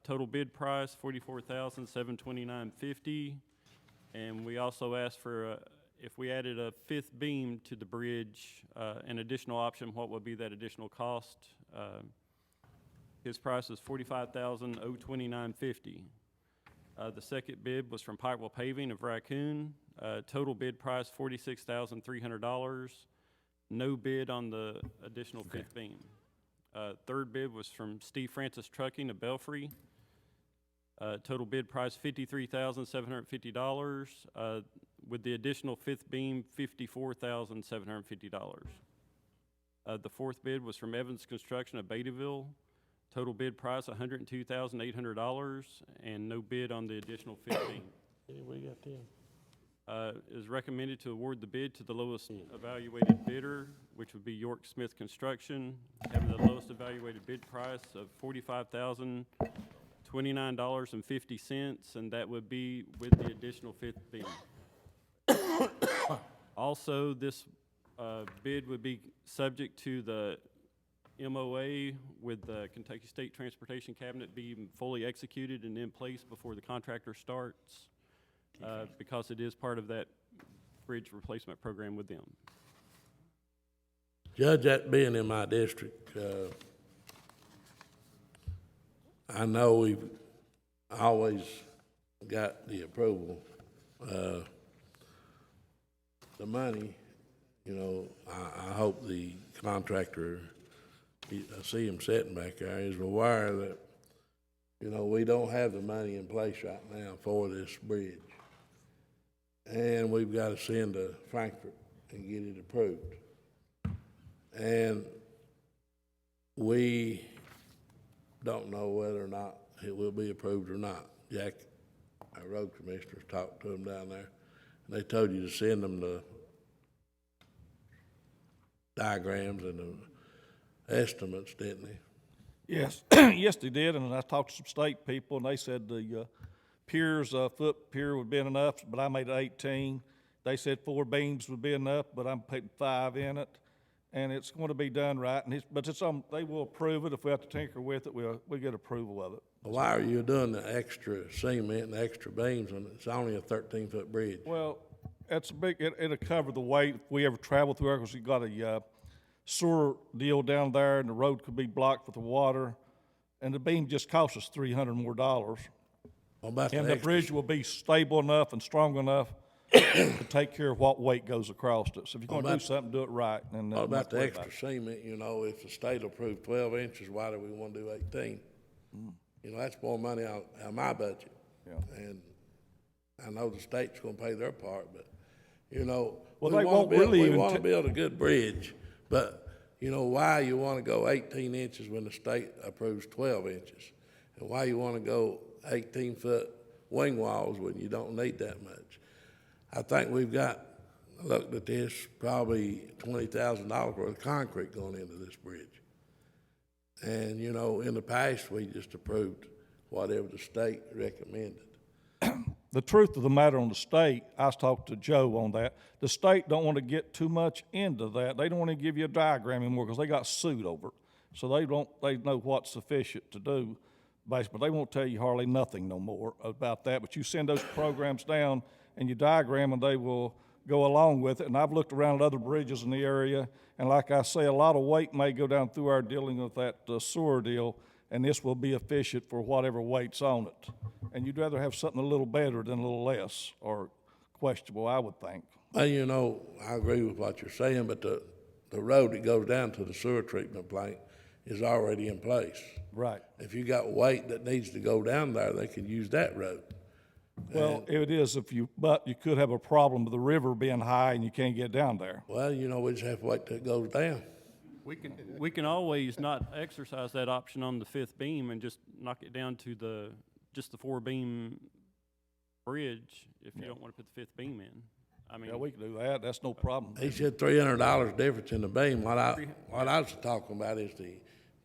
Total bid price $44,729.50. And we also asked for, if we added a 5th beam to the bridge, an additional option, what would be that additional cost? His price is $45,029.50. The second bid was from Pikeville Paving of Raccoon. Total bid price $46,300. No bid on the additional 5th beam. Third bid was from Steve Francis Trucking of Belfry. Total bid price $53,750. With the additional 5th beam, $54,750. The fourth bid was from Evans Construction of Beattyville. Total bid price $102,800, and no bid on the additional 5th beam. We got them. It is recommended to award the bid to the lowest evaluated bidder, which would be York Smith Construction, having the lowest evaluated bid price of $45,029.50, and that would be with the additional 5th beam. Also, this bid would be subject to the MOA with the Kentucky State Transportation Cabinet being fully executed and in place before the contractor starts, because it is part of that bridge replacement program with them. Judge, that being in my district, I know we've always got the approval. The money, you know, I hope the contractor, I see him sitting back there, is aware that, you know, we don't have the money in place right now for this bridge. And we've got to send to Frankfurt and get it approved. And we don't know whether or not it will be approved or not. Jack, our road commissioners, talked to them down there, and they told you to send them the diagrams and the estimates, didn't they? Yes, yes, they did, and I talked to some state people, and they said the piers, foot pier would be enough, but I made it 18. They said 4 beams would be enough, but I'm putting 5 in it. And it's going to be done right, but it's on, they will approve it. If we have to tinker with it, we'll get approval of it. Why are you doing the extra cement and the extra beams when it's only a 13-foot bridge? Well, it's a big, it'll cover the weight if we ever travel through there, because you got a sewer deal down there, and the road could be blocked with the water, and the beam just costs us $300 more. And the bridge will be stable enough and strong enough to take care of what weight goes across it. So if you're going to do something, do it right. And What about the extra cement? You know, if the state approved 12 inches, why do we want to do 18? You know, that's more money out of my budget. Yeah. And I know the state's going to pay their part, but, you know, Well, we they want won't to build, really we even want to build a good bridge, but, you know, why you want to go 18 inches when the state approves 12 inches? And why you want to go 18-foot wing walls when you don't need that much? I think we've got, looked at this, probably $20,000 worth of concrete going into this bridge. And, you know, in the past, we just approved whatever the state recommended. The truth of the matter on the state, I talked to Joe on that, the state don't want to get too much into that. They don't want to give you a diagram anymore because they got sued over it. So they know what's sufficient to do, basically. They won't tell you hardly nothing no more about that. But you send those programs down and you diagram, and they will go along with it. And I've looked around at other bridges in the area, and like I say, a lot of weight may go down through our dealing with that sewer deal, and this will be efficient for whatever weight's on it. And you'd rather have something a little better than a little less, or questionable, I would think. Well, you know, I agree with what you're saying, but the road that goes down to the sewer treatment plant is already in place. Right. If you got weight that needs to go down there, they can use that road. Well, it is but you could have a problem with the river being high and you can't get down there. Well, you know, we just have to wait till it goes down. We can always not exercise that option on the 5th beam and just knock it down to just the 4-beam bridge if you don't want to put the 5th beam in. I mean, yeah, we can do that. That's no problem. He said $300 difference in the beam. What I was talking about is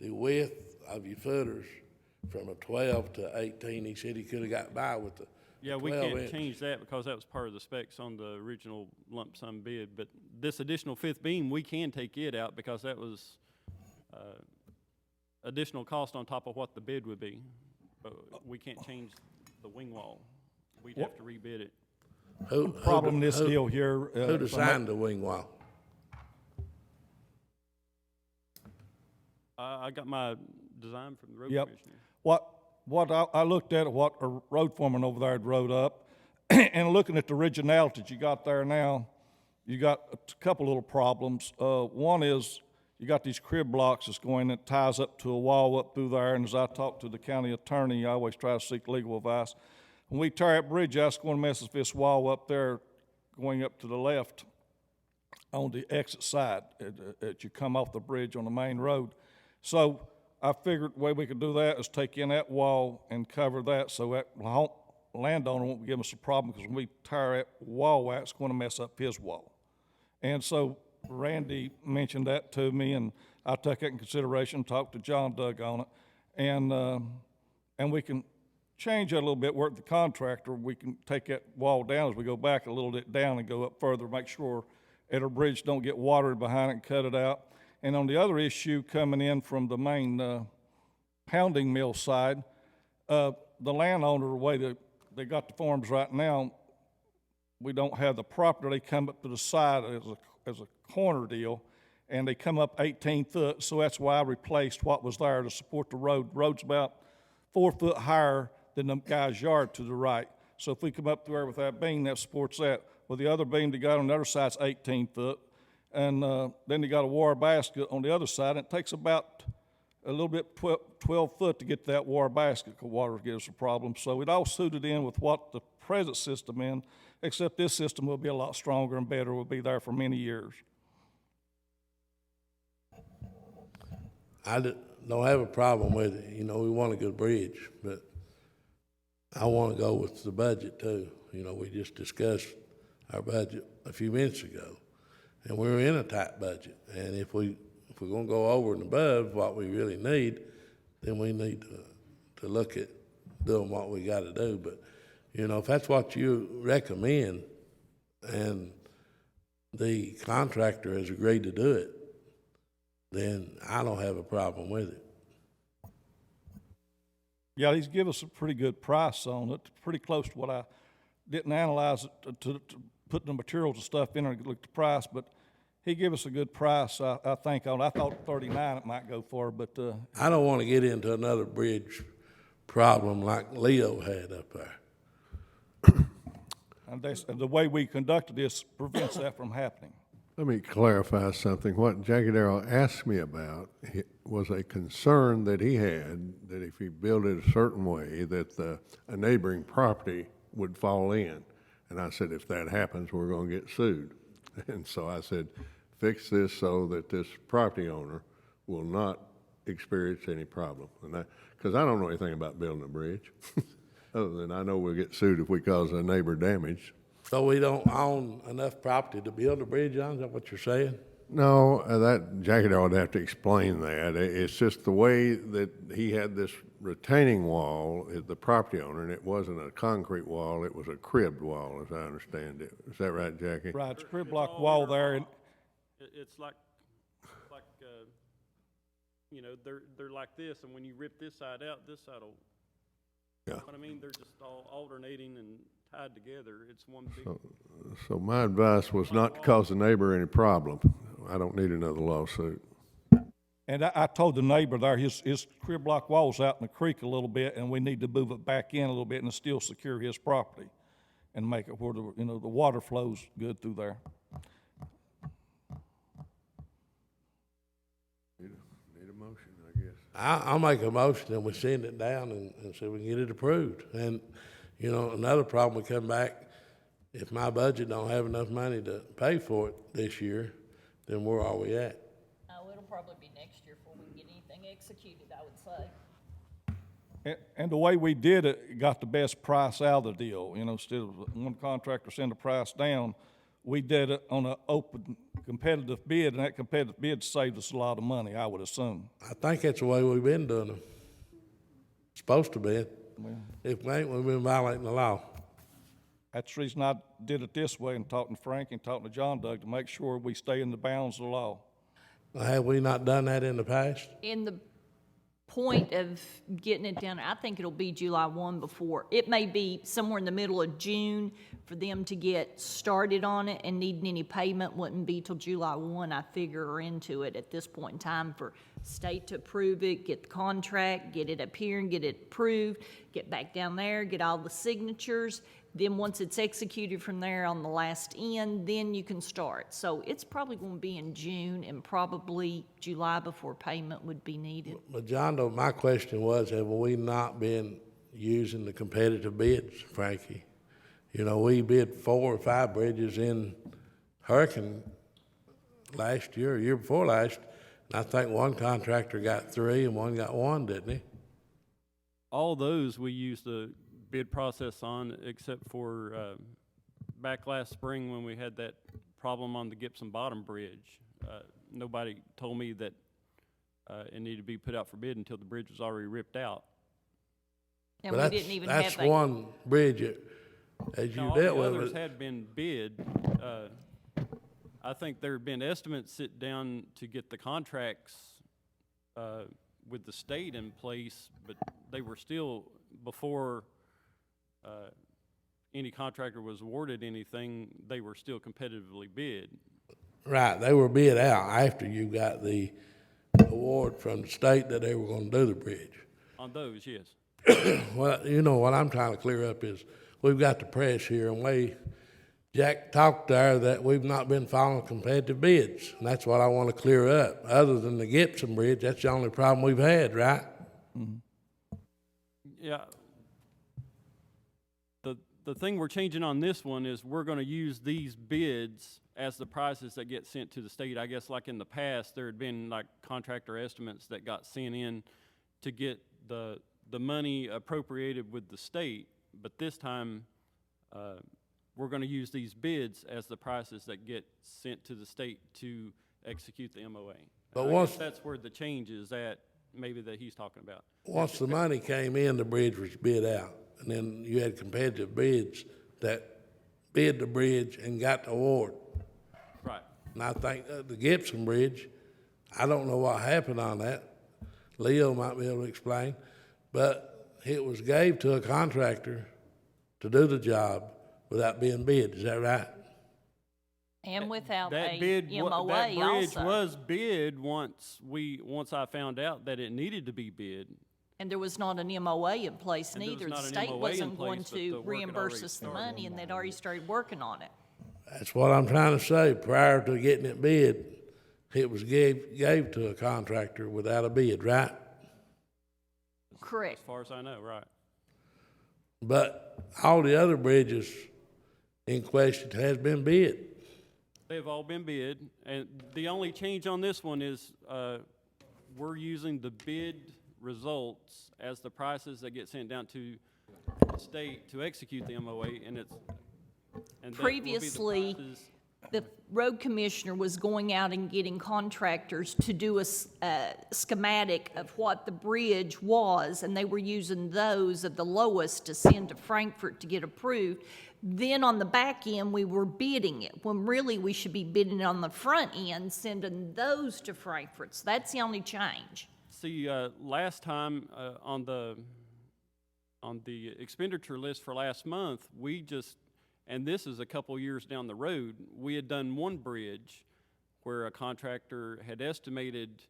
the width of your footers from a 12 to 18. He said he could have got by with the yeah, we 12 can't inch. change that because that was part of the specs on the original lump sum bid. But this additional 5th beam, we can take it out because that was additional cost on top of what the bid would be. But we can't change the wing wall. We'd have to rebid it. Who deal here. Who designed the wing wall? I got my design from the road Yep. commissioner. What I looked at, what a road foreman over there had wrote up, and looking at the originality you got there now, you got a couple little problems. One is you got these crib blocks that's going that ties up to a wall up through there, and as I talked to the county attorney, I always try to seek legal advice. When we tear that bridge out, it's going to mess with this wall up there going up to the left on the exit side as you come off the bridge on the main road. So I figured the way we could do that is take in that wall and cover that so that landowner won't give us a problem, because when we tear that wall out, it's going to mess up his wall. And so Randy mentioned that to me, and I took it in consideration, talked to John Doug on it, and we can change that a little bit, work with the contractor. We can take that wall down as we go back a little bit down and go up further, make sure that our bridge don't get watered behind it and cut it out. And on the other issue coming in from the main pounding mill side, the landowner, the way they got the forms right now, we don't have the property. They come up to the side as a corner deal, and they come up 18 foot, so that's why I replaced what was there to support the road. The road's about 4 foot higher than the guy's yard to the right. So if we come up there with that beam, that supports that. Well, the other beam they got on the other side's 18 foot. And then they got a water basket on the other side, and it takes about a little bit 12 foot to get to that water basket, because water gives a problem. So it all suited in with what the present system in, except this system will be a lot stronger and better, will be there for many years. I don't have a problem with it. You know, we want a good bridge, but I want to go with the budget too. You know, we just discussed our budget a few minutes ago, and we're in a tight budget. And if we're going to go over and above what we really need, then we need to look at doing what we got to do. But You know, if that's what you recommend, and the contractor has agreed to do it, then I don't have a problem with it. Yeah, he's give us a pretty good price on it, pretty close to what I didn't analyze it to put the materials and stuff in there and look at the price, but he gave us a good price, I think, on it. I thought 39 it might go for, but, I don't want to get into another bridge problem like Leo had up there. and the way we conducted this prevents that from happening. Let me clarify something. What Jackie Darrell asked me about was a concern that he had that if he built it a certain way, that a neighboring property would fall in. And I said, if that happens, we're going to get sued. And so I said, fix this so that this property owner will not experience any problem. And because I don't know anything about building a bridge, other than I know we'll get sued if we cause a neighbor damage. So we don't own enough property to build a bridge on, is that what you're saying? No, that Jackie Darrell would have to explain that. It's just the way that he had this retaining wall, the property owner, and it wasn't a concrete wall, it was a cribbed wall, as I understand it. Is that right, Jackie? Right, it's a crib block wall there, and It's like, you know, they're like this, and when you rip this side out, this side will, Yeah. you know what I mean? They're just all alternating and tied together. It's one big. So my advice was not to cause the neighbor any problem. I don't need another lawsuit. And I told the neighbor there, his crib block wall's out in the creek a little bit, and we need to move it back in a little bit and still secure his property and make it where the water flows good through there. Need a motion, I guess. I'll make a motion and we send it down and see if we can get it approved. And, you know, another problem we come back, if my budget don't have enough money to pay for it this year, then where are we at? Oh, it'll probably be next year before we can get anything executed, I would say. And the way we did it got the best price out of the deal. You know, instead of one contractor send the price down, we did it on an open competitive bid, and that competitive bid saved us a lot of money, I would assume. I think that's the way we've been doing them. Supposed to be. If we ain't, we've been violating the law. That's the reason I did it this way and talking to Frank and talking to John Doug to make sure we stay in the bounds of the law. Have we not done that in the past? In the point of getting it down, I think it'll be July 1 before. It may be somewhere in the middle of June for them to get started on it, and needing any payment wouldn't be till July 1, I figure, or into it at this point in time for state to approve it, get the contract, get it up here and get it approved, get back down there, get all the signatures. Then once it's executed from there on the last end, then you can start. So it's probably going to be in June and probably July before payment would be needed. But John, though, my question was, have we not been using the competitive bids, Frankie? You know, we bid 4 or 5 bridges in Hurricane last year, or year before last, and I think one contractor got 3 and one got 1, didn't he? All those we used the bid process on, except for back last spring when we had that problem on the Gibson Bottom Bridge. Nobody told me that it needed to be put out for bid until the bridge was already ripped out. And But we didn't even that's have one bridge as you Now, dealt all the with others it. had been bid. I think there had been estimates sit down to get the contracts with the state in place, but they were still before any contractor was awarded anything, they were still competitively bid. Right, they were bid out after you got the award from the state that they were gonna do the bridge. On those, yes. Well, you know, what I'm trying to clear up is, we've got the press here, and Jack talked there that we've not been following competitive bids, and that's what I want to clear up. Other than the Gibson Bridge, that's the only problem we've had, right? Mm-hmm. Yeah. The thing we're changing on this one is we're gonna use these bids as the prices that get sent to the state. I guess like in the past, there had been like contractor estimates that got sent in to get the money appropriated with the state, but this time, we're gonna use these bids as the prices that get sent to the state to execute the MOA. But I once- guess that's where the change is at, maybe that he's talking about. Once the money came in, the bridge was bid out. and then you had competitive bids that bid the bridge and got the award. Right. And I think the Gibson Bridge, I don't know what happened on that. Leo might be able to explain, but it was gave to a contractor to do the job without being bid. Is that right? And without That a bid, MOA that bridge also. was bid once I found out that it needed to be bid. And there was not an MOA in place And there was neither. The not an state MOA in wasn't going place, but the to work had reimburse already us the started. money, and they'd already started working on it. That's what I'm trying to say. Prior to getting it bid, it was gave to a contractor without a bid, right? Correct. As far as I know, right. But all the other bridges in question has been bid. They've all been bid, and the only change on this one is, we're using the bid results as the prices that get sent down to the state to execute the MOA, and that will be the Previously, prices. the road commissioner was going out and getting contractors to do a schematic of what the bridge was, and they were using those of the lowest to send to Frankfurt to get approved. Then on the back end, we were bidding it, when really we should be bidding it on the front end, sending those to Frankfurt. So that's the only change. See, last time, on the expenditure list for last month, and this is a couple years down the road, we had done one bridge where a contractor had estimated,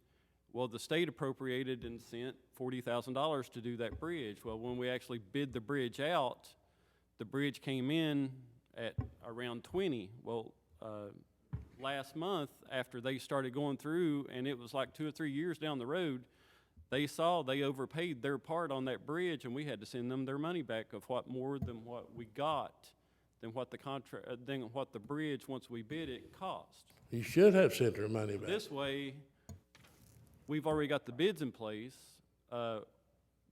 well, the state appropriated and sent $40,000 to do that bridge. Well, when we actually bid the bridge out, the bridge came in at around 20. Well, last month, after they started going through, and it was like 2 or 3 years down the road, they saw they overpaid their part on that bridge, and we had to send them their money back of what more than what we got, than what the bridge, once we bid it, cost. You should have sent their money back. This way, we've already got the bids in place.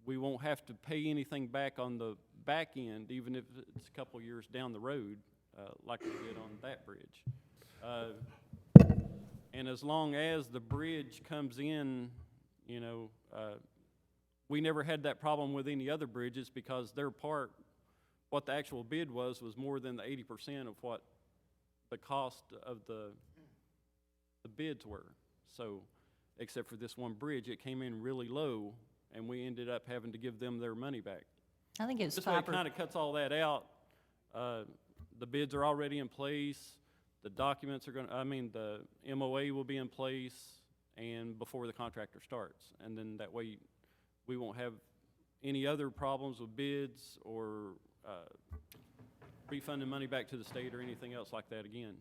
We won't have to pay anything back on the back end, even if it's a couple years down the road, like we did on that bridge. And as long as the bridge comes in, we never had that problem with any other bridges because their part, what the actual bid was more than the 80% of what the cost of the bids were. So, except for this one bridge, it came in really low, and we ended up having to give them their money back. I think it was This way it kind of cuts all that out. The bids are already in place. The documents are the MOA will be in place and before the contractor starts. And then that way we won't have any other problems with bids or refunding money back to the state or anything else like that again.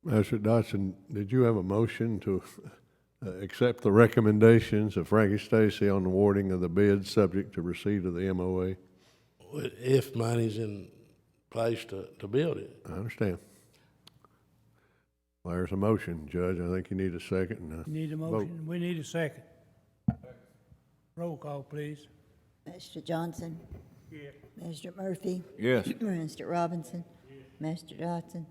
Mr. Dodson, did you have a motion to accept the recommendations of Frankie Stacy on the awarding of the bid subject to receipt of the MOA? If money's in place to build it. I understand. Well, there's a motion, Judge. I think you need a second. Need a motion? We need a second. Roll call, please. Mr. Johnson? Yes. Mr. Murphy? Yes. Mr. Robinson? Mr. Dodson?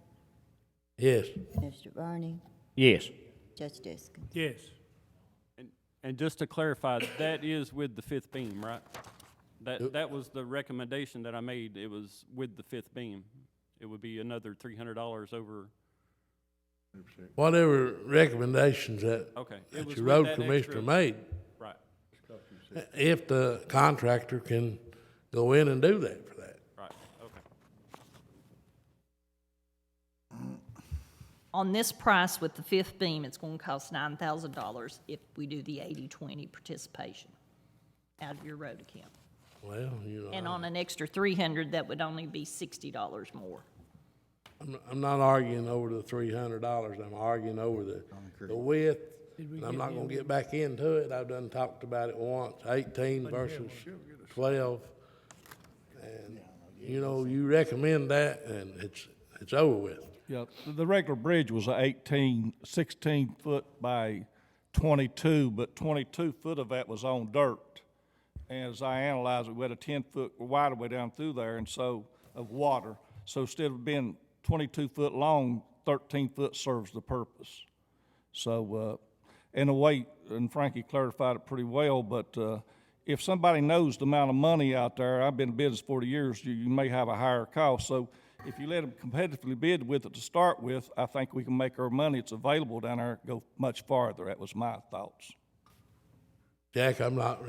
Yes. Mr. Barney? Yes. Judge Diskins? Yes. And just to clarify, that is with the fifth beam, right? That was the recommendation that I made. It was with the fifth beam. It would be another $300 over. Whatever recommendations that It was your with road that commissioner extra- made, Right, if the contractor can go in and do that for that. right, okay. On this price with the fifth beam, it's going to cost $9,000 if we do the 80-20 participation out of your road account. Well, And on an extra 300, that would only be $60 more. I'm not arguing over the $300. I'm arguing over the width. And I'm not gonna get back into it. I've done talked about it once, 18 versus 12. And, you recommend that and it's over with. Yeah, the regular bridge was 16 foot by 22, but 22 foot of that was on dirt. And as I analyzed it, we had a 10-foot right of way down through there, and so, of water. So instead of being 22 foot long, 13 foot serves the purpose. So, in a way, and Frankie clarified it pretty well, but if somebody knows the amount of money out there, I've been in business 40 years, you may have a higher cost. So if you let them competitively bid with it to start with, I think we can make our money that's available down there go much farther. That was my thoughts. Jack, I'm not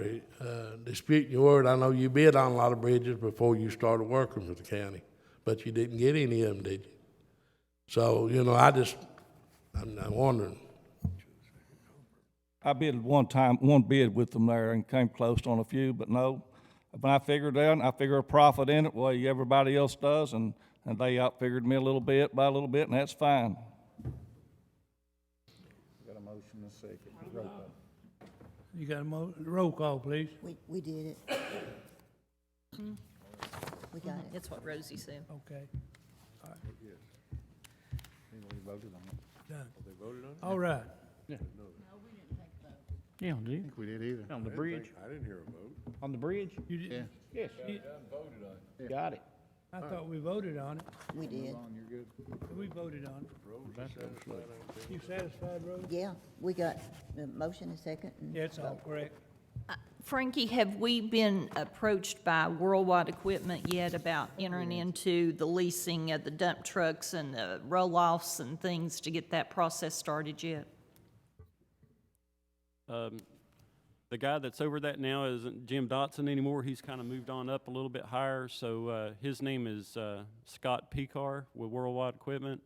disputing your word. I know you bid on a lot of bridges before you started working with the county, but you didn't get any of them, did you? So, you know, I'm wondering. I bid one bid with them there and came close on a few, but no. When I figured out, I figure a profit in it, well, everybody else does, and they outfigured me a little bit by a little bit, and that's fine. Got a motion and a second. Roll call. You got a roll call, please. We did it. We got it. That's what Rosie said. Okay, We voted on it. done. They voted on it? All right. Yeah, do you? I think we did either. On the bridge? I didn't hear a vote. On the bridge? You did, Yeah. Yes. Voted on it. Got it. I thought we voted on it. We did. You're good. We voted on it. You satisfied, Rose? Yeah, we got the motion and second. And Yeah, it's all correct. Frankie, have we been approached by Worldwide Equipment yet about entering into the leasing of the dump trucks and the roll-offs and things to get that process started yet? The guy that's over that now isn't Jim Dotson anymore. He's kind of moved on up a little bit higher. So his name is Scott Picard with Worldwide Equipment.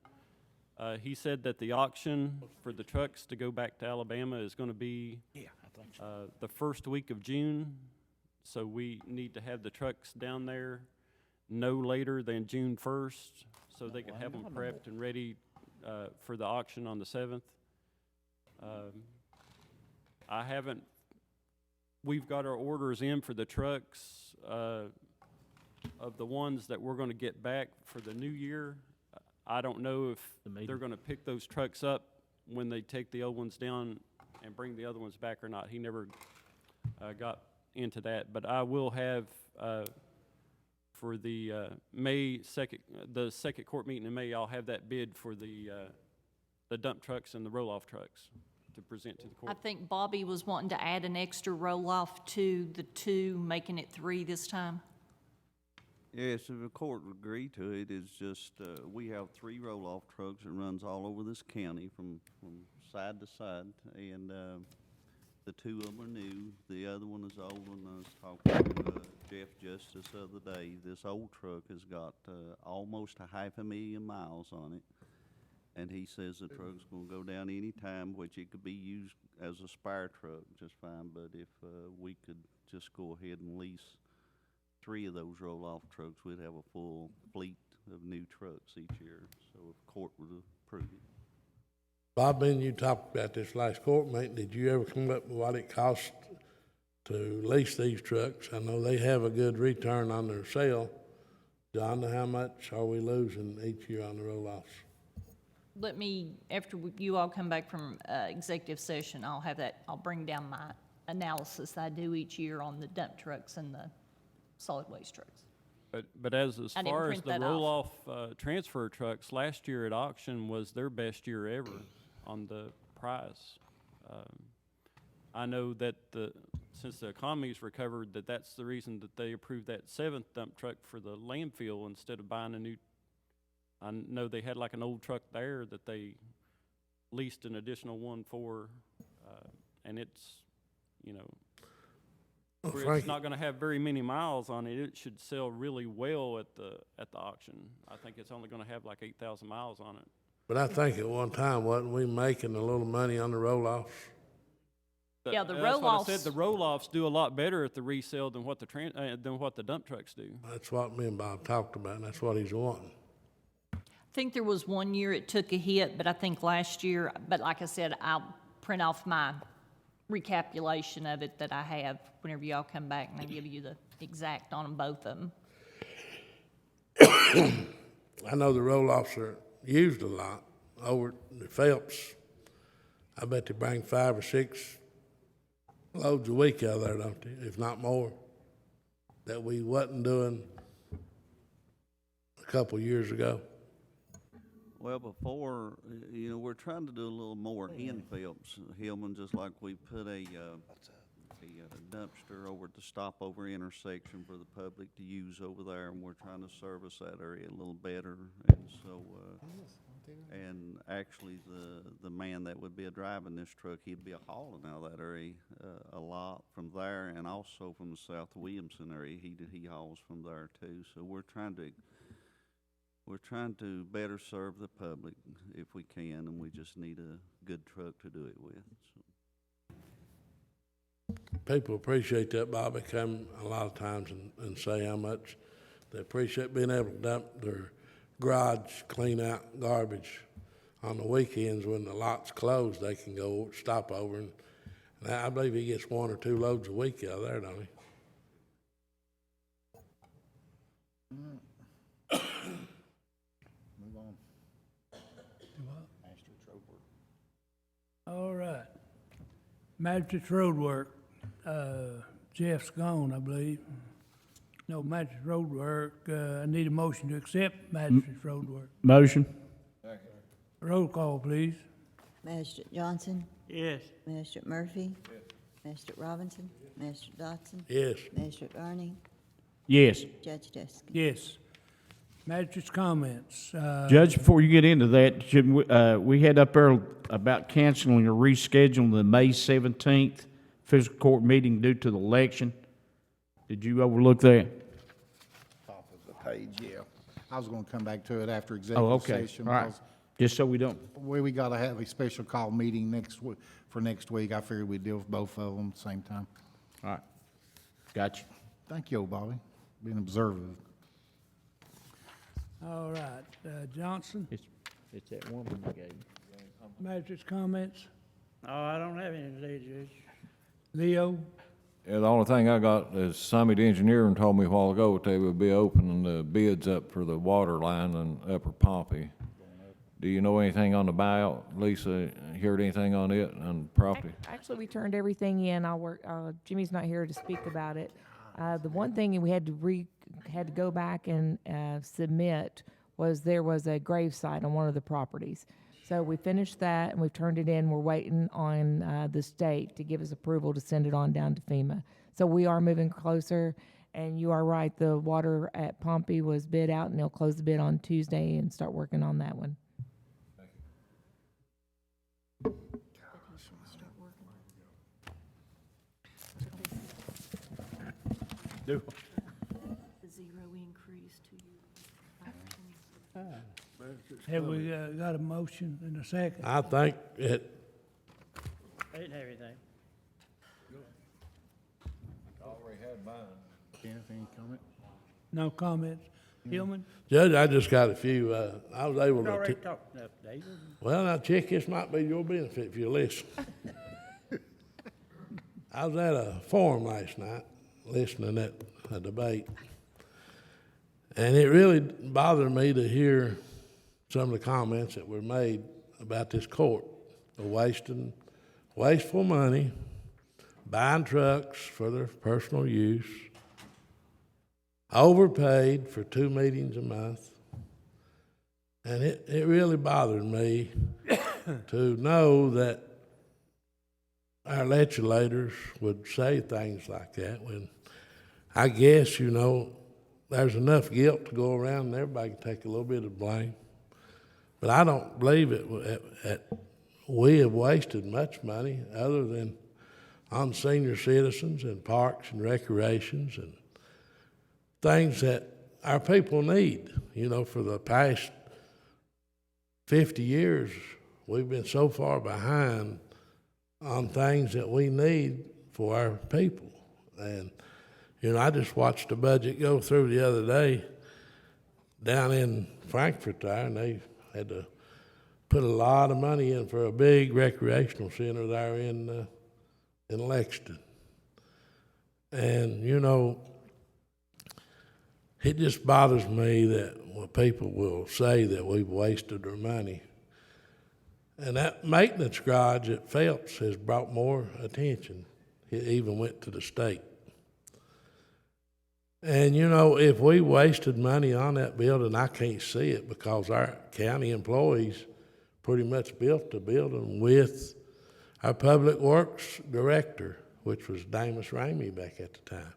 He said that the auction for the trucks to go back to Alabama is going to be the first week of June. So we need to have the trucks down there no later than June 1st so they can have them prepped and ready for the auction on the 7th. We've got our orders in for the trucks of the ones that we're going to get back for the new year. I don't know if they're going to pick those trucks up when they take the old ones down and bring the other ones back or not. He never got into that, but I will have for the May 2nd, the second court meeting in May. I'll have that bid for the dump trucks and the roll-off trucks to present to the court. I think Bobby was wanting to add an extra roll-off to the two, making it 3 this time. Yes, if the court would agree to it, it's just, we have 3 roll-off trucks that runs all over this county from side to side, and the 2 of them are new. The other one is old, and I was talking to Jeff just this other day. This old truck has got almost 500,000 miles on it. And he says the truck's gonna go down any time, which it could be used as a spire truck just fine, but if we could just go ahead and lease 3 of those roll-off trucks, we'd have a full fleet of new trucks each year, so if court would approve it. Bob, Ben, you talked about this last court meeting. Did you ever come up with what it costs to lease these trucks? I know they have a good return on their sale. John, how much are we losing each year on the roll-offs? Let me, after you all come back from executive session, I'll bring down my analysis I do each year on the dump trucks and the solid waste trucks. But as I didn't far as print the that off. roll-off transfer trucks, last year at auction was their best year ever on the price. I know that since the economy's recovered, that's the reason that they approved that 7th dump truck for the landfill instead of buying a new. I know they had like an old truck there that they leased an additional one for, and it's, you know, where it's not going to have very many miles on it. It should sell really well at the auction. I think it's only going to have like 8,000 miles on it. But I think at one time, wasn't we making a little money on the roll-offs? Yeah, the That's roll-offs. what I said. The roll-offs do a lot better at the resale than what the dump trucks do. That's what me and Bob talked about, and that's what he's wanting. I think there was one year it took a hit, but I think last year, but like I said, I'll print off my recapitulation of it that I have whenever y'all come back, and I'll give you the exact on them, both of them. I know the roll-offs are used a lot over at the Phelps. I bet they bring 5 or 6 loads a week out of there, don't they, if not more, that we wasn't doing a couple years ago. Well, before, you know, we're trying to do a little more in Phelps, Hillman, just like we put a a dumpster over at the stopover intersection for the public to use over there, and we're trying to service that area a little better. And so, and actually, the man that would be a driving this truck, he'd be a hauling out of that area a lot from there, and also from the South Williamson area. He hauls from there too. So we're trying to better serve the public if we can, and we just need a good truck to do it with. So. People appreciate that, Bobby, come a lot of times and say how much they appreciate being able to dump their garage, clean out garbage on the weekends when the lot's closed. They can go stop over, and I believe he gets 1 or 2 loads a week out of there, don't he? Move on. Magistrate's road work. All right. Magistrate's road work, Jeff's gone, I believe. No, Magistrate's road work, I need a motion to accept Magistrate's road work. Motion? Roll call, please. Magistrate Johnson? Yes. Magistrate Murphy? Yes. Magistrate Robinson? Magistrate Dotson? Yes. Magistrate Ernie? Yes. Judge Duskin? Yes. Magistrate's comments. Judge, before you get into that, should we had up there about canceling or rescheduling the May 17th fiscal court meeting due to the election. Did you overlook that? Top of the page, yeah. I was gonna come back to it after executive Oh, okay. session. All right. because Just so we don't. we gotta have a special call meeting for next week. I figured we'd deal with both of them at the same time. All right. Got you. Thank you, Bobby, being observant. All right, Johnson, It's that one we gave. magistrate's comments. Oh, I don't have any today, Judge. Leo, Yeah, the only thing I got is Summit Engineering told me a while ago that they would be opening the bids up for the water line in Upper Pompey. Do you know anything on the buyout? Lisa, heard anything on it, on property? Actually, we turned everything in. Jimmy's not here to speak about it. The one thing we had to go back and submit was there was a gravesite on one of the properties. So we finished that and we've turned it in. We're waiting on the state to give us approval to send it on down to FEMA. So we are moving closer. And you are right, the water at Pompey was bid out, and they'll close the bid on Tuesday and start working on that one. Do. The zero increase to you. have we got a motion and a second? I think it, I didn't have anything. Already had mine. Kenneth, any comment? No comments? Hillman? Judge, I just got a few, I was able We to. already talked enough, David. Well, now, Chick, this might be your benefit if you listen. I was at a forum last night, listening at a debate, and it really bothered me to hear some of the comments that were made about this court, of wasting wasteful money, buying trucks for their personal use, overpaid for 2 meetings a month. And it really bothered me to know that our legislators would say things like that when I guess, you know, there's enough guilt to go around and everybody can take a little bit of blame. But I don't believe we have wasted much money other than on senior citizens and parks and recreations and things that our people need. You know, for the past 50 years, we've been so far behind on things that we need for our people. And, you know, I just watched the budget go through the other day down in Frankfurt there, and they had to put a lot of money in for a big recreational center there in Lexington. And, you know, it just bothers me that when people will say that we've wasted their money. And that maintenance garage at Phelps has brought more attention. It even went to the state. And, you know, if we wasted money on that building, I can't see it because our county employees pretty much built the building with our public works director which was Damus Ramey back at the time.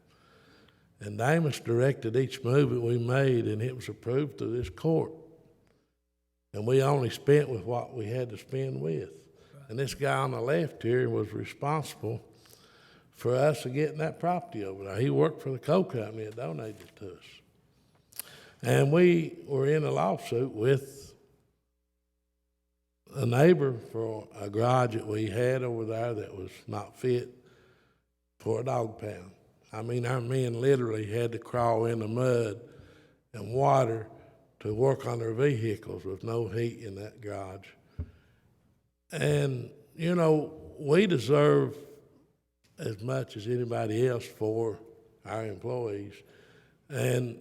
And Damus directed each move that we made, and it was approved through this court. And we only spent with what we had to spend with. And this guy on the left here was responsible for us getting that property over there. He worked for the coal company that donated it to us. And we were in a lawsuit with a neighbor for a garage that we had over there that was not fit for a dog pound. I mean, our men literally had to crawl in the mud and water to work on their vehicles with no heat in that garage. And, you know, we deserve as much as anybody else for our employees. And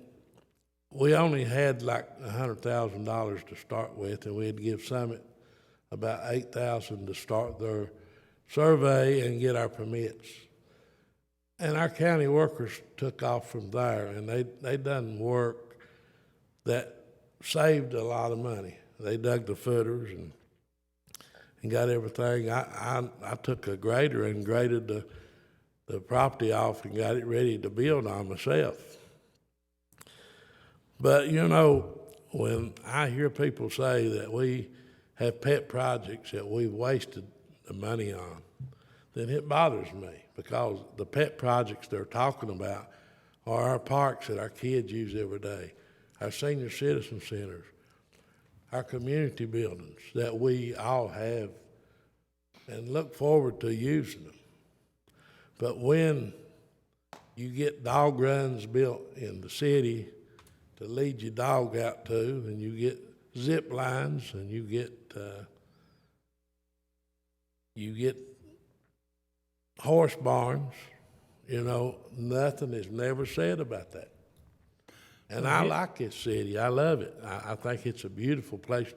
we only had like $100,000 to start with, and we had to give Summit about $8,000 to start their survey and get our permits. And our county workers took off from there, and they done work that saved a lot of money. They dug the footers and got everything. I took a grader and graded the property off and got it ready to build on myself. But, you know, when I hear people say that we have pet projects that we've wasted the money on, then it bothers me, because the pet projects they're talking about are our parks that our kids use every day, our senior citizen centers, our community buildings that we all have and look forward to using them. But when you get dog runs built in the city to lead your dog out to, and you get zip lines, and you get horse barns, you know, nothing is never said about that. And I like this city. I love it. I think it's a beautiful place,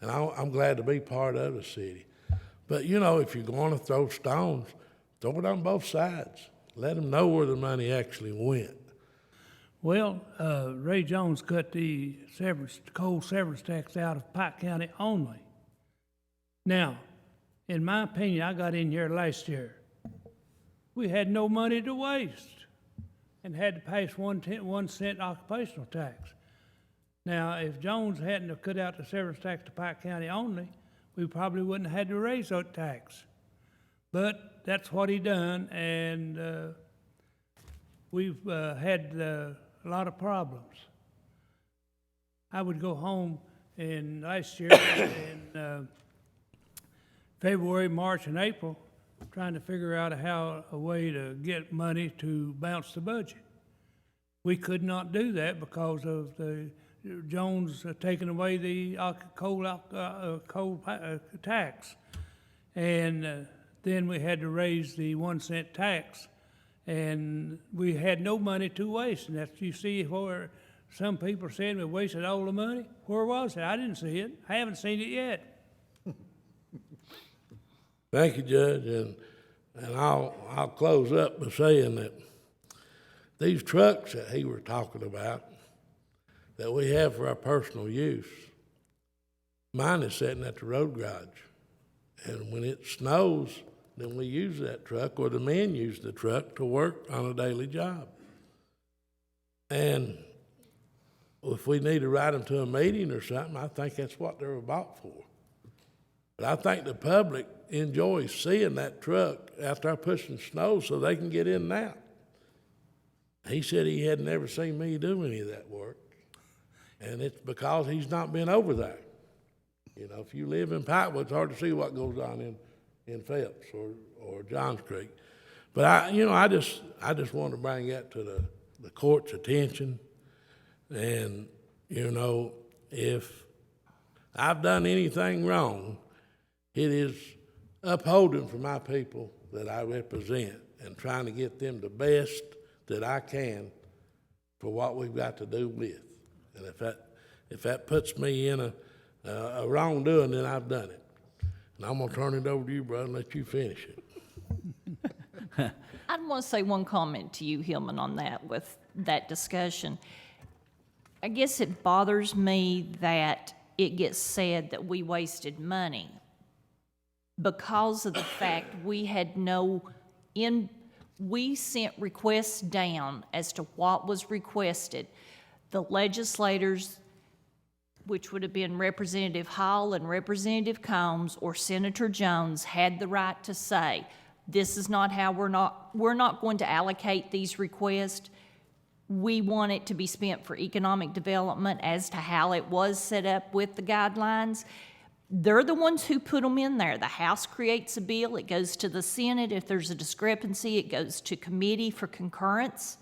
and I'm glad to be part of the city. But, you know, if you're going to throw stones, throw it on both sides. Let them know where the money actually went. Well, Ray Jones cut the coal severance tax out of Pike County only. Now, in my opinion, I got in here last year. We had no money to waste and had to pay 1 cent occupational tax. Now, if Jones hadn't have cut out the severance tax to Pike County only, we probably wouldn't have had to raise that tax. But that's what he done, and we've had a lot of problems. I would go home in last year in February, March, and April, trying to figure out a way to get money to bounce the budget. We could not do that because of the Jones taking away the coal tax, and then we had to raise the 1 cent tax, and we had no money to waste. And that's, you see where some people said we wasted all the money. Where was it? I didn't see it. I haven't seen it yet. Thank you, Judge, and I'll close up by saying that these trucks that he were talking about that we have for our personal use, mine is sitting at the road garage, and when it snows, then we use that truck, or the men use the truck to work on a daily job. And if we need to ride them to a meeting or something, I think that's what they're bought for. But I think the public enjoys seeing that truck out there pushing snow so they can get in and out. He said he had never seen me do any of that work, and it's because he's not been over there. You know, if you live in Pikeville, it's hard to see what goes on in Phelps or Johns Creek. But I just want to bring that to the court's attention. And, you know, if I've done anything wrong, it is upholding for my people that I represent and trying to get them the best that I can for what we've got to do with. And if that puts me in a wrongdoing, then I've done it. And I'm going to turn it over to you, brother, and let you finish it. I want to say one comment to you, Hillman, on that, with that discussion. I guess it bothers me that it gets said that we wasted money because of the fact we had no We sent requests down as to what was requested. The legislators, which would have been Representative Hall and Representative Combs or Senator Jones, had the right to say, this is not how we're not going to allocate these requests. We want it to be spent for economic development as to how it was set up with the guidelines. They're the ones who put them in there. The House creates a bill, it goes to the Senate. If there's a discrepancy, it goes to committee for concurrence.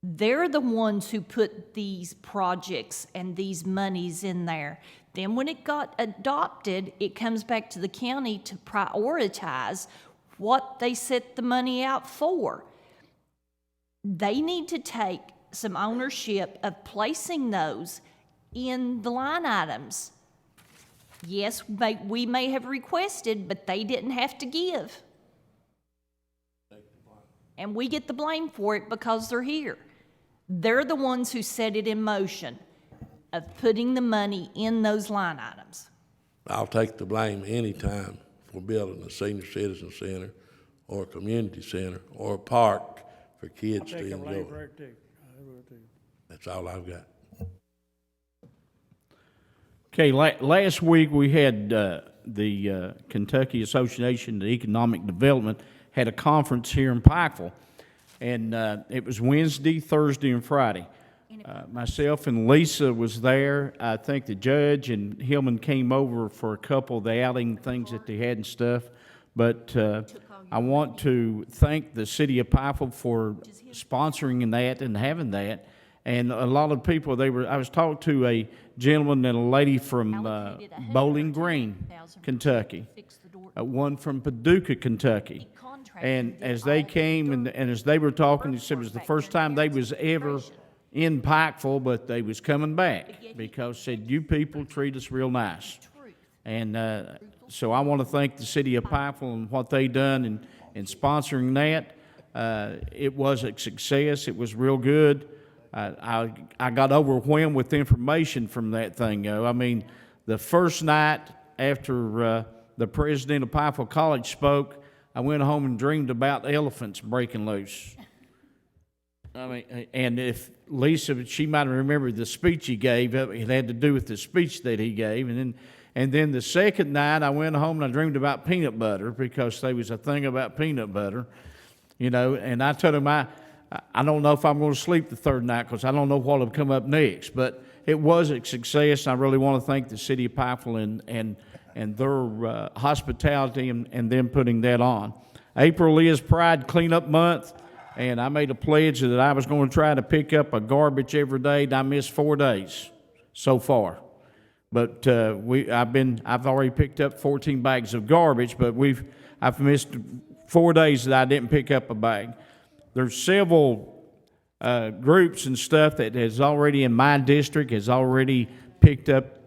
They're the ones who put these projects and these monies in there. Then when it got adopted, it comes back to the county to prioritize what they set the money out for. They need to take some ownership of placing those in the line items. Yes, we may have requested, but they didn't have to give. And we get the blame for it because they're here. They're the ones who set it in motion of putting the money in those line items. I'll take the blame anytime for building a senior citizen center or a community center or a park for kids to enjoy. That's all I've got. Okay, last week we had the Kentucky Association of Economic Development had a conference here in Pikeville, and it was Wednesday, Thursday, and Friday. Myself and Lisa was there. I think the judge and Hillman came over for a couple of the outing things that they had and stuff. But I want to thank the city of Pikeville for sponsoring that and having that. And a lot of people, I was talking to a gentleman and a lady from Bowling Green, Kentucky, one from Paducah, Kentucky. And as they came and as they were talking, they said it was the first time they was ever in Pikeville, but they was coming back because said, you people treat us real nice. And so I want to thank the city of Pikeville and what they done in sponsoring that. It was a success. It was real good. I got overwhelmed with information from that thing, though. I mean, the first night after the president of Pikeville College spoke, I went home and dreamed about elephants breaking loose. I mean, and if Lisa, she might have remembered the speech he gave. It had to do with the speech that he gave. And then the second night, I went home and I dreamed about peanut butter because there was a thing about peanut butter, you know. And I told him I don't know if I'm going to sleep the third night because I don't know what will come up next. But it was a success. I really want to thank the city of Pikeville and their hospitality and them putting that on. April is Pride Cleanup Month. And I made a pledge that I was going to try to pick up a garbage every day, and I missed 4 days so far. But I've already picked up 14 bags of garbage, but I've missed 4 days that I didn't pick up a bag. There's several groups and stuff that has already in my district has already picked up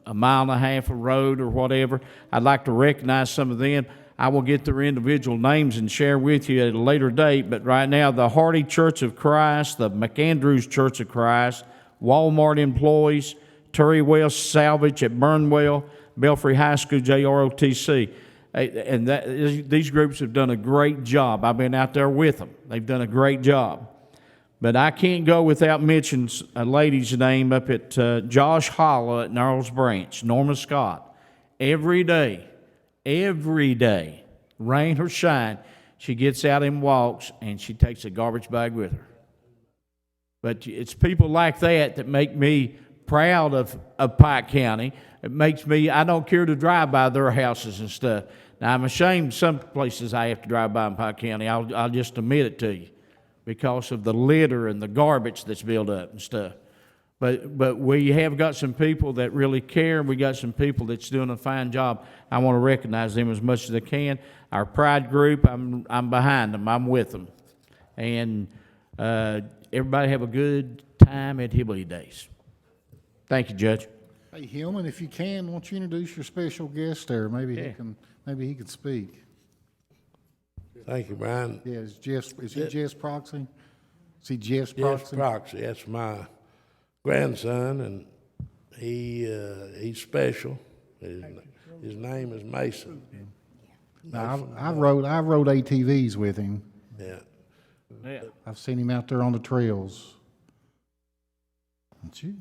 a mile and a half of road or whatever. I'd like to recognize some of them. I will get their individual names and share with you at a later date, but right now, the Hardy Church of Christ, the McAndrews Church of Christ, Walmart employees, Terry Wells Salvage at Burnwell, Belfry High School, JROTC. And these groups have done a great job. I've been out there with them. They've done a great job. But I can't go without mentioning a lady's name up at Josh Holla at Narrows Branch, Norma Scott. Every day, rain or shine, she gets out and walks, and she takes a garbage bag with her. But it's people like that make me proud of Pike County. It makes me, I don't care to drive by their houses and stuff. Now, I'm ashamed some places I have to drive by in Pike County. I'll just admit it to you because of the litter and the garbage that's built up and stuff. But we have got some people that really care, and we got some people that's doing a fine job. I want to recognize them as much as I can. Our Pride group, I'm behind them. I'm with them. And everybody have a good time at Hillbilly Days. Thank you, Judge. Hey, Hillman, if you can, why don't you introduce your special guest there? Maybe he can speak. Thank you, Brian. Yeah, is he Jeff's proxy? Is he Jeff's proxy? Jeff's proxy. That's my grandson, and he's special. His name is Mason. Now, I rode ATVs with him. Yeah. Yeah. I've seen him out there on the trails. That's you.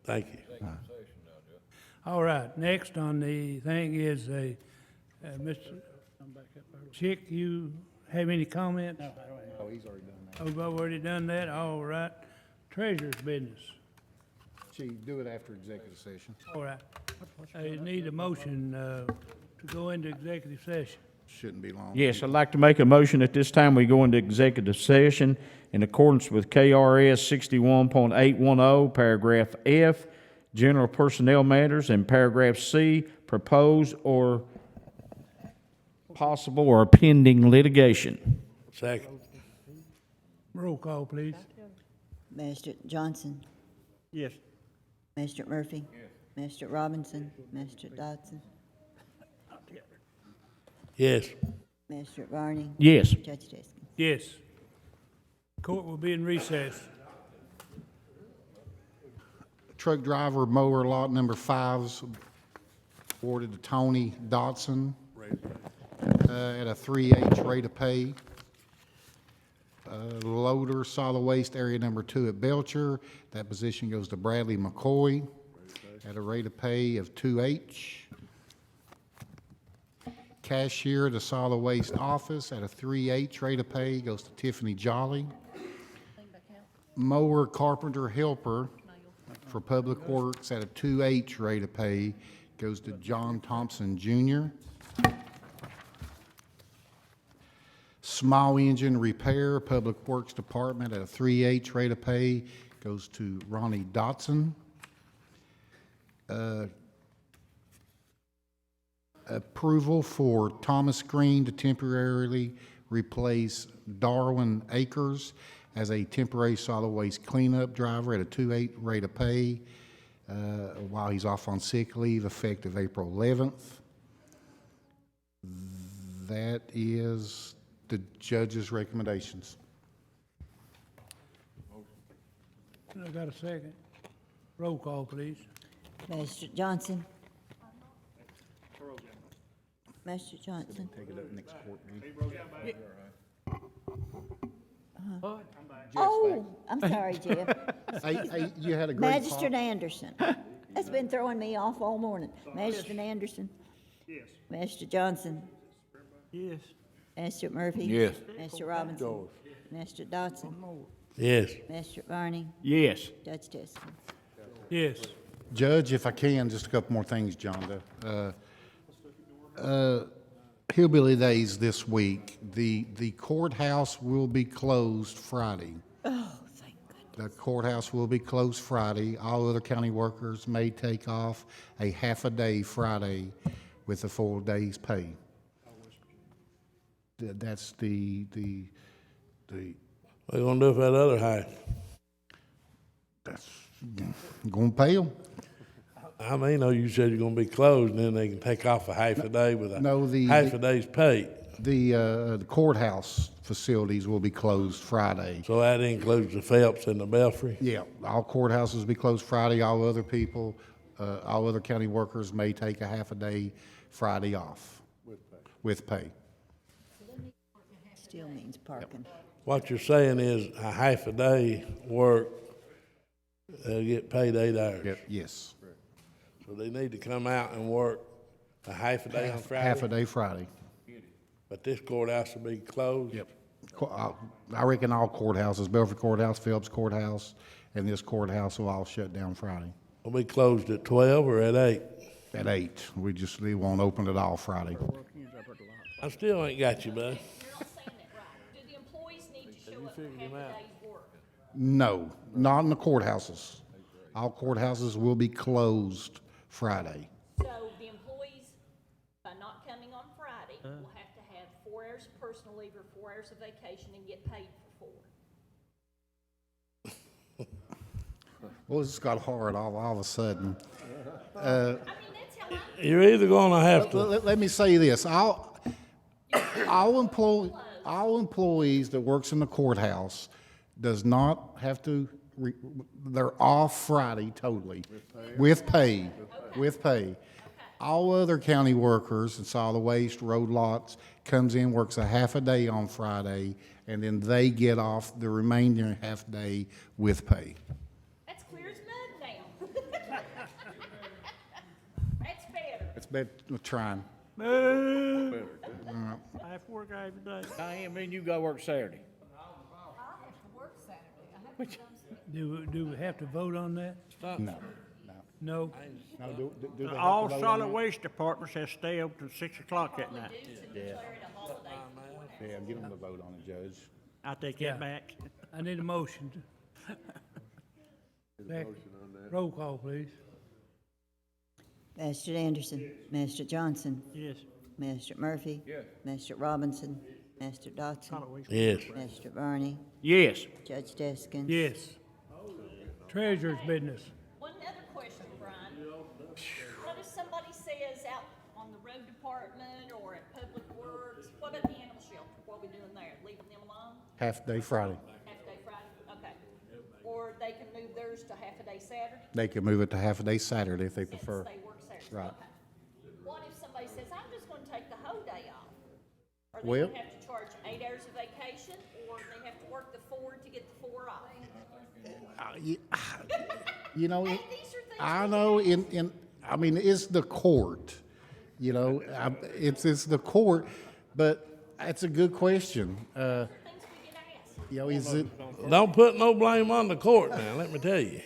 Thank you. All right, next on the thing is Mr. Chick, you have any comments? No, I don't have. Oh, he's already done that. Oh, we've already done that, all right. Treasurer's business, Chief, do it after executive session. all right. I need a motion to go into executive session. Shouldn't be long. Yes, I'd like to make a motion at this time we go into executive session in accordance with KRS 61.810, paragraph F, general personnel matters, and paragraph C, proposed or possible or pending litigation. Second. Roll call, please. Magistrate Johnson, Yes. Magistrate Murphy. Yes. Magistrate Robinson, Magistrate Dodson, Yes. Magistrate Varney. Yes. Judge Teske. Yes. Court will be in recess. Truck driver mower lot number 5's awarded to Tony Dotson at a 3H rate of pay. Loader solid waste area number 2 at Belcher, that position goes to Bradley McCoy at a rate of pay of 2H. Cashier at the solid waste office at a 3H rate of pay goes to Tiffany Jolly. Mower carpenter helper for Public Works at a 2H rate of pay goes to John Thompson Jr. Small engine repair, Public Works Department at a 3H rate of pay goes to Ronnie Dotson. Approval for Thomas Green to temporarily replace Darwin Akers as a temporary solid waste cleanup driver at a 2.8 rate of pay while he's off on sick leave effective April 11th. That is the judge's recommendations. I got a second. Roll call, please. Magistrate Johnson. Magistrate Johnson. Take it up next court meeting. Oh, I'm sorry, Jeff. Hey, you had a great Magistrate call. Anderson. That's been throwing me off all morning. Magistrate Anderson. Yes. Magistrate Johnson. Yes. Magistrate Murphy. Yes. Magistrate Robinson. Magistrate Dodson. Yes. Magistrate Varney. Yes. Judge Teske. Yes. Judge, if I can, just a couple more things, John. Hillbilly Days this week. The courthouse will be closed Friday. Oh, thank goodness. The courthouse will be closed Friday. All other county workers may take off a half a day Friday with a full day's pay. That's the. What you gonna do for that other half? That's gonna pay them. I mean, no, you said you're gonna be closed, and then they can take off a half a day with half a day's pay. The courthouse facilities will be closed Friday. So that includes the Phelps and the Belfry? Yeah, all courthouses will be closed Friday. All other people, all other county workers may take a half a day Friday off. With pay. Still means parking. What you're saying is a half a day work, they'll get paid 8 hours? Yep, yes. So they need to come out and work a half a day on Friday? Half a day Friday. But this courthouse will be closed? Yep. I reckon all courthouses, Belfry Courthouse, Phelps Courthouse, and this courthouse will all shut down Friday. Will be closed at 12 or at 8? At 8. We won't open it all Friday. I still ain't got you, bud. Do the employees need to show up for half a day's work? No, not in the courthouses. All courthouses will be closed Friday. So the employees, by not coming on Friday, will have to have 4 hours of personal leave or 4 hours of vacation and get paid for 4. Well, this got hard all of a sudden. I mean, that's how You're either gonna have to. Let me say this. All employees that works in the courthouse does not have to, they're off Friday totally. With pay. With pay. all other county workers and solid waste, road lots, comes in, works a half a day on Friday, and then they get off the remaining half day with pay. That's clear as mud now. That's better. It's better trying. Boo! I have to work every day. Diane, me and you go work Saturday. Do we have to vote on that? No. No? No, do they have to All vote on solid that? waste departments have to stay open till 6 o'clock at night. Yeah, get them to vote on it, Judge. I take Yeah. that back. I need a motion. Back. Roll call, please. Magistrate Anderson. Magistrate Johnson. Yes. Magistrate Murphy. Yes. Magistrate Robinson. Magistrate Dodson. Yes. Magistrate Barney. Yes. Judge Deskins. Yes. Treasurer's business. One other question, Brian. What if somebody says out on the road department or at Public Works, what about the animal shelter? What are we doing there? Leaving them alone? Half day Friday. Half a day Friday? Okay. Or they can move theirs to half a day Saturday? They can move it to half a day Saturday if they prefer. Since they work Saturday. Right. Okay. What if somebody says, I'm just gonna take the whole day off? Are they Well- gonna have to charge 8 hours of vacation, or they have to work the 4 to get the 4 off? You know, Hey, these are things I we know can I mean, it's the court, you know, it's the court, but it's a good question. Things we get asked. You know, is it, Don't put no blame on the court now, let me tell you.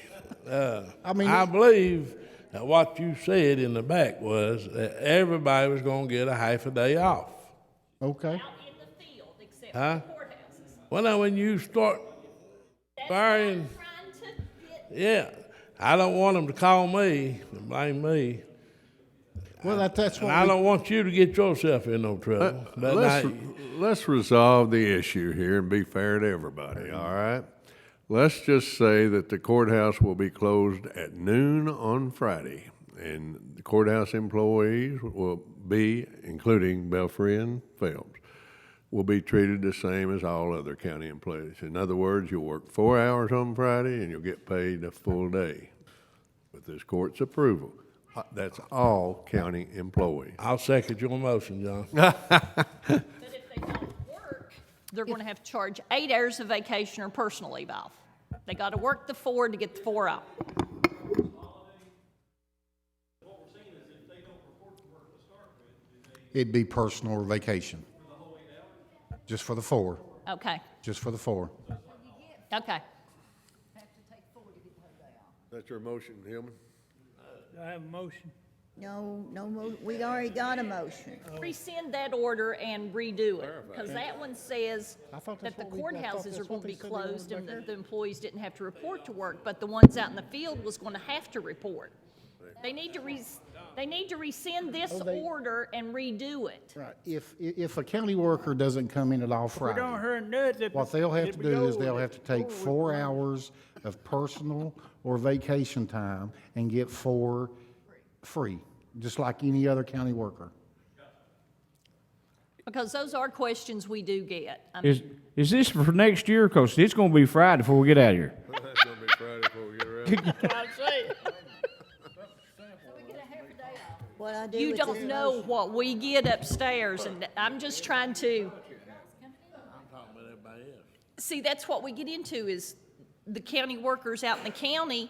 I believe that what you said in the back was that everybody was gonna get a half a day off. okay, Out in the field, except Huh? for the courthouses. Well, now, when you start That's firing, what I'm trying to get. yeah, I don't want them to call me and blame me. well, that's And what I we, don't want you to get yourself in no trouble. But Let's resolve the issue here and be fair to everybody, all right? Let's just say that the courthouse will be closed at noon on Friday, and the courthouse employees will be, including Belfry and Phelps, will be treated the same as all other county employees. In other words, you'll work 4 hours on Friday and you'll get paid a full day. With this court's approval, that's all county employees. I'll second your motion, John. But if they don't work, they're gonna have to charge 8 hours of vacation or personal leave off. They gotta work the 4 to get the 4 off. it'd be personal or vacation. Just for the 4, Okay, just for the 4. okay. That's your motion, Hillman? Do I have a motion? No, we already got a motion. Rescind that order and redo it, because that one says I thought that that's the what we- I thought courthouses that's are what gonna they be said they wanted closed and back that the employees didn't have to report to work, but the ones out in the field was gonna have to report. They need to rescind this order and redo it. Right, if a county worker doesn't come in at all We don't Friday, hear nothing. what they'll have It to be do is over they'll with. have to take 4 hours of personal or vacation time and get 4 free, just like any other county worker. Because those are questions we do get. I mean, Is this for next year? Because it's going to be Friday before we get out of here. That's gonna be Friday before we get around. that's what I'm saying. What I do You with don't this know motion- what we get upstairs, and I'm just trying to. See, that's what we get into, is the county workers out in the county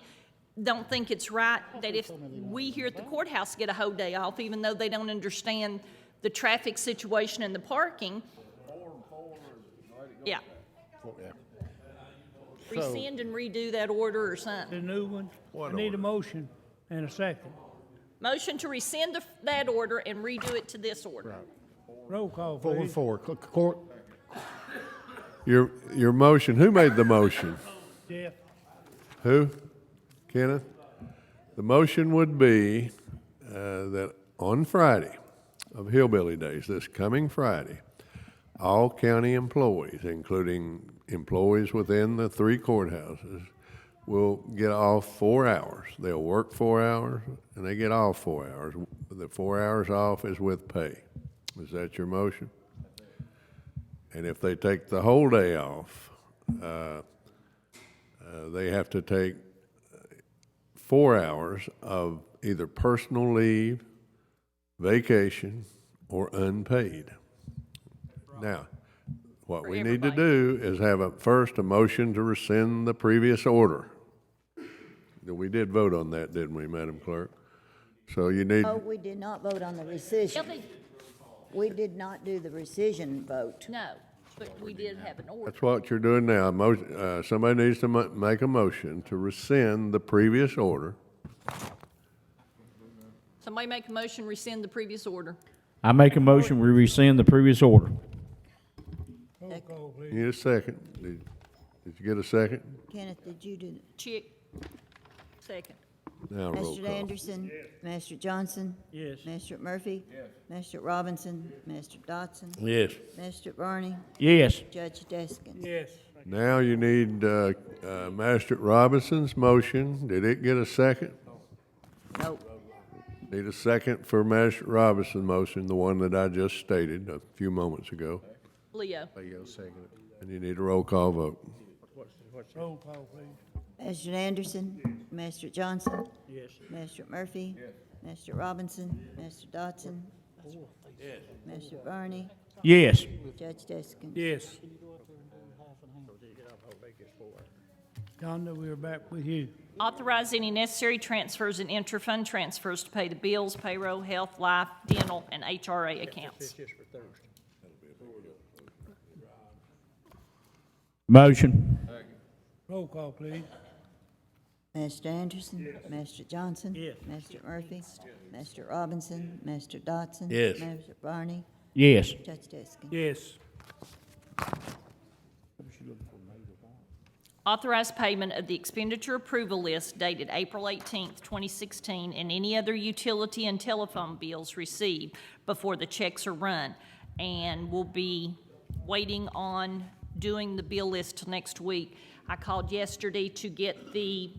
don't think it's right that if we here at the courthouse get a whole day off, even though they don't understand the traffic situation and the parking. Yeah. Rescind and redo that order or something. The new one? I need a motion and a second. Motion to rescind that order and redo it to this order. Roll call, 4 and please. 4, court, Your motion, who made the motion? Jeff. Who? Kenneth? The motion would be that on Friday of Hillbilly Days, this coming Friday, all county employees, including employees within the 3 courthouses, will get off 4 hours. They'll work 4 hours and they get off 4 hours. The 4 hours off is with pay. Is that your motion? And if they take the whole day off, they have to take 4 hours of either personal leave vacation, or unpaid. Now, what For we need to do is have first a motion to rescind the previous order. We did vote on that, didn't we, Madam Clerk? So you need, Oh, we did not vote on the rescission. We did not do the rescission vote. No, but we did have an order. that's what you're doing now. Somebody needs to make a motion to rescind the previous order. Somebody make a motion, rescind the previous order. I make a motion, we rescind the previous order. Roll call, please. Need a second. Did you get a second? Kenneth, did you do? Chick, second. Now roll Mr. call. Anderson? Master Johnson? Yes. Mr. Murphy? Mr. Robinson? Mr. Dotson? Yes. Mr. Barney? Yes. Judge Deskins? Yes. Now you need Master Robinson's motion. Did it get a second? Nope. Need a second for Master Robinson's motion, the one that I just stated a few moments ago. Leo. And you need a roll call vote. Roll call, please. Mr. Anderson? Mr. Johnson? Yes. Mr. Murphy? Mr. Robinson? Mr. Dotson? Mr. Barney? Yes. Judge Deskins? Yes. Donda, we're back with you. Authorize any necessary transfers and interfund transfers to pay the bills, payroll, health, life, dental, and HRA accounts. Motion. Roll call, please. Mr. Anderson? Mr. Johnson? Yes. Mr. Murphy? Mr. Robinson? Mr. Dotson? Yes. Mr. Barney? Yes. Judge Deskins? Yes. Authorize payment of the expenditure approval list dated April 18th, 2016, and any other utility and telephone bills received before the checks are run. And we'll be waiting on doing the bill list till next week. I called yesterday to get the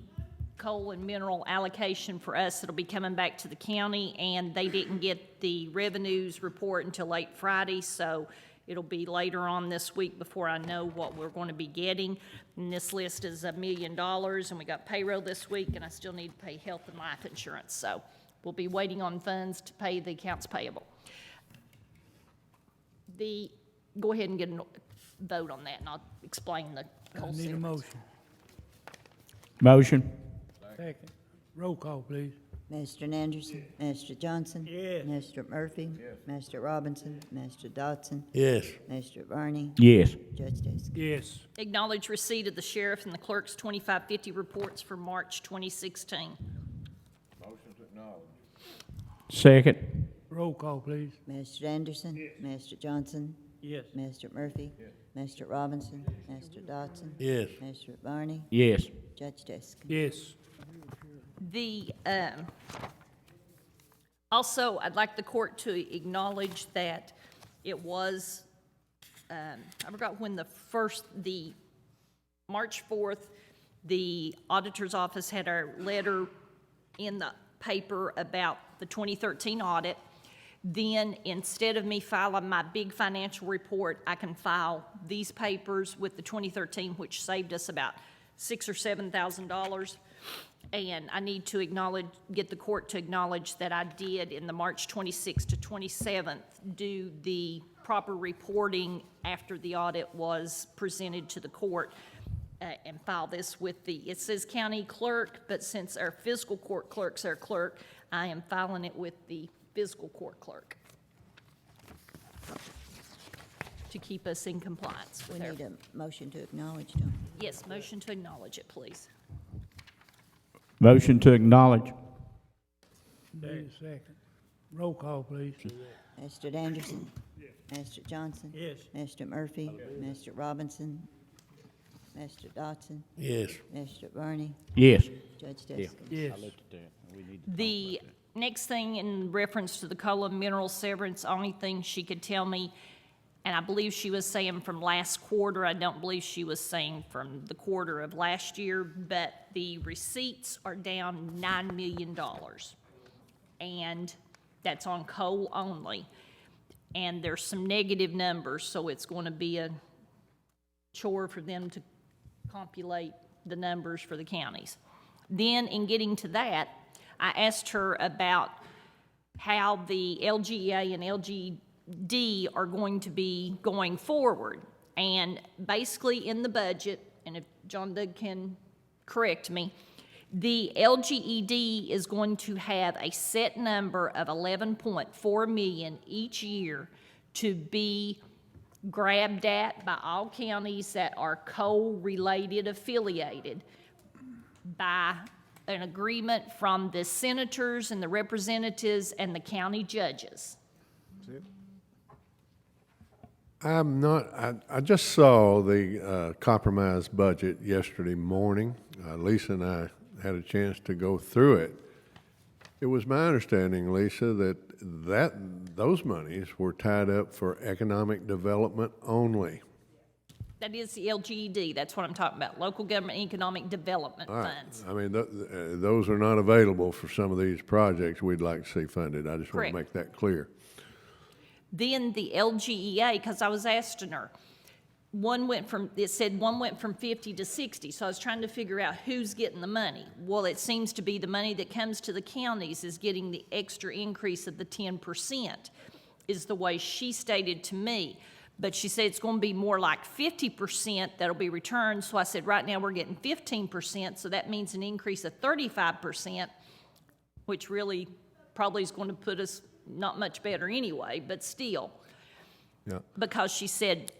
coal and mineral allocation for us that'll be coming back to the county, and they didn't get the revenues report until late Friday, so it'll be later on this week before I know what we're going to be getting. And this list is $1 million, and we got payroll this week, and I still need to pay health and life insurance. So we'll be waiting on funds to pay the accounts payable. Go ahead and get a vote on that, and I'll explain the I coal need a severance. motion. Motion. Second. Roll call, please. Mr. Anderson? Mr. Johnson? Yes. Mr. Murphy? Mr. Robinson? Mr. Dotson? Yes. Mr. Barney? Yes. Judge Deskins? Yes. Acknowledge receipt of the sheriff and the clerk's 2550 reports for March 2016. Motion to acknowledge. Second. Roll call, please. Mr. Anderson? Mr. Johnson? Yes. Mr. Murphy? Mr. Robinson? Mr. Dotson? Yes. Mr. Barney? Yes. Judge Deskins? Yes. Also, I'd like the court to acknowledge that it was, I forgot when the March 4th, the auditor's office had our letter in the paper about the 2013 audit. Then, instead of me filing my big financial report, I can file these papers with the 2013, which saved us about $6,000 or $7,000. And I need to get the court to acknowledge that I did, in the March 26th to 27th, do the proper reporting after the audit was presented to the court, and file this with it says county clerk, but since our fiscal court clerk's our clerk, I am filing it with the fiscal court clerk to keep us in compliance We with our. need a motion to acknowledge, don't we? Yes, motion to acknowledge it, please. Motion to acknowledge. Need a second. Roll call, please. Mr. Anderson? Mr. Johnson? Yes. Mr. Murphy? Mr. Robinson? Mr. Dotson? Yes. Mr. Barney? Yes. Judge Deskins? Yes. The next thing in reference to the coal and mineral severance, only thing she could tell me, and I believe she was saying from last quarter, I don't believe she was saying from the quarter of last year, but the receipts are down $9 million. And that's on coal only. And there's some negative numbers, so it's going to be a chore for them to compilate the numbers for the counties. Then, in getting to that, I asked her about how the LGEA and LGD are going to be going forward. And basically in the budget, and if John Doug can correct me, the LGED is going to have a set number of 11.4 million each year to be grabbed at by all counties that are coal-related affiliated by an agreement from the senators and the representatives and the county judges. I just saw the compromise budget yesterday morning. Lisa and I had a chance to go through it. It was my understanding, Lisa, that those monies were tied up for economic development only. That is the LGED, that's what I'm talking about, Local Government Economic Development All right. Funds. I mean, those are not available for some of these projects we'd like to see funded. I just want Correct. to make that clear. Then the LGEA, because I was asking her, it said one went from 50 to 60, so I was trying to figure out who's getting the money. Well, it seems to be the money that comes to the counties is getting the extra increase of the 10%, is the way she stated to me. But she said it's going to be more like 50% that'll be returned, so I said right now we're getting 15%, so that means an increase of 35%, which really probably is going to put us not much better anyway, but still. Yeah. Because she said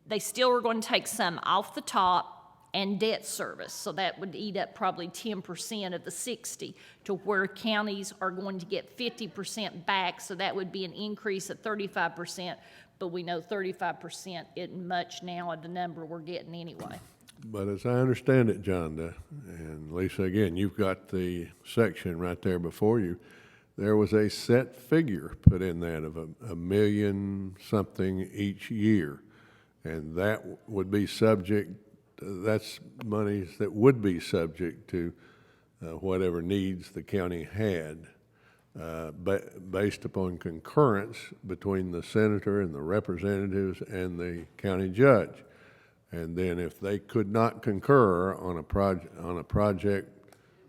they still are going to take some off the top and debt service, so that would eat up probably 10% of the 60, to where counties are going to get 50% back, so that would be an increase of 35%, but we know 35% isn't much now of the number we're getting anyway. But as I understand it, Jonda, and Lisa, again, you've got the section right there before you. There was a set figure put in that of a million something each year. And that would be subject, that's monies that would be subject to whatever needs the county had, based upon concurrence between the senator and the representatives and the county judge. And then if they could not concur on a project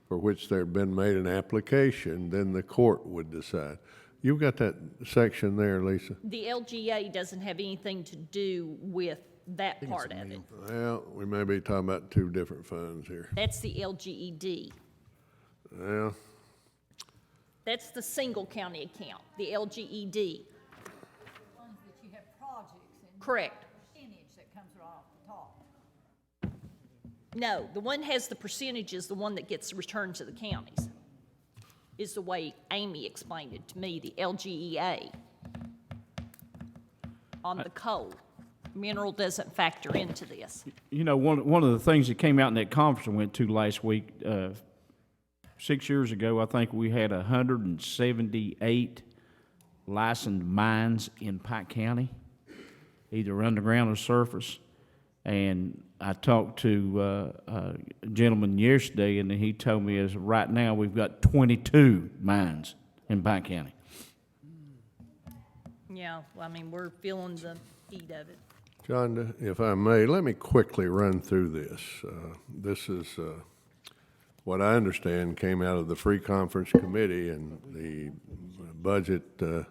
for which there had been made an application, then the court would decide. You've got that section there, Lisa? The LGA doesn't have anything to do with that part of it. Well, we may be talking about two different funds here. That's the LGED. Well, That's the single county account, the LGED. Ones that you have projects and Correct. percentage that comes off the top. No, the one has the percentage is the one that gets returned to the counties, is the way Amy explained it to me, the LGEA. On the coal. Mineral doesn't factor into this. You know, one of the things that came out in that conference I went to last week, 6 years ago, I think we had 178 licensed mines in Pike County, either underground or surface. And I talked to a gentleman yesterday, and he told me as of right now we've got 22 mines in Pike County. Yeah, well, I mean, we're feeling the heat of it. John, if I may, let me quickly run through this. This is what I understand came out of the Free Conference Committee and the budget that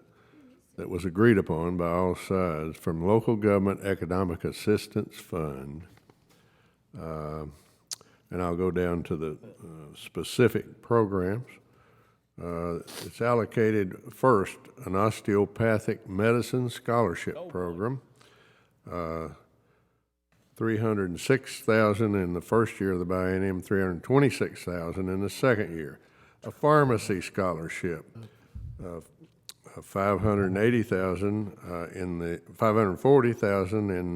was agreed upon by all sides from Local Government Economic Assistance Fund. And I'll go down to the specific programs. It's allocated first an osteopathic medicine scholarship program. $306,000 in the first year of the biennium, $326,000 in the second year. A pharmacy scholarship, $540,000 in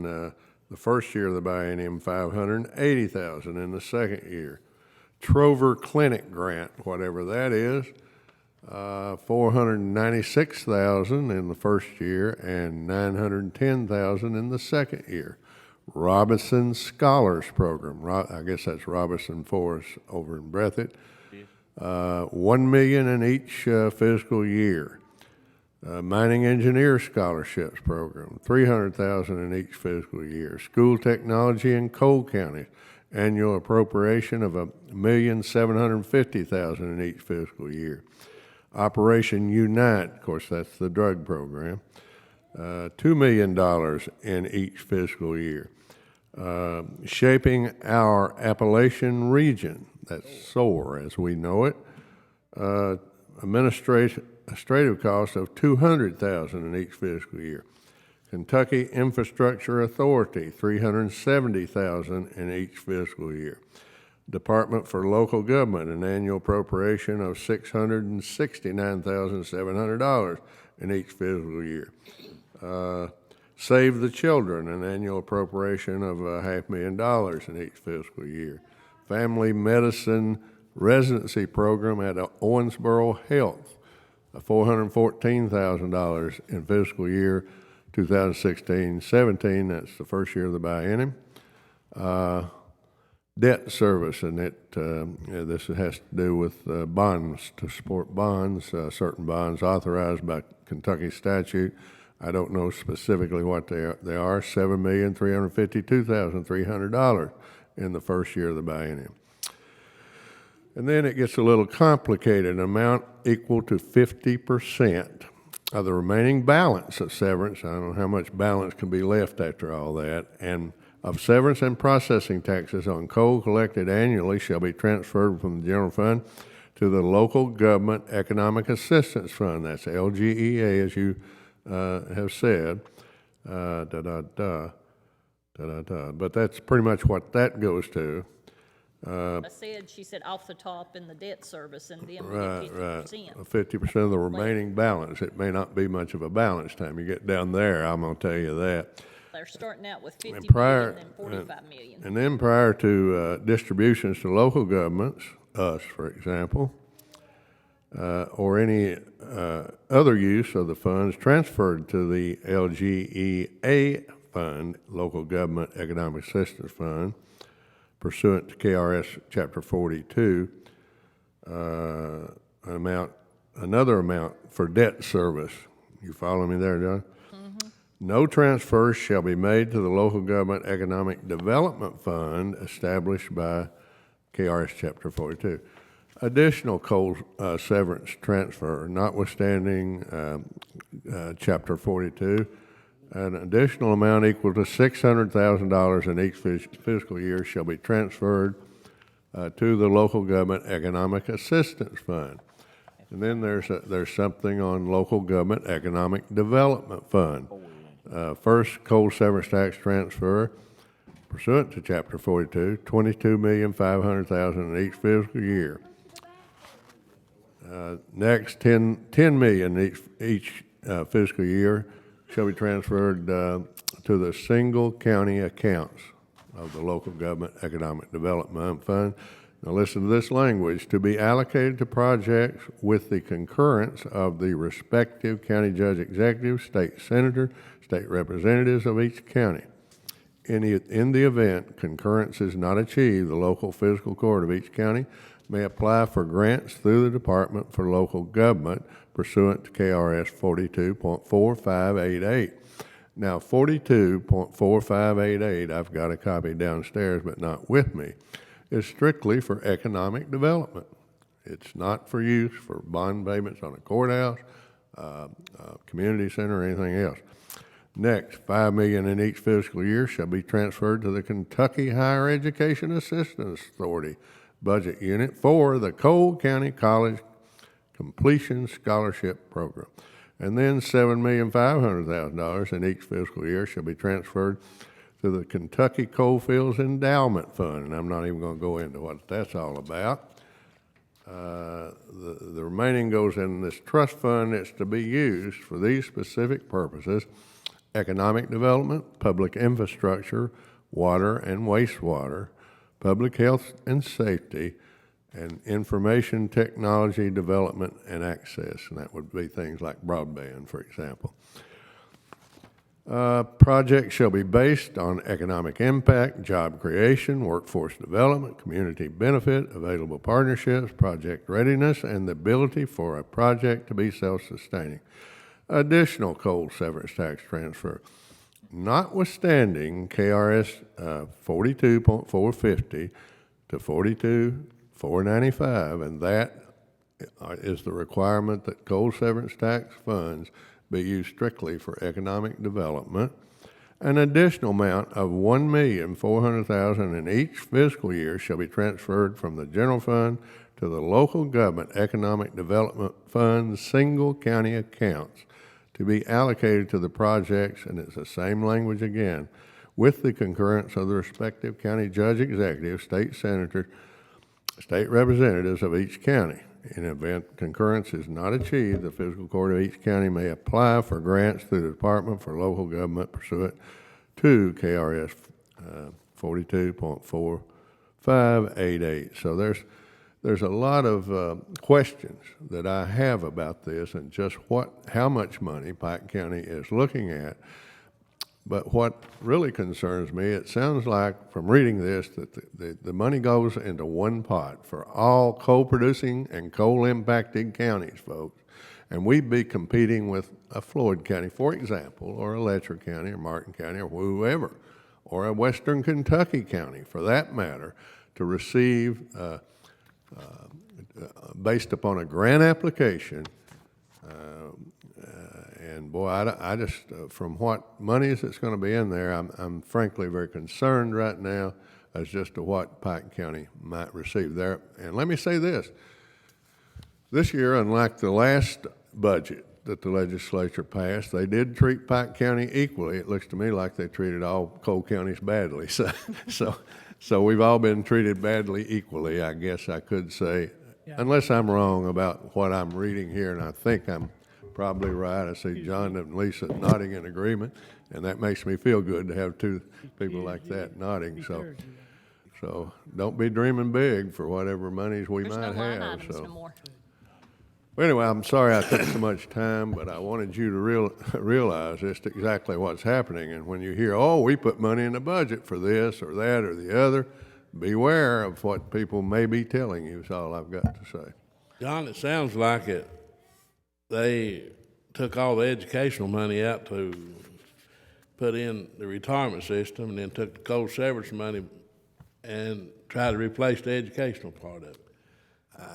the first year of the biennium, $580,000 in the second year. Trover Clinic grant, whatever that is, $496,000 in the first year and $910,000 in the second year. Robinson Scholars Program, I guess that's Robinson Forest over in Breathitt, $1 million in each fiscal year. Mining Engineer Scholarships Program, $300,000 in each fiscal year. School Technology in Cole County, annual appropriation of $1,750,000 in each fiscal year. Operation Unite, of course, that's the drug program, $2 million in each fiscal year. Shaping our Appalachian region, that's SOAR as we know it, administrative costs of $200,000 in each fiscal year. Kentucky Infrastructure Authority, $370,000 in each fiscal year. Department for Local Government, an annual appropriation of $669,700 in each fiscal year. Save the Children, an annual appropriation of $500,000 in each fiscal year. Family Medicine Residency Program at Owensboro Health, $414,000 in fiscal year 2016-17. That's the first year of the biennium. Debt service, and this has to do with bonds, to support bonds, certain bonds authorized by Kentucky statute. I don't know specifically what they are. They are $7,352,300 in the first year of the biennium. And then it gets a little complicated. An amount equal to 50% of the remaining balance of severance. I don't know how much balance can be left after all that. And of severance and processing taxes on coal collected annually shall be transferred from the general fund to the Local Government Economic Assistance Fund. That's LGEA, as you have said. But that's pretty much what that goes to. She said off the top in the debt service, and then we get Right. 50%. 50% of the remaining balance. It may not be much of a balance time. You get down there, I'm going to tell you that. They're starting out with 50 And million and 45 million. And then prior to distributions to local governments, us, for example, or any other use of the funds transferred to the LGEA Fund, Local Government Economic Assistance Fund, pursuant to KRS Chapter 42, another amount for debt service. You follow me there, John? Mm-hmm. No transfers shall be made to the Local Government Economic Development Fund established by KRS Chapter 42. Additional coal severance transfer, notwithstanding Chapter 42, an additional amount equal to $600,000 in each fiscal year shall be transferred to the Local Government Economic Assistance Fund. And then there's something on Local Government Economic Development Fund. First, coal severance tax transfer pursuant to Chapter 42, $22,500,000 in each fiscal year. Next, $10 million each fiscal year shall be transferred to the single county accounts of the Local Government Economic Development Fund. Now listen to this language: to be allocated to projects with the concurrence of the respective county judge executive, state senator, state representatives of each county. In the event concurrence is not achieved, the local fiscal court of each county may apply for grants through the Department for Local Government pursuant to KRS 42.4588. Now, 42.4588, I've got a copy downstairs but not with me, is strictly for economic development. It's not for use for bond payments on a courthouse, community center, or anything else. Next, $5 million in each fiscal year shall be transferred to the Kentucky Higher Education Assistance Authority budget unit for the Cole County College Completion Scholarship Program. And then $7,500,000 in each fiscal year shall be transferred to the Kentucky Coalfields Endowment Fund. And I'm not even going to go into what that's all about. The remaining goes in this trust fund. It's to be used for these specific purposes: economic development, public infrastructure, water and wastewater, public health and safety, and information technology development and access. And that would be things like broadband, for example. Projects shall be based on economic impact, job creation, workforce development, community benefit, available partnerships, project readiness, and the ability for a project to be self-sustaining. Additional coal severance tax transfer, notwithstanding KRS 42.450 to 42.495, and that is the requirement that coal severance tax funds be used strictly for economic development. An additional amount of $1,400,000 in each fiscal year shall be transferred from the general fund to the local government economic development fund's single county accounts to be allocated to the projects, and it's the same language again, with the concurrence of the respective county judge executive, state senator, state representatives of each county. In event concurrence is not achieved, the fiscal court of each county may apply for grants through the Department for Local Government pursuant to KRS 42.4588. So there's a lot of questions that I have about this and just how much money Pike County is looking at. But what really concerns me, it sounds like from reading this that the money goes into one pot for all coal-producing and coal-impacted counties, folks. And we'd be competing with a Floyd County, for example, or a Letcher County, or Martin County, or whoever, or a Western Kentucky County, for that matter, to receive, based upon a grant application. And boy, I just, from what monies that's going to be in there, I'm frankly very concerned right now as just to what Pike County might receive there. And let me say this year, unlike the last budget that the legislature passed, they did treat Pike County equally. It looks to me like they treated all coal counties badly. So we've all been treated badly equally, I guess I could say, unless I'm wrong about what I'm reading here, and I think I'm probably right. I see John and Lisa nodding in agreement, and that makes me feel good to have two people like that nodding. So don't be dreaming big for whatever monies we might have. So well, anyway, I'm sorry I took so much time, but I wanted you to realize just exactly what's happening. And when you hear, oh, we put money in the budget for this or that or the other, beware of what people may be telling you is all I've got to say. John, it sounds like they took all the educational money out to put in the retirement system and then took the coal severance money and tried to replace the educational part of it.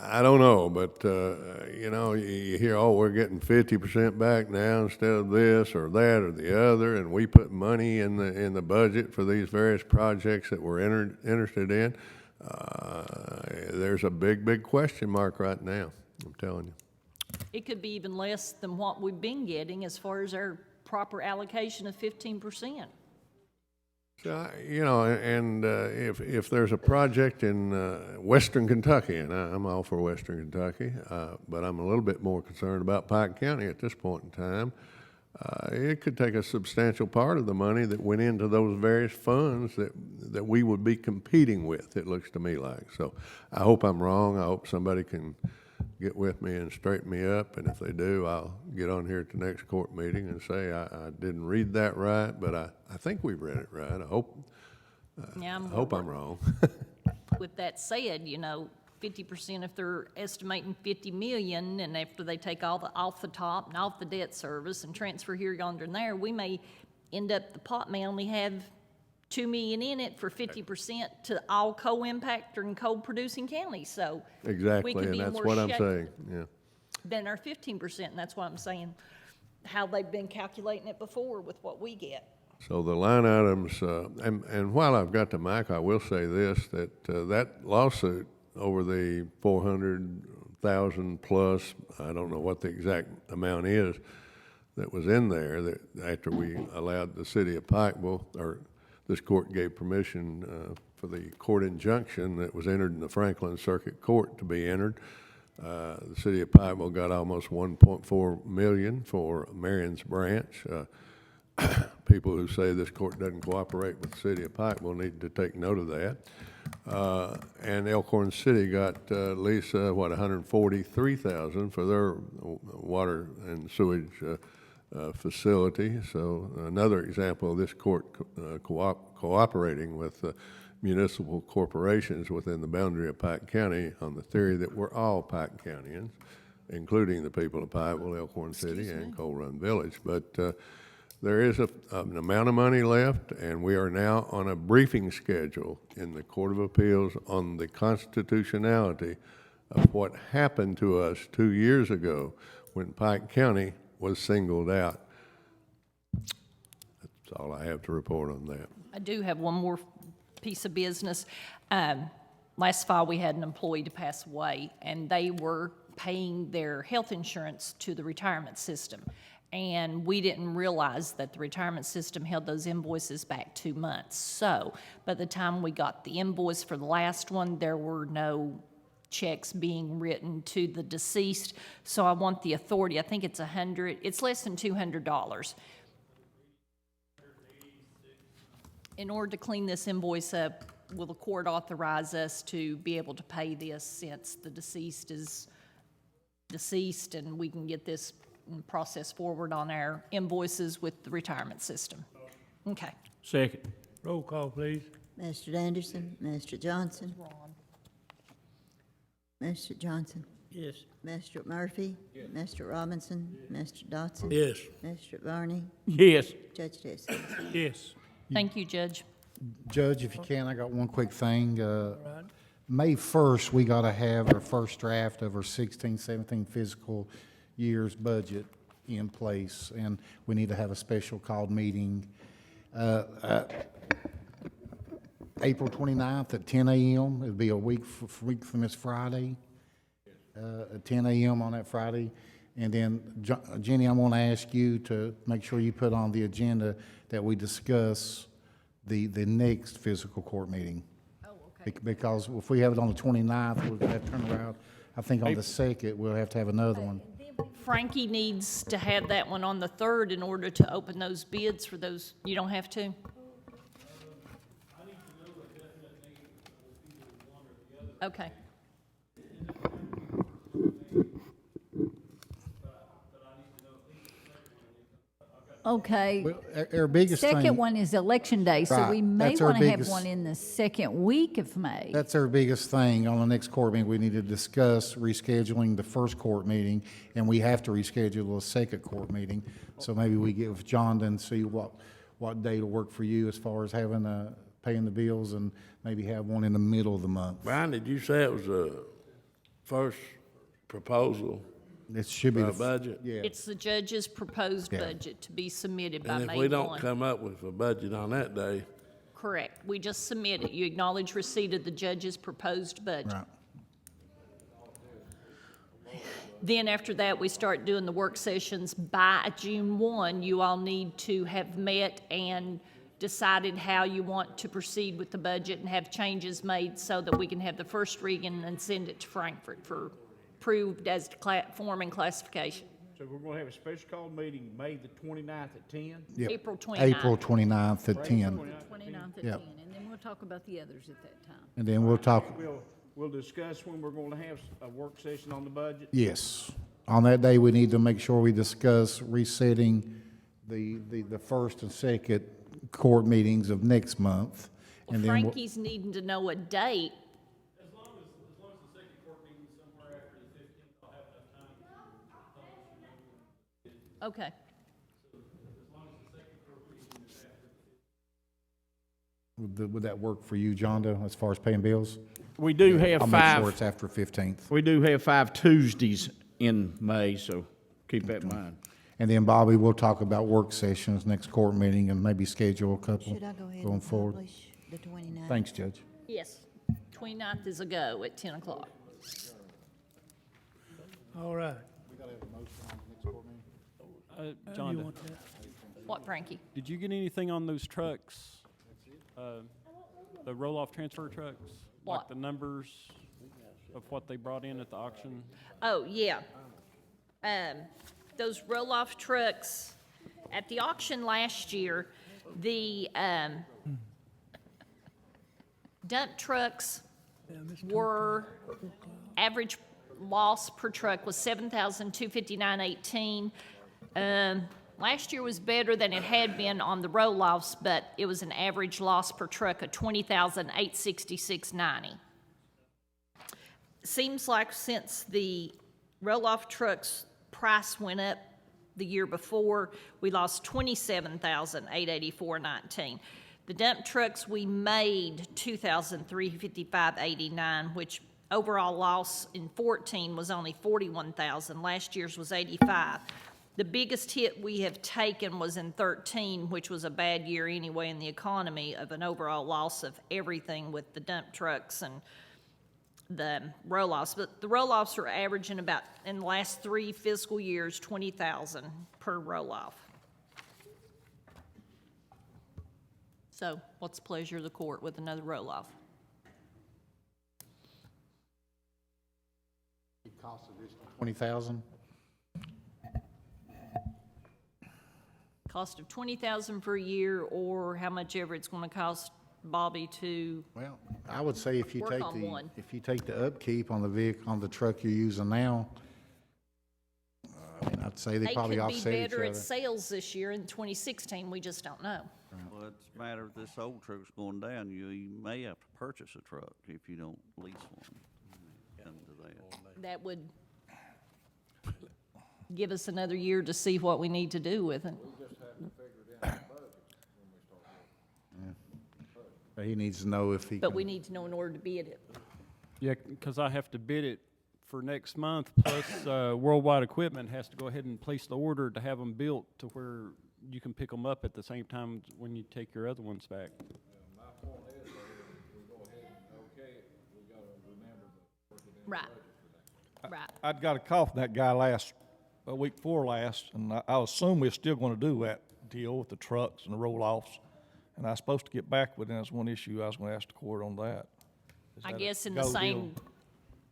I don't know, but, you hear, oh, we're getting 50% back now instead of this or that or the other, and we put money in the budget for these various projects that we're interested in. There's a big question mark right now, I'm telling you. It could be even less than what we've been getting as far as our proper allocation of 15%. So, if there's a project in Western Kentucky, and I'm all for Western Kentucky, but I'm a little bit more concerned about Pike County at this point in time, it could take a substantial part of the money that went into those various funds that we would be competing with, it looks to me like. So I hope I'm wrong. I hope somebody can get with me and straighten me up, and if they do, I'll get on here at the next court meeting and say I didn't read that right, but I think we've read it right. I hope I'm wrong. With that said, 50%, if they're estimating 50 million, and after they take all off the top and off the debt service and transfer here, yonder, and there, we may end up, the pot may only have 2 million in it for 50% to all co-impactor and coal-producing counties, so. Exactly, we could and be that's more what I'm shaky saying, yeah. than our 15%, and that's what I'm saying, how they've been calculating it before with what we get. So the line items, and while I've got the mic, I will say this, that that lawsuit over the 400,000 plus, I don't know what the exact amount is, that was in there, that after we allowed the city of Pikeville, or this court gave permission for the court injunction that was entered in the Franklin Circuit Court to be entered. The city of Pikeville got almost $1.4 million for Marion's branch. People who say this court doesn't cooperate with the city of Pikeville need to take note of that. And Elkhorn City got at least, $143,000 for their water and sewage facility. So another example of this court cooperating with municipal corporations within the boundary of Pike County on the theory that we're all Pike Countyans, including the people of Pikeville, Elkhorn City, and Coal Run Village. But there is an amount of money left, and we are now on a briefing schedule in the Court of Appeals on the constitutionality of what happened to us 2 years ago when Pike County was singled out. That's all I have to report on that. I do have one more piece of business. Last fall, we had an employee to pass away, and they were paying their health insurance to the retirement system. And we didn't realize that the retirement system held those invoices back 2 months. So by the time we got the invoice for the last one, there were no checks being written to the deceased. So I want the authority, I think it's it's less than $200. In order to clean this invoice up, will the court authorize us to be able to pay this since the deceased is deceased, and we can get this process forward on our invoices with the retirement system? Okay. Second. Roll call, please. Mr. Anderson, Mr. Johnson. Mr. Johnson. Yes. Mr. Murphy. Yes. Mr. Robinson. Mr. Dodson. Yes. Mr. Varney. Yes. Judge Dixon. Yes. Thank you, Judge. Judge, if you can, I got one quick thing. May 1st, we got to have our first draft of our 16-17 fiscal year's budget in place, and we need to have a special called meeting April 29th at 10 a.m. It'll be a week from this Friday, at 10 a.m. on that Friday. And then, Jenny, I want to ask you to make sure you put on the agenda that we discuss the next fiscal court meeting. Oh, okay. Because if we have it on the 29th, we'll have to turn around. I think on the 2nd, we'll have to have another one. Frankie needs to have that one on the 3rd in order to open those bids for those. You don't have to? Okay. Okay. Well, our biggest thing. Second one is election day, so Right. we may That's our want to have biggest- one in the second week of May. That's our biggest thing on the next court meeting. We need to discuss rescheduling the first court meeting, and we have to reschedule a second court meeting. So maybe we get with John and see what day will work for you as far as having, paying the bills, and maybe have one in the middle of the month. Brian, did you say it was a first proposal It should be for the a budget? Yeah. It's the judge's proposed Yeah. budget to be submitted by And May if 1. we don't come up with a budget on that day, Correct. We just submit it. You acknowledge receipt of the judge's proposed budget. Right. Then after that, we start doing the work sessions. By June 1, you all need to have met and decided how you want to proceed with the budget and have changes made so that we can have the first reading and send it to Frankfurt for approved as to form and classification. So we're gonna have a special call meeting May the 29th at 10? Yep. April 29th. April 29th at 10. 29th at Yep. 10, and then we'll talk about the others at that time. And then we'll talk, We'll discuss when we're gonna have a work session on the budget. yes. On that day, we need to make sure we discuss resetting the first and second court meetings of next month. Well, And then we'll- Frankie's needing to know a date. As long as the second court meeting is somewhere after the 15th, I'll have enough time to publish it. Okay. Would that work for you, Jonda, as far as paying bills? We do have I'll make sure five, it's after 15th. we do have 5 Tuesdays in May, so keep that in mind. And then, Bobby, we'll talk about work sessions next court meeting and maybe schedule a couple Should I go ahead going and forward. publish the 29th? Thanks, Judge. Yes. 29th is a go at 10 o'clock. All right. John, You want that? What, Frankie? did you get anything on those trucks? The roll-off transfer trucks? What? Like the numbers of what they brought in at the auction? Oh, yeah. Those roll-off trucks, at the auction last year, the dump trucks were, average loss per truck was $7,259.18. Last year was better than it had been on the roll-offs, but it was an average loss per truck of $20,866.90. Seems like since the roll-off trucks price went up the year before, we lost $27,884.19. The dump trucks, we made $2,355.89, which overall loss in 14 was only 41,000. Last year's was 85. The biggest hit we have taken was in 13, which was a bad year anyway in the economy, of an overall loss of everything with the dump trucks and the roll-offs. But the roll-offs are averaging about, in the last 3 fiscal years, 20,000 per roll-off. So what's the pleasure of the court with another roll-off? The cost of this, 20,000? Cost of 20,000 per year, or how much ever it's gonna cost Bobby to, Well, I would say if you Work take on one. if you take the upkeep on the vehicle, on the truck you're using now, I mean, I'd say they probably could be offset each better at other. sales this year in 2016, we just don't know. Well, it's a matter of this old truck's going down, you may have to purchase a truck if you don't lease one. Come to that. That would give us another year to see what we need to do with it. He needs to know if he But can- we need to know in order to bid it. Yeah, because I have to bid it for next month, plus Worldwide Equipment has to go ahead and place the order to have them built to where you can pick them up at the same time when you take your other ones back. My point is, we go ahead and okay it, we gotta remember to work it in the Right. budget for that. Right. I'd got a call from that guy week before last, and I assume we're still gonna do that deal with the trucks and the roll-offs. And I was supposed to get back with him. That's one issue I was gonna ask the court on that. Is I that a guess in the go deal? same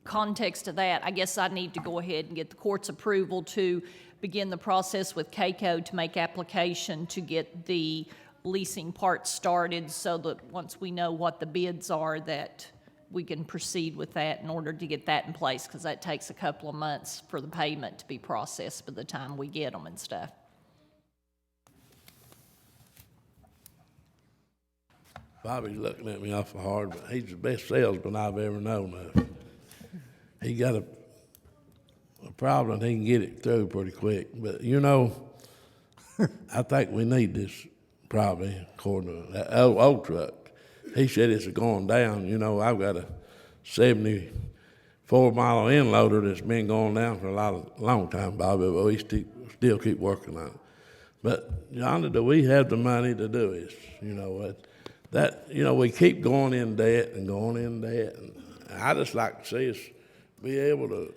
context of that, I guess I need to go ahead and get the court's approval to begin the process with KCO to make application to get the leasing part started, so that once we know what the bids are, that we can proceed with that in order to get that in place, because that takes a couple of months for the payment to be processed by the time we get them and stuff. Bobby's looking at me awful hard, but he's the best salesman I've ever known of. He got a problem, he can get it through pretty quick. But, you know, I think we need this probably, according to that old truck. He said it's going down. You know, I've got a 74-mile end loader that's been going down for a long time, Bobby, but we still keep working on it. But, Yonder, do we have the money to do this? You know, we keep going in debt and going in debt. And I just like to see us be able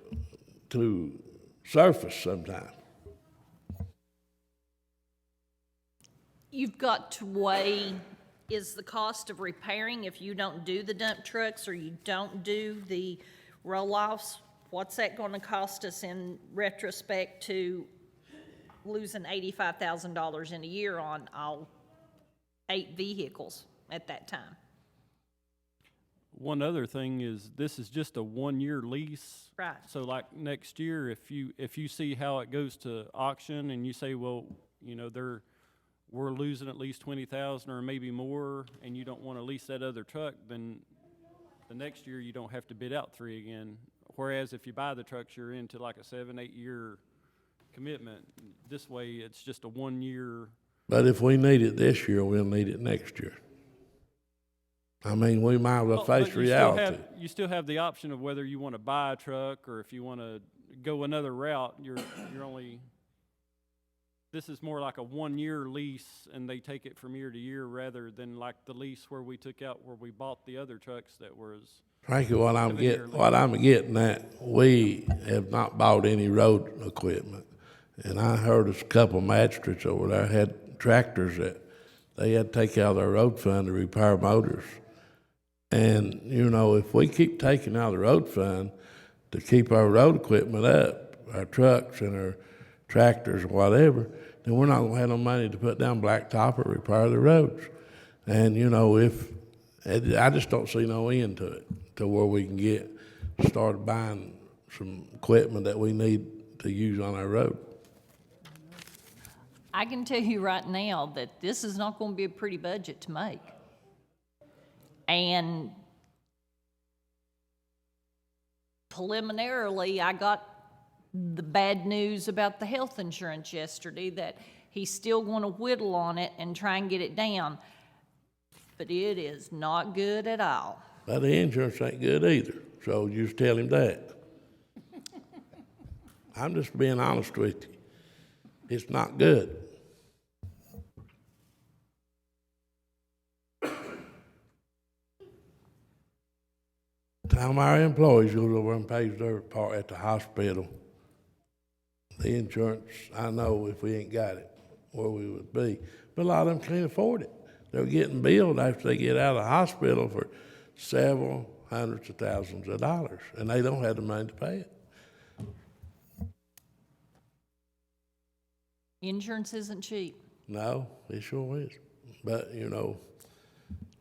to surface sometime. You've got to weigh, is the cost of repairing, if you don't do the dump trucks or you don't do the roll-offs, what's that going to cost us in retrospect to losing $85,000 in a year on all 8 vehicles at that time? One other thing is, this is just a 1-year lease. Right. So like next year, if you see how it goes to auction and you say, well, you know, we're losing at least 20,000 or maybe more, and you don't want to lease that other truck, then the next year you don't have to bid out 3 again. Whereas if you buy the trucks, you're into like a 7-8 year commitment. This way, it's just a 1-year. But if we need it this year, we'll need it next year. I mean, we might as well face But reality. you still have the option of whether you want to buy a truck or if you want to go another route. You're only. This is more like a 1-year lease, and they take it from year to year rather than like the lease where we took out where we bought the other trucks that was. Frankly, what I'm getting at, we have not bought any road equipment. And I heard a couple of magistrates over there had tractors that they had to take out of their road fund to repair motors. And, you know, if we keep taking out of the road fund to keep our road equipment up, our trucks and our tractors or whatever, then we're not going to have no money to put down blacktop or repair the roads. And, you know, I just don't see no end to it, to where we can start buying some equipment that we need to use on our road. I can tell you right now that this is not going to be a pretty budget to make. And preliminarily, I got the bad news about the health insurance yesterday, that he's still going to whittle on it and try and get it down. But it is not good at all. But the insurance ain't good either, so you just tell him that. I'm just being honest with you. It's not good. Time our employees goes over and pays their part at the hospital, the insurance, I know if we ain't got it, where we would be. But a lot of them can't afford it. They're getting billed after they get out of the hospital for several hundreds of thousands of dollars, and they don't have the money to pay it. Insurance isn't cheap. No, it sure is. But, you know,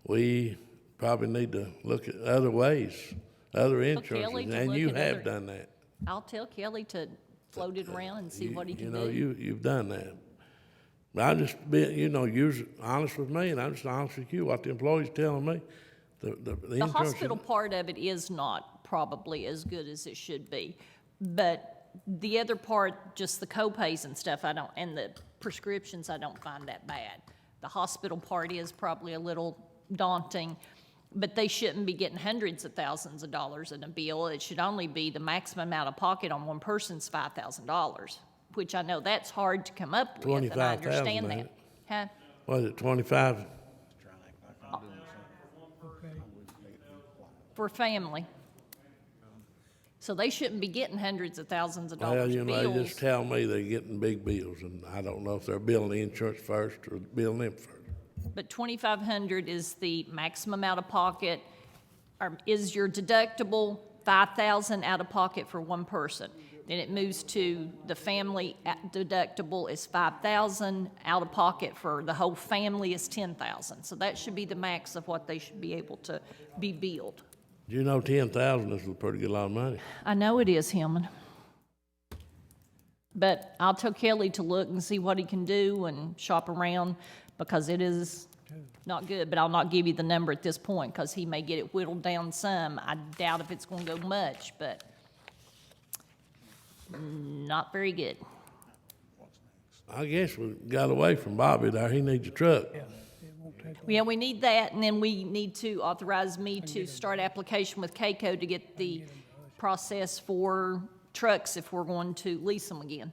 we probably need to look at other ways, other Kelly insurances, to and look you at have other- done that. I'll tell Kelly to float it around and see what he can You know, do. you've done that. But I just been, you know, you're honest with me, and I'm just honest with you, what the employee's telling me. The The insurance. hospital part of it is not probably as good as it should be. But the other part, just the co-pays and stuff, and the prescriptions, I don't find that bad. The hospital part is probably a little daunting, but they shouldn't be getting hundreds of thousands of dollars in a bill. It should only be the maximum out of pocket on one person's $5,000, which I know that's hard to come up with, and I 25,000, understand ain't that. Huh? Was it 25? For family. So they shouldn't be getting hundreds of thousands of Well, dollars you know, they bills. just tell me they're getting big bills, and I don't know if they're billing the insurance first or billing them first. But $2,500 is the maximum out of pocket, or is your deductible $5,000 out of pocket for one person. Then it moves to the family deductible is $5,000, out of pocket for the whole family is $10,000. So that should be the max of what they should be able to be billed. You know, 10,000 is a pretty good lot of money. I know it is, Hillman. But I'll tell Kelly to look and see what he can do and shop around, because it is not good. But I'll not give you the number at this point, because he may get it whittled down some. I doubt if it's going to go much, but not very good. I guess we got away from Bobby there. He needs a truck. Yeah, we need that, and then we need to authorize me to start application with CAECO to get the process for trucks if we're going to lease them again.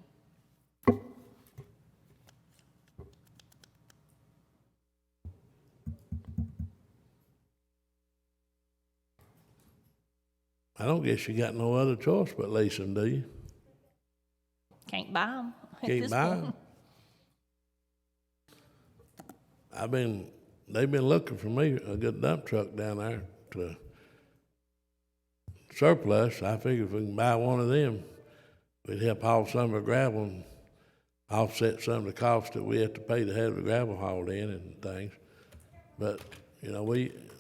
I don't guess you got no other choice but lease them, do you? Can't buy them at Can't this buy point. them. They've been looking for me a good dump truck down there to surplus. I figure if we can buy one of them, we'd help haul some of the gravel and offset some of the cost that we have to pay to have the gravel hauled in and things. But, you know,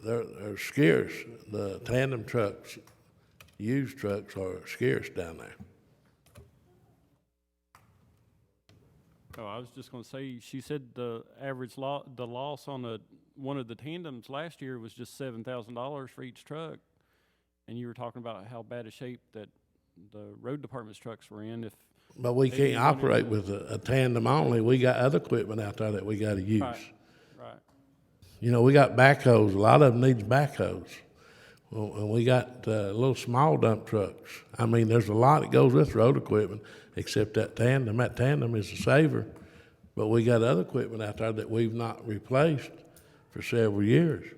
they're scarce. The tandem trucks, used trucks are scarce down there. Oh, I was just gonna say, she said the average the loss on one of the tandems last year was just $7,000 for each truck. And you were talking about how bad a shape that the road department's trucks were in. But we can't operate with a tandem only. We got other equipment out there that we gotta use. Right. You know, we got backhoes. A lot of them needs backhoes. Well, and we got little small dump trucks. I mean, there's a lot that goes with road equipment, except that tandem. That tandem is a saver. But we got other equipment out there that we've not replaced for several years.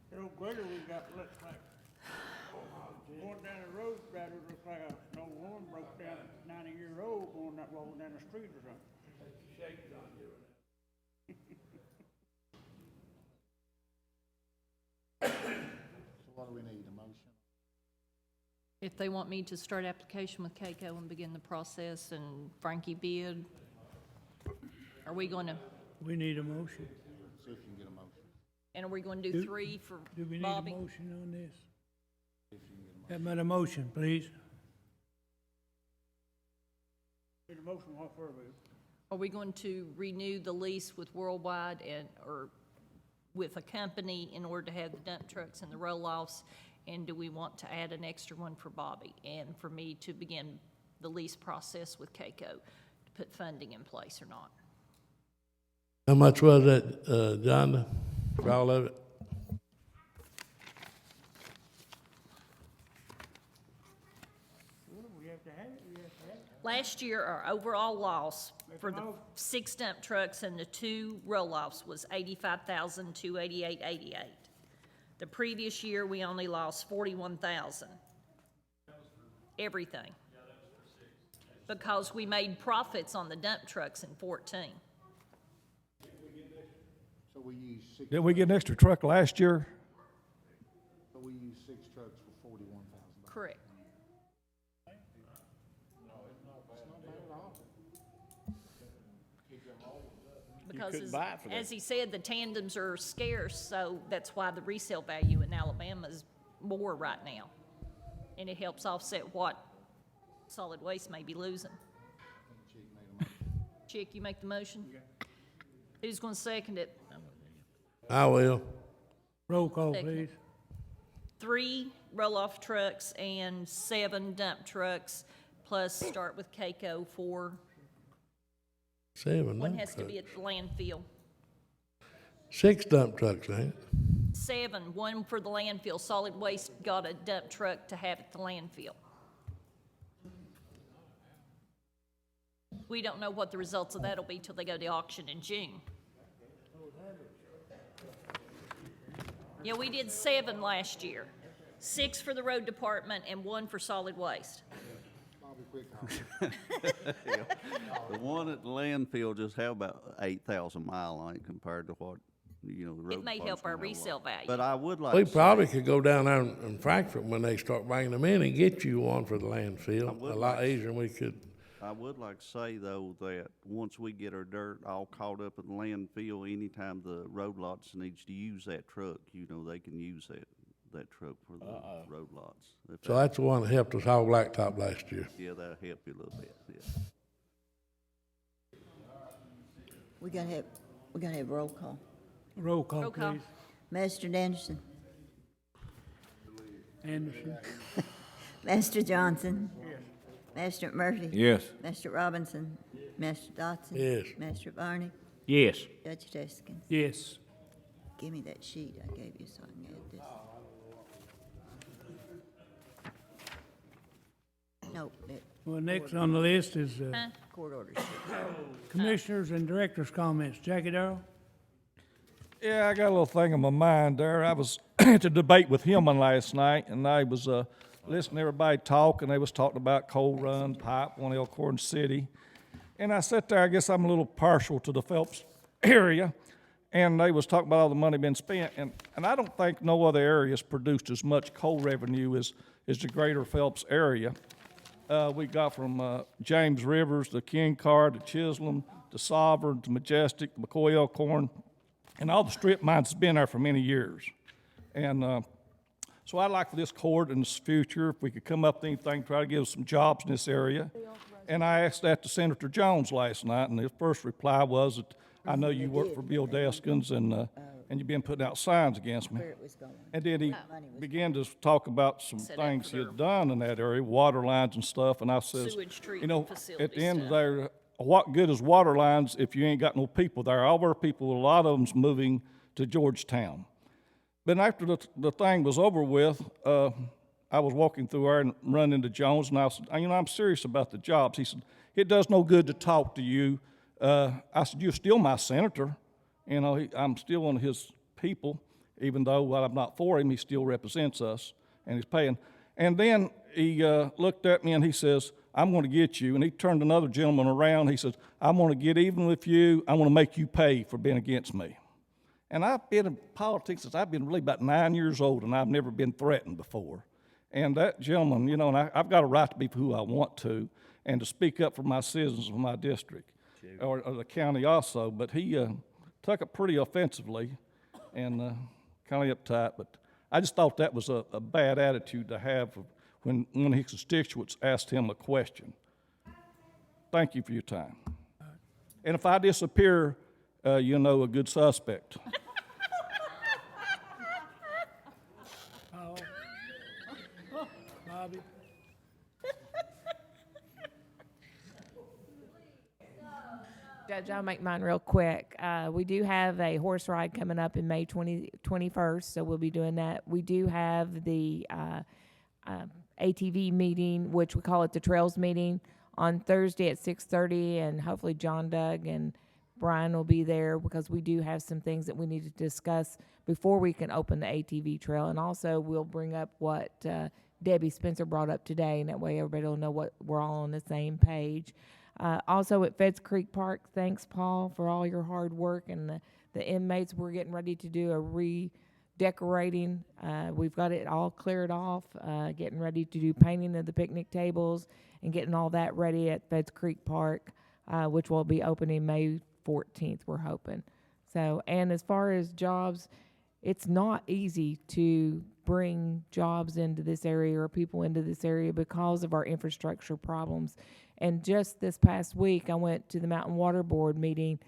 You know, Greater, we got, looks like, going down the road, rather looks like an old woman broke down, 90-year-old, walking down the street or something. So what do we need, a motion? If they want me to start application with CAECO and begin the process and Frankie bid, are we going to, We need a motion. See if you can get a motion. and are we going to do 3 for Do we need a Bobby? motion on this? Have a motion, please. Need a motion, what for, Boo? Are we going to renew the lease with Worldwide or with a company in order to have the dump trucks and the roll-offs? And do we want to add an extra one for Bobby and for me to begin the lease process with CAECO to put funding in place or not? How much was that, John, for all of it? Last year, our overall loss for the 6 dump trucks and the 2 roll-offs was $85,288.88. The previous year, we only lost $41,000. Everything. Because we made profits on the dump trucks in 14. So we use six. Did we get an extra truck last year? So we use 6 trucks for $41,000. Correct. Because as he said, the tandems are scarce, so that's why the resale value in Alabama is more right now. And it helps offset what solid waste may be losing. Chick, you make the motion? Who's gonna second it? I will. Roll call, Second. please. 3 roll-off trucks and 7 dump trucks, plus start with Keiko for, 7 one dump has to be trucks. at the landfill. 6 dump trucks, ain't it? 7, 1 for the landfill. Solid waste got a dump truck to have at the landfill. We don't know what the results of that'll be till they go to auction in June. Yeah, we did 7 last year. 6 for the road department and 1 for solid waste. The one at the landfill just have about 8,000 mile on it compared to what, the road. It may help our resale value. But I would like We to say- probably could go down there in Frankfurt when they start bringing them in and get you one for the landfill, would a lot like- easier than we could. I would like to say, though, that once we get our dirt all caught up in the landfill, anytime the road lots needs to use that truck, they can use that truck for the road lots. If So that- that's the one that helped us haul blacktop last year. Yeah, that'll help you a little bit, yeah. We're gonna have roll call. Roll call, Roll call. please. Master Anderson, Anderson. Master Johnson. Master Murphy. Yes. Master Robinson. Master Dotson. Yes. Master Barney. Yes. Judge Teske. Yes. Give me that sheet I gave you so I can add this. Nope, that Well, next on the list is Huh? court order. commissioners and directors' comments. Jackie Darrell? Yeah, I got a little thing in my mind there. I was at a debate with Hillman last night, and I was listening to everybody talk, and they was talking about Coal Run Pipe, one Elkhorn City. And I sat there, I guess I'm a little partial to the Phelps area, and they was talking about all the money being spent, and I don't think no other area's produced as much coal revenue as the greater Phelps area. We got from James Rivers to King Car to Chisholm to Sovereign to Majestic to McCoy Elkhorn, and all the strip mines has been there for many years. And so I'd like for this court in the future, if we could come up with anything, try to give us some jobs in this area. And I asked that to Senator Jones last night, and his first reply was that I know you work for Bill Deskins, and you've been putting out signs against me. Where it was going. And then he began to talk about some things he had done in that area, water lines and stuff, and I says, Sewage you know, treatment facility at the end of stuff. the day, what good is water lines if you ain't got no people there? All our people, a lot of them's moving to Georgetown. But after the thing was over with, I was walking through there and run into Jones, and I said, I'm serious about the jobs. He said, it does no good to talk to you. I said, you're still my senator. I'm still one of his people, even though while I'm not for him, he still represents us, and he's paying. And then he looked at me and he says, I'm going to get you. And he turned another gentleman around. He says, I'm going to get even with you. I want to make you pay for being against me. And I've been in politics since I've been really about 9 years old, and I've never been threatened before. And that gentleman, and I've got a right to be who I want to, and to speak up for my citizens of my district, or the county also. But he took it pretty offensively and kind of uptight. But I just thought that was a bad attitude to have when one of his constituents asked him a question. Thank you for your time. And if I disappear, you know a good suspect. Bobby? Judge, I'll make mine real quick. We do have a horse ride coming up in May 21st, so we'll be doing that. We do have the ATV meeting, which we call it the Trails Meeting, on Thursday at 6:30, and hopefully John, Doug, and Brian will be there because we do have some things that we need to discuss before we can open the ATV trail. And also, we'll bring up what Debbie Spencer brought up today, and that way everybody will know what we're all on the same page. Also at Feds Creek Park, thanks, Paul, for all your hard work, and the inmates. We're getting ready to do a redecorating. We've got it all cleared off, getting ready to do painting of the picnic tables and getting all that ready at Feds Creek Park, which will be opening May 14th, we're hoping. So, and as far as jobs, it's not easy to bring jobs into this area or people into this area because of our infrastructure problems. And just this past week, I went to the Mountain Water Board meeting,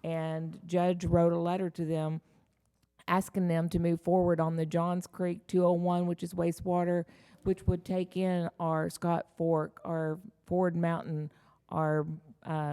and Judge wrote a letter to them asking them to move forward on the Johns Creek 201, which is wastewater, which would take in our Scott Fork, our Ford Mountain, our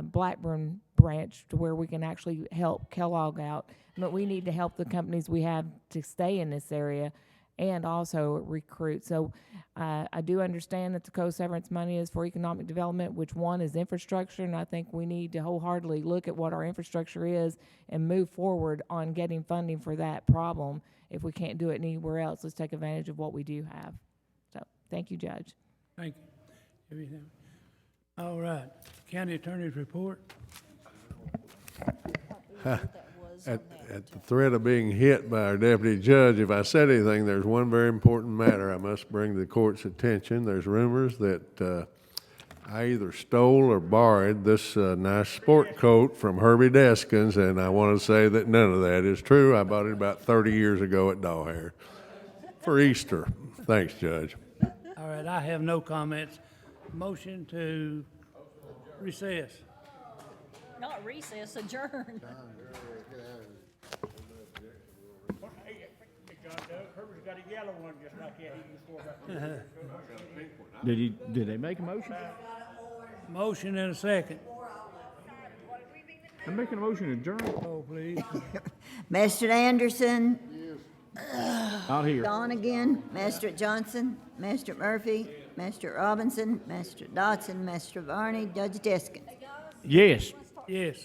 Blackburn branch, to where we can actually help Kellogg out. But we need to help the companies we have to stay in this area and also recruit. So I do understand that the co-severance money is for economic development, which one is infrastructure, and I think we need to wholeheartedly look at what our infrastructure is and move forward on getting funding for that problem. If we can't do it anywhere else, let's take advantage of what we do have. So, thank you, Judge. Thank you. Everything. All right, county attorney's report. At the threat of being hit by our deputy judge, if I said anything, there's one very important matter I must bring to the court's attention. There's rumors that I either stole or borrowed this nice sport coat from Herbie Deskins, and I want to say that none of that is true. I bought it about 30 years ago at Dawhair for Easter. Thanks, Judge. All right, I have no comments. Motion to recess. Not recess, adjourn. Herbert's got a yellow one just like that he before. Did they make a motion? Motion and a second. I'm making a motion to adjourn. Oh, please. Mr. Anderson, Out here. Donegan, Mr. Johnson, Mr. Murphy, Mr. Robinson, Mr. Dotson, Mr. Varney, Judge Deskins. Yes. Yes.